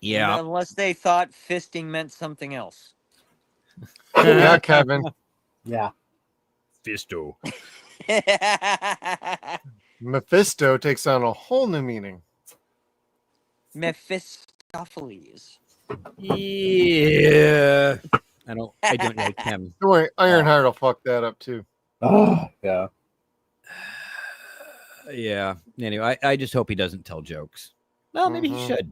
Yeah, unless they thought fisting meant something else. Yeah, Kevin. Yeah, Fisto. Mephisto takes on a whole new meaning. Mephistopheles. Yeah, I don't like him. Don't worry, Ironheart will fuck that up too. Oh yeah. Yeah. Anyway, I just hope he doesn't tell jokes. Well, maybe he should.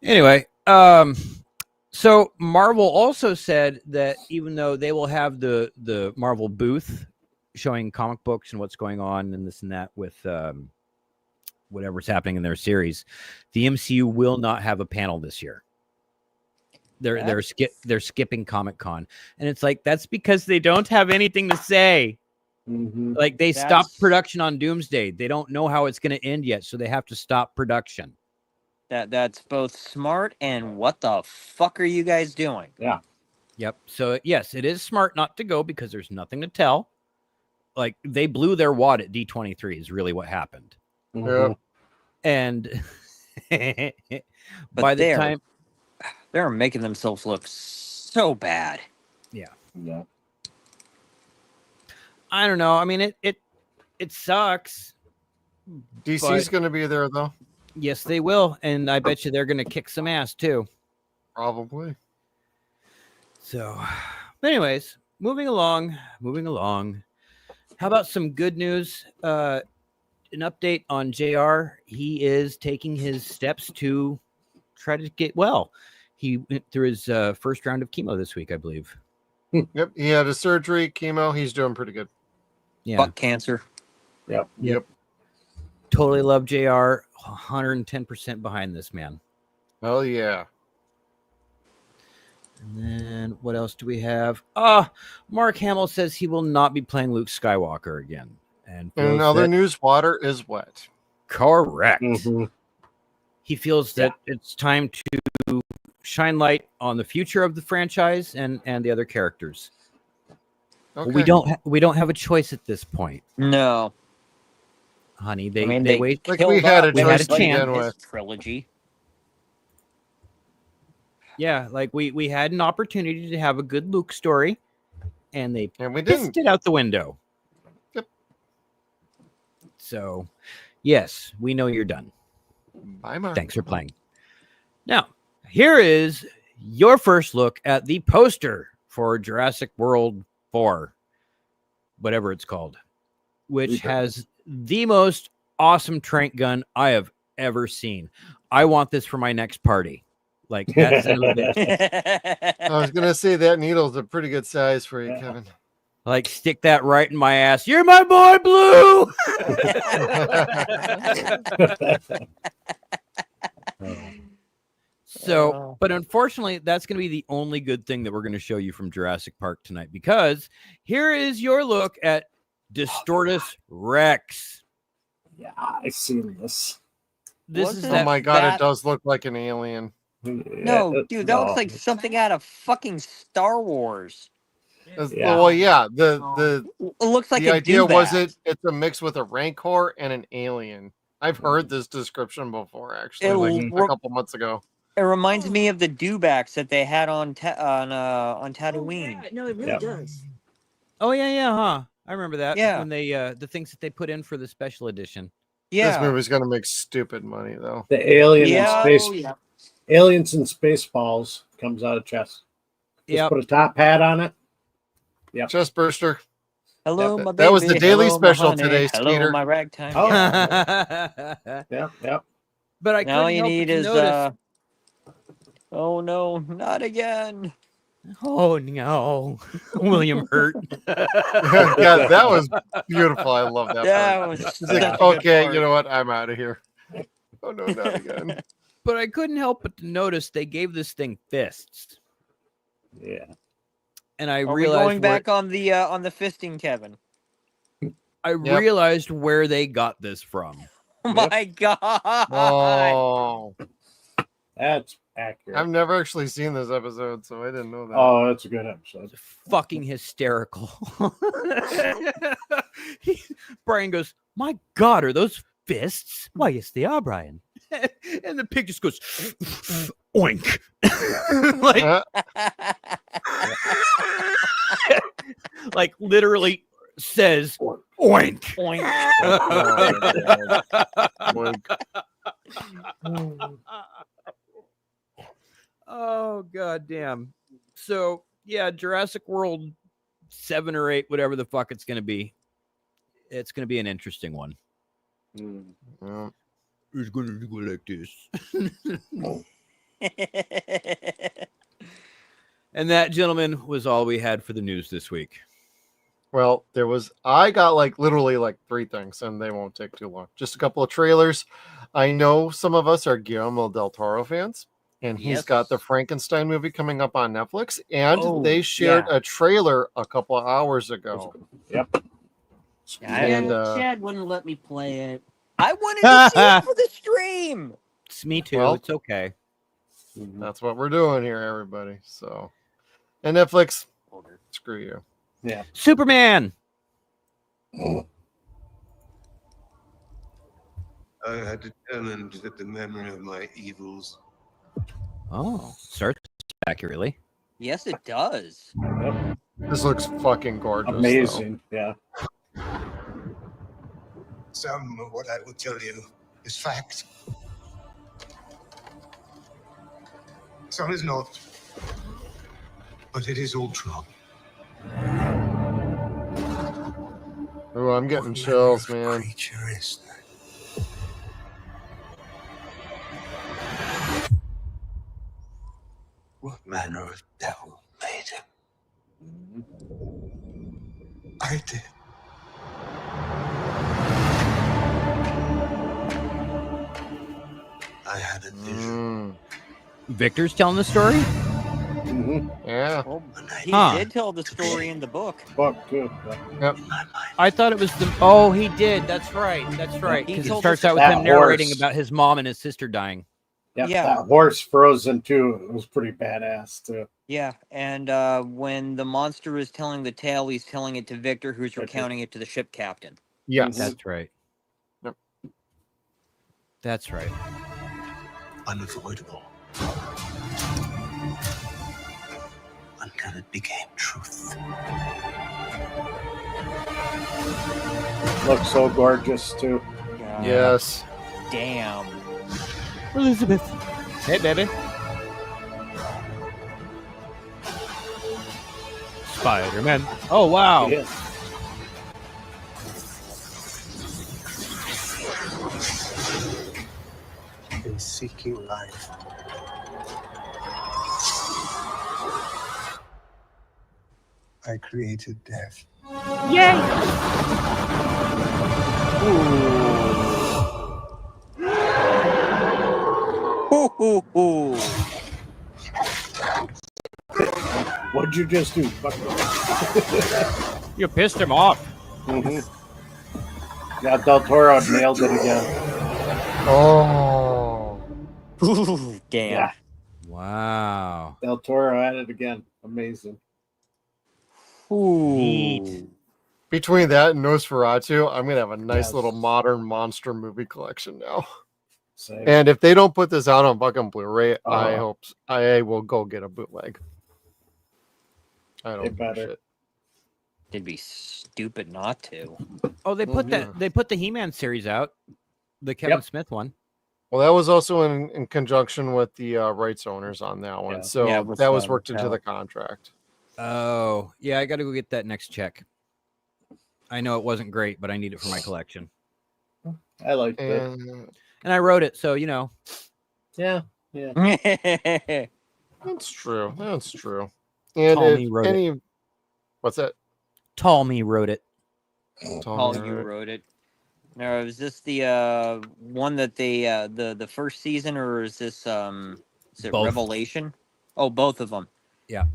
Anyway, so Marvel also said that even though they will have the Marvel booth showing comic books and what's going on and this and that with whatever's happening in their series, the MCU will not have a panel this year. They're skipping Comic-Con, and it's like that's because they don't have anything to say. Like they stopped production on Doomsday. They don't know how it's going to end yet, so they have to stop production. That's both smart and what the fuck are you guys doing? Yeah. Yep. So yes, it is smart not to go because there's nothing to tell. Like they blew their wad at D23 is really what happened. Yeah. And but by the time they're making themselves look so bad. Yeah. I don't know. I mean, it sucks. DC's going to be there though. Yes, they will, and I bet you they're going to kick some ass too. Probably. So, anyways, moving along. How about some good news? An update on JR. He is taking his steps to try to get well. He went through his first round of chemo this week, I believe. Yep, he had a surgery, chemo. He's doing pretty good. Yeah. Fuck cancer. Yep. Totally love JR. 110% behind this man. Oh yeah. And then what else do we have? Mark Hamill says he will not be playing Luke Skywalker again. And In other news, water is wet. Correct. Mhm. He feels that it's time to shine light on the future of the franchise and the other characters. Okay. We don't have a choice at this point, No. honey. I mean, they wait. Like we had a They had choice a to begin chance. with. Trilogy. Yeah, like we had an opportunity to have a good Luke story, and they And we pissed didn't. it out the window. Yep. So, yes, we know you're done. Bye, Mark. Thanks for playing. Now, here is your first look at the poster for Jurassic World 4, whatever it's called, which has the most awesome trank gun I have ever seen. I want this for my next party. Like, that's I was gonna say that needle's a pretty good size for you, Kevin. like, stick that right in my ass. You're my boy, Blue. So, but unfortunately, that's going to be the only good thing that we're going to show you from Jurassic Park tonight, because here is your look at Distortus Rex. Yeah, I've seen this. This is Oh that, my god, it does look like an alien. No, dude, that looks like something out of fucking Star Wars. Yeah. Well, yeah. The It looks like the a idea was dewback. it's a mix with a Rancor and an alien. I've heard this description before, actually, like a couple months ago. It reminds me of the dewbacks that they had on Tatooine. Yeah, no, it really does. oh yeah, huh? I remember that. Yeah. When they the things that they put in for the special edition. This Yeah. movie's gonna make stupid money, though. The alien Yeah. in space, Oh, yeah. aliens in Spaceballs comes out of chest. Just Yep. put a top hat on it. Yep. Chest burster. Hello, That- my that was baby. the daily Hello, my special honey. today, Hello, Skeeter. my ragtime. Oh. But Yep. I Now couldn't you help need but to is notice. oh no, not again. Oh no, William Hurt. Yeah, that was beautiful. I love that. That part. was It's such like, a good okay, part. you know what? I'm out of here. Oh no, not again. But I couldn't help but to notice they gave this thing fists, Yeah. and I Are we realized going back on the fisting, Kevin? I Yep. realized where they got this from. Oh my god! Oh, That's accurate. I've never actually seen this episode, so I didn't know that. Oh, that's a good episode. Fucking hysterical. Brian goes, "My God, are those fists? Why, yes, they are, Brian." And the pig just goes, "Oink!" like literally says, "Oink!" Oink. Oh god damn. So yeah, Jurassic World 7 or 8, whatever the fuck it's gonna be. It's gonna be an interesting one. Yeah. It's gonna go like this. And that, gentlemen, was all we had for the news this week. Well, I got like literally like 3 things, and they won't take too long. Just a couple of trailers. I know some of us are Guillermo del Toro fans, and he's got the Frankenstein movie coming up on Netflix, and they shared a trailer a couple of hours ago. Yep. And Chad wouldn't let me play it. I wanted to see it for the stream. It's me too. Well, it's okay. That's what we're doing here, everybody. So, and Netflix, screw you. Yeah. Superman. I had determined that the memory of my evils. Oh, starts accurately. Yes, it does. Yep. This looks fucking gorgeous. Amazing. Yeah. Some of what I will tell you is fact. Some is not. But it is all true. Oh, I'm getting chills, man. Creature is that? What manner of devil made him? I did. I had a vision. Victor's telling the story? Yeah. Well, he Huh. did tell the story in the book. Book too. Yep. I thought it was the. Oh, he did. That's right. That's right. He Because it told starts us out with that him narrating horse. about his mom and his sister dying. Yep, Yeah. that horse frozen too. It was pretty badass too. Yeah, and when the monster is telling the tale, he's telling it to Victor, who's Victor. recounting it to the ship captain. Yes. That's right. Yep. That's right. Unavoidable. Until it became truth. Looks so gorgeous too. God Yes. damn. Elizabeth. Hey, baby. Spider-Man. Oh, wow. Yeah. In seeking life, I created death. Hoo, hoo, hoo. What'd you just do? You pissed him off. Yeah, Del Toro nailed it again. Oh. Ooh, damn. Yeah, Wow. Del Toro at it again. Amazing. Neat. Between that and Nosferatu, I'm gonna have a nice Yes. little modern monster movie collection now. Same. And if they don't put this out on fucking Blu-ray, I Uh-huh. hope I will go get a bootleg. I They don't give a better. shit. It'd be stupid not to. Oh, they put yeah. they put the He-Man series out. The Kevin Yep. Smith one. Well, that was also in conjunction with the rights owners on that one. Yeah. So Yeah, with, that was uh, worked into Mattel. the contract. Oh, yeah, I got to go get that next check. I know it wasn't great, but I need it for my collection. I liked it. And And I wrote it, so, you know. Yeah. that's true. That's true. And Tommy if wrote any, what's that? Tall Me wrote it. Paul, Tommy you wrote- wrote it. Now, is this the one that they the first season, or is this is it Both. Revelation? Oh, both of them. Yeah.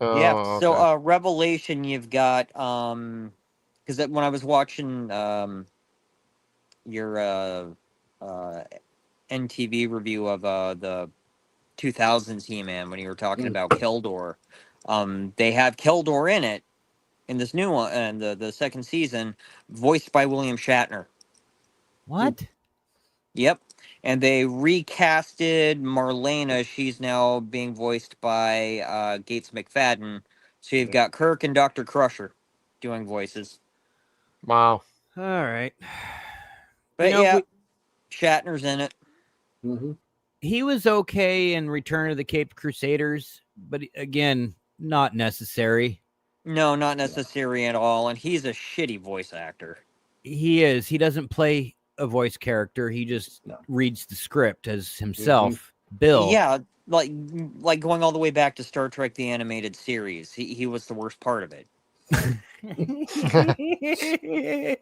Oh, Yeah. So okay. Revelation, you've got because when I was watching your NTV review of the 2000s He-Man when you were talking about Keldor, they have Keldor in it in this new one and the second season, voiced by William Shatner. What? Yep. And they recasted Marlena. She's now being voiced by Gates McFadden. So you've got Kirk and Dr. Crusher doing voices. Wow. All right. But You know, yeah, Shatner's in it. He was okay in Return of the Caped Crusaders, but again, not necessary. No, not necessary at all. And he's a shitty voice actor. He is. He doesn't play a voice character. He just reads the script as himself. Bill. Yeah, like going all the way back to Star Trek the Animated Series. He was the worst part of it.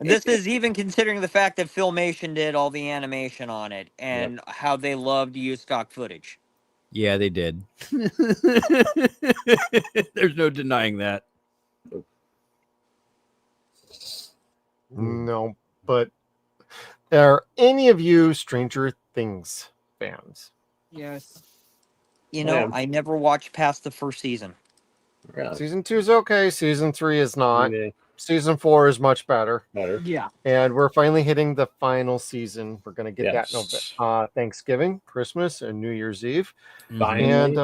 This is even considering the fact that Filmation did all the animation on it and how they love to use stock footage. Yeah, they did. There's no denying that. No, but are any of you Stranger Things fans? Yes. You know, I never watched past the first season. Season 2 is okay. Season 3 is not. Yeah. Season 4 is much better. Yeah. And we're finally hitting the final season. We're going to get Yes. that Thanksgiving, Christmas, and New Year's Eve. Finally. And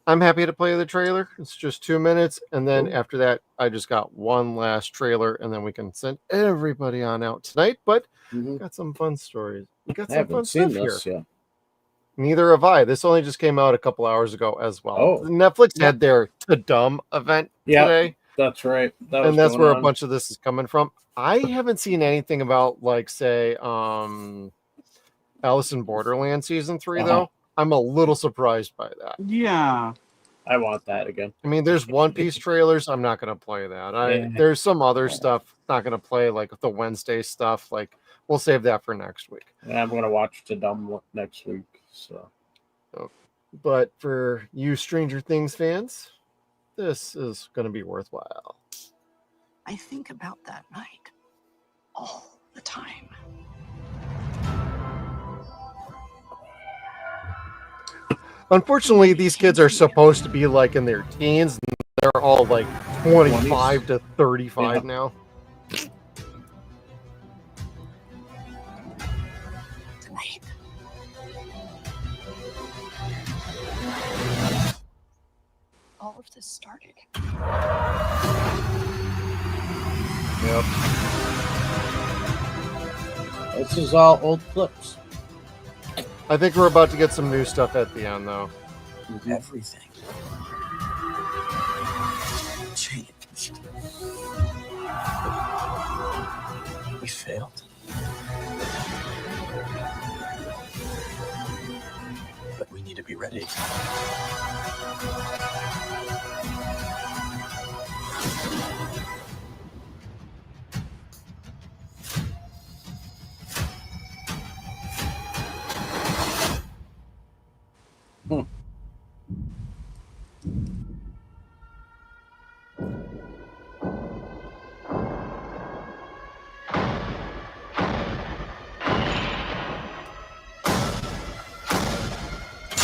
I'm happy to play the trailer. It's just 2 minutes. And then after that, I just got one last trailer. And then we can send everybody on out tonight. But got some fun stories. We got I some fun haven't seen stuff this here. yet. Neither have I. This only just came out a couple hours ago as well. Oh. Netflix had their To Dumb event today. That's right. And that's where a bunch of this is coming from. I haven't seen anything about, like, say, Alice in Borderland season 3, though. I'm a little surprised by that. Yeah. I want that again. I mean, there's One Piece trailers. I'm not going to play that. There's some other stuff not going to play, like the Wednesday stuff. Like, we'll save that for next week. And I'm going to watch the dumb one next week. So, but for you Stranger Things fans, this is going to be worthwhile. I think about that night all the time. Unfortunately, these kids are supposed to be like in their teens, and they're all like 25 to 35 now. Tonight. All of this started. Yep. This is all old clips. I think we're about to get some new stuff at the end, though. Everything changed. We failed. But we need to be ready.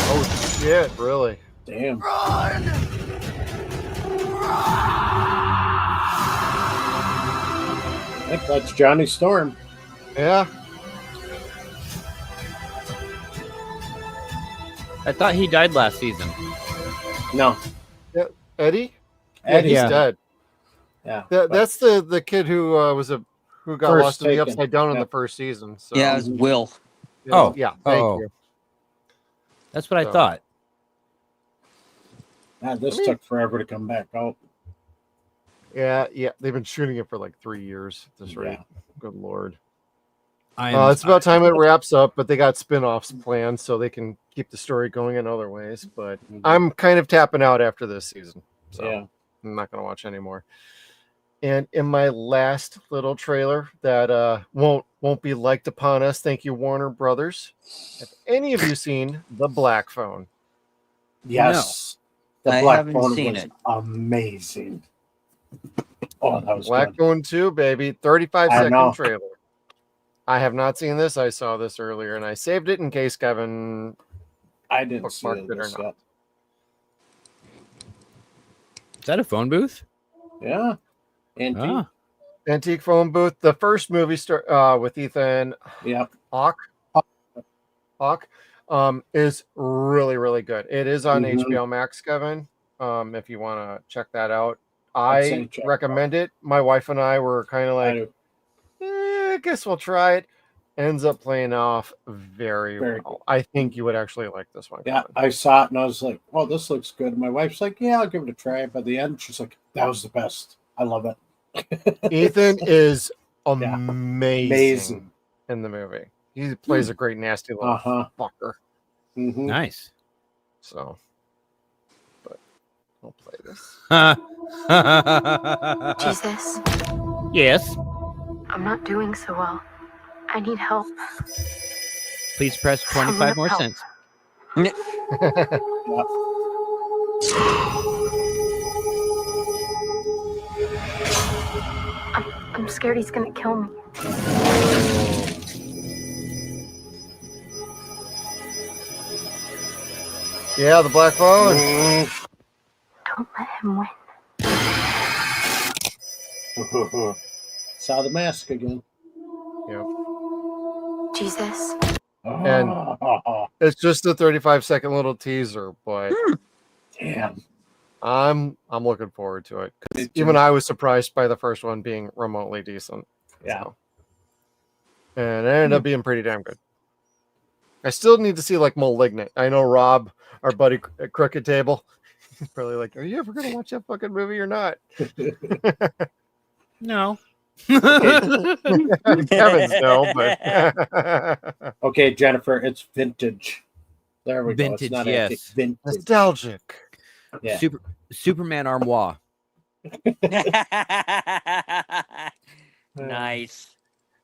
Oh, shit, really? Damn. I think that's Johnny Storm. Yeah. I thought he died last season. No. Yeah, Eddie? Eddie, He's dead. Yeah. That's the kid who who got First lost in the taken. Upside Down in the first season. So. Yeah, it was Will. Oh. Yeah, thank you. That's what I So. thought. Man, this took forever to come back out. Yeah, they've been shooting it for like 3 years at this rate. Good lord. It's about time it wraps up, but they got spin-offs planned so they can keep the story going in other ways. But I'm kind of tapping out after this season. So I'm not going to watch anymore. And in my last little trailer that won't be liked upon us, thank you, Warner Brothers. Have any of you seen The Black Phone? Yes. No. The I Black haven't Phone seen was it. amazing. Oh, that was Black good. Phone 2, baby. 35 I know. second trailer. I have not seen this. I saw this earlier, and I saved it in case Kevin I didn't see bookmarked it or this not. yet. Is that a phone booth? Yeah. Antique. Antique phone booth. The first movie with Ethan Hawke is really, really good. It is on HBO Max, Kevin. If you want to check that out, I recommend it. My wife and I were kind of like, I guess we'll try it. Ends up playing off very well. Good. I think you would actually like this one. Yeah, Kevin. I saw it and I was like, "Oh, this looks good." And my wife's like, "Yeah, I'll give it a try." By the end, she's like, "That was the best. I love it." Ethan is amazing in the movie. He plays a great nasty little fucker. Nice. So, but I'll play this. Jesus, Yes. I'm not doing so well. I need help. Please press 25 more help. cents. I'm scared he's gonna kill me. Yeah, the Black Phone. Don't let him win. Saw the mask again. Yep. Jesus. And it's just a 35-second little teaser, but damn, I'm looking forward to it. 'Cause even I was surprised by the first one being remotely decent. Yeah. So. And it ended up being pretty damn good. I still need to see like Malignant. I know Rob, our buddy at Crooked Table, Probably like, are you ever gonna watch that fucking movie or not? No. Kevin's no, but Okay, Jennifer, it's vintage. There we go. It's Vintage, not yes. antique. Vintage. nostalgic. Yeah. Superman armoire. Nice.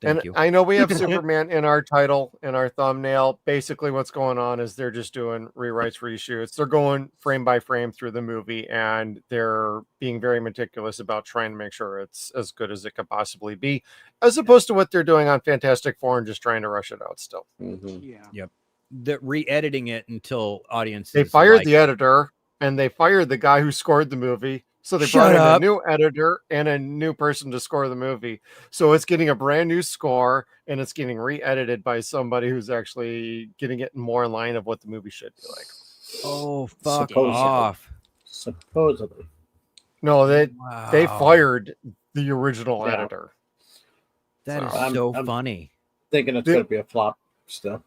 Thank And you. I know we have Superman in our title, in our thumbnail. Basically, what's going on is they're just doing rewrites, reshoots. They're going frame by frame through the movie, and they're being very meticulous about trying to make sure it's as good as it could possibly be, as opposed to what they're doing on Fantastic Four and just trying to rush it out still. Yeah. Yep. The re-editing it until audiences. They fired like the editor, and they fired the guy who scored the movie. So they Shut brought in up. a new editor and a new person to score the movie. So it's getting a brand new score, and it's getting re-edited by somebody who's actually getting it more in line of what the movie should be like. Oh, fuck Supposedly. off. Supposedly. No, they Wow. fired the original Yeah. editor. That is I'm- so I'm- funny. Thinking it's going to be a flop still.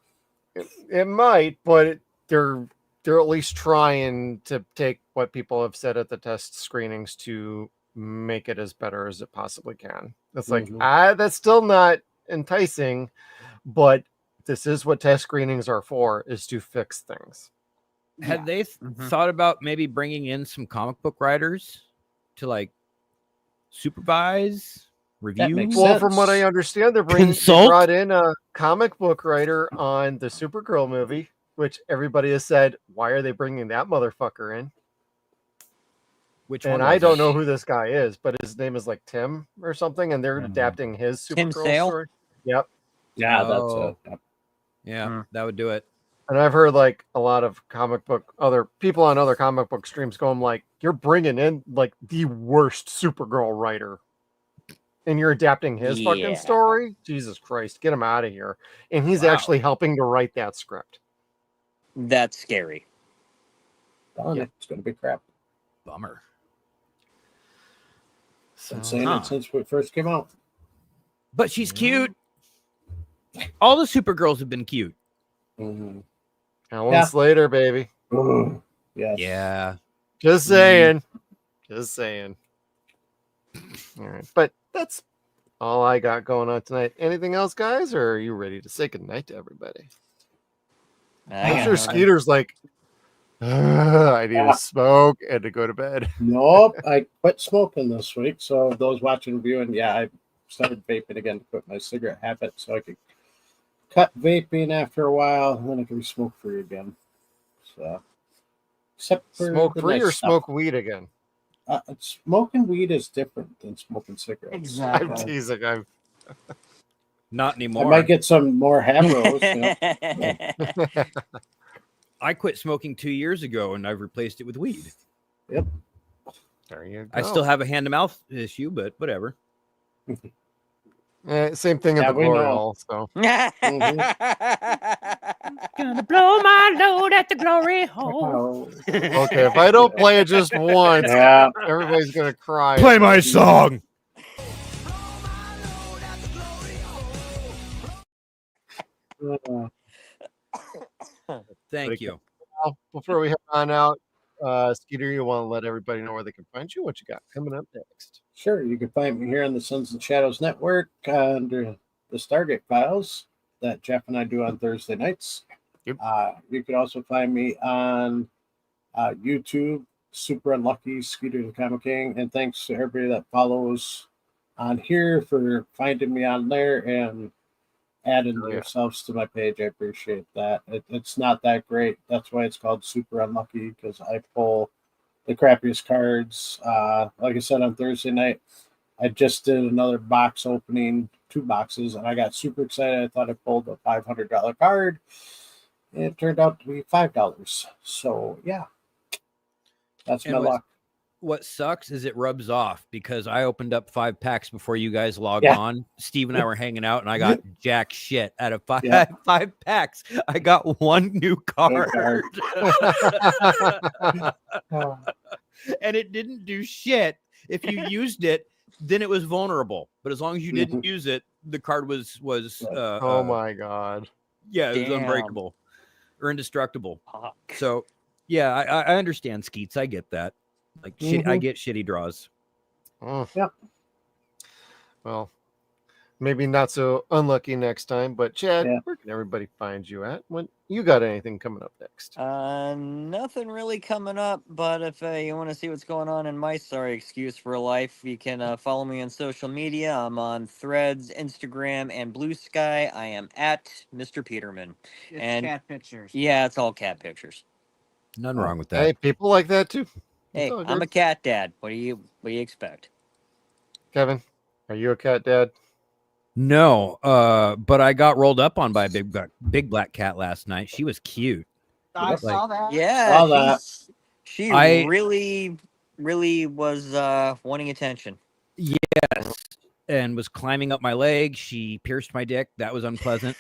It might, but they're at least trying to take what people have said at the test screenings to make it as better as it possibly can. It's like, that's still not enticing, but this is what test screenings are for, is to fix things. Had they thought about maybe bringing in some comic book writers to like supervise, review? Well, from what I understand, they Consult? brought in a comic book writer on the Supergirl movie, which everybody has said, why are they bringing that motherfucker in? Which and one I was don't it? know who this guy is, but his name is like Tim or something, and they're adapting his Tim Supergirl Sale? story. Yep. Yeah, Oh. that's Yeah, that would do it. And I've heard like a lot of other people on other comic book streams going like, you're bringing in like the worst Supergirl writer and you're adapting his Yeah. fucking story. Jesus Christ, get him out of here. And he's Wow. actually helping to write that script. That's scary. it's going to be crap. Bummer. Been saying it since we first came out. But she's cute. All the Supergirls have been cute. Mm-hmm. Ellen Slater, baby. Yes. Yeah. Just saying. Just saying. All right. But that's all I got going on tonight. Anything else, guys? Or are you ready to say goodnight to everybody? I'm sure Skeeter's like, I need to smoke and to go to bed. Nope. I quit smoking this week. So those watching viewing, I started vaping again to quit my cigarette habit so I could cut vaping after a while, and then I can be smoke free again. So, except for Smoke the free nice or stuff. smoke weed again? Smoking weed is different than smoking cigarettes. Exactly. I'm teasing. I'm Not I anymore. might get some more Havros. You know? I quit smoking 2 years ago, and I've replaced it with weed. Yep. There you go. I still have a hand-to-mouth issue, but whatever. Same thing at Yeah, the we glory know. hole. So Gonna blow my load at the glory hole. okay, if I don't play it just once, Yeah. everybody's gonna cry. Play my song. Thank you. Well, before we head on out, Skeeter, you want to let everybody know where they can find you? What you got coming up next? Sure, you can find me here on the Suns and Shadows Network under the Stargate Files that Jeff and I do on Thursday nights. Yep. You can also find me on YouTube, Super Unlucky, Skeeter the Comic King, and thanks to everybody that follows on here for finding me on there and adding yourselves to my page. I appreciate that. It's not that great. That's why it's called Super Unlucky, because I pull the crappiest cards. Like I said, on Thursday night, I just did another box opening, 2 boxes, and I got super excited. I thought I pulled a $500 card. It turned out to be $5. So, yeah, that's And my luck. What sucks is it rubs off because I opened up 5 packs before you guys logged Yeah. on. Steve and I were hanging out, and I got jack shit out of 5, Yeah. 5 packs. I got 1 new card. And it didn't do shit. If you used it, then it was vulnerable. But as long as you didn't use it, the card was Oh my god. yeah, it was Damn. unbreakable or indestructible. Fuck. So Yeah, I understand, Skeets. I get that. Like, I get shitty draws. Yep. Well, maybe not so unlucky next time. But Chad, where can everybody find you at? When you got anything coming up next? Nothing really coming up, but if you want to see what's going on in my sorry excuse for life, you can follow me on social media. I'm on Threads, Instagram, and Blue Sky. I am at Mr. Peterman. It's and cat pictures. Yeah, it's all cat pictures. Nothing wrong with that. Hey, people like that too. Hey, I'm a cat dad. What do you expect? Kevin, are you a cat dad? No, but I got rolled up on by a big black cat last night. She was cute. I saw that. Yeah, she really was wanting attention. Yes, and was climbing up my leg. She pierced my dick. That was unpleasant.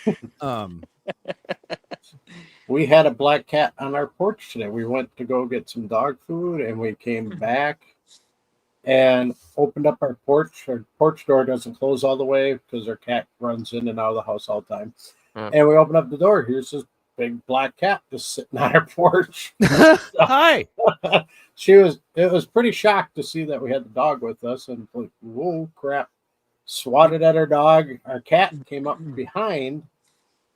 We had a black cat on our porch today. We went to go get some dog food, and we came back and opened up our porch. Our porch door doesn't close all the way because our cat runs in and out of the house all the time. And we opened up the door. Here's this big black cat just sitting on our porch. Hi. It was pretty shocked to see that we had the dog with us, and like, whoa, crap. Swatted at our dog. Our cat came up behind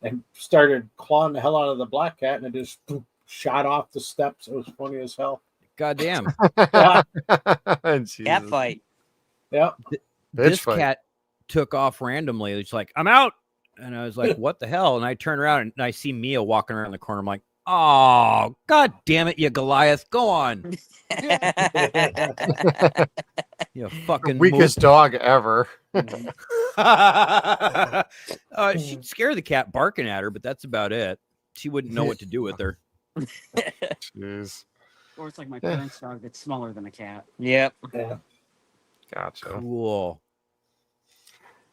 and started clawing the hell out of the black cat, and it just shot off the steps. It was funny as hell. Goddamn. Yeah. Cat fight. Yeah. This cat took off randomly. It's like, I'm out. And I was like, what the hell? And I turn around and I see Mia walking around the corner. I'm like, oh, God damn it, you Goliath. Go on. You fucking weakest dog ever. She'd scare the cat barking at her, but that's about it. She wouldn't know what to do with her. Jeez. Or it's like my parents' dog that's smaller than a cat. Yep. Yeah. Gotcha. Cool.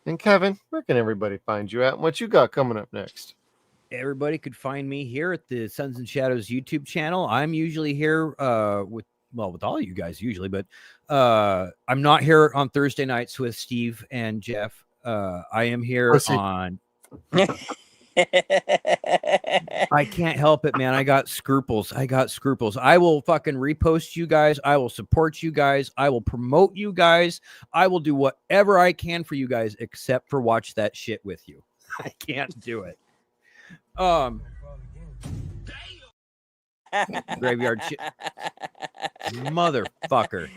And Kevin, where can everybody find you at? What you got coming up next? Everybody could find me here at the Suns and Shadows YouTube channel. I'm usually here with all of you guys usually, but I'm not here on Thursday nights with Steve and Jeff. I am here on. I can't help it, man. I got scruples. I will fucking repost you guys. I will support you guys. I will promote you guys. I will do whatever I can for you guys, except for watch that shit with you. I can't do it. Graveyard shit. Motherfucker.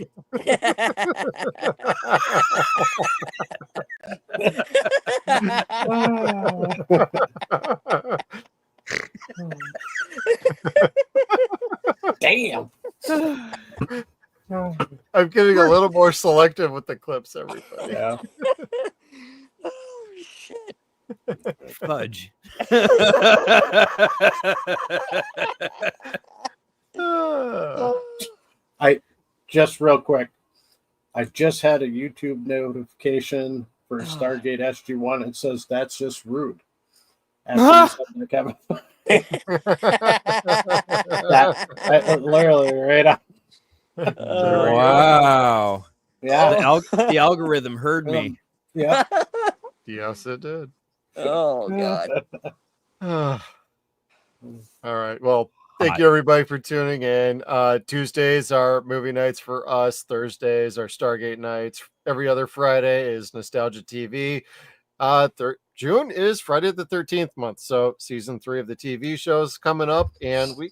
Damn. I'm getting a little more selective with the clips, everybody. Yeah. Oh, shit. Fudge. I just real quick. I just had a YouTube notification for Stargate SG-1. It says that's just rude. After you said that, Kevin. That literally right up. Wow. Yeah. The algorithm heard me. Yeah. Yes, it did. Oh, God. All right. Well, thank you everybody for tuning in. Tuesdays are movie nights for us. Thursdays are Stargate nights. Every other Friday is Nostalgia TV. June is Friday the 13th month. So season 3 of the TV shows coming up. And we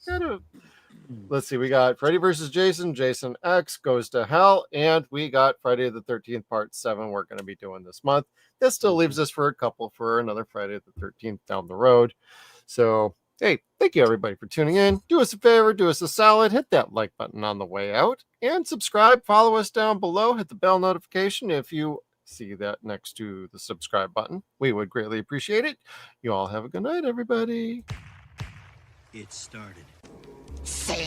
let's see, we got Freddy versus Jason, Jason X Goes to Hell, and we got Friday the 13th part 7 we're going to be doing this month. That still leaves us for another Friday the 13th down the road. So, hey, thank you everybody for tuning in. Do us a favor, do us a solid, hit that like button on the way out, and subscribe, follow us down below, hit the bell notification if you see that next to the subscribe button. We would greatly appreciate it. You all have a good night, everybody. It started. Say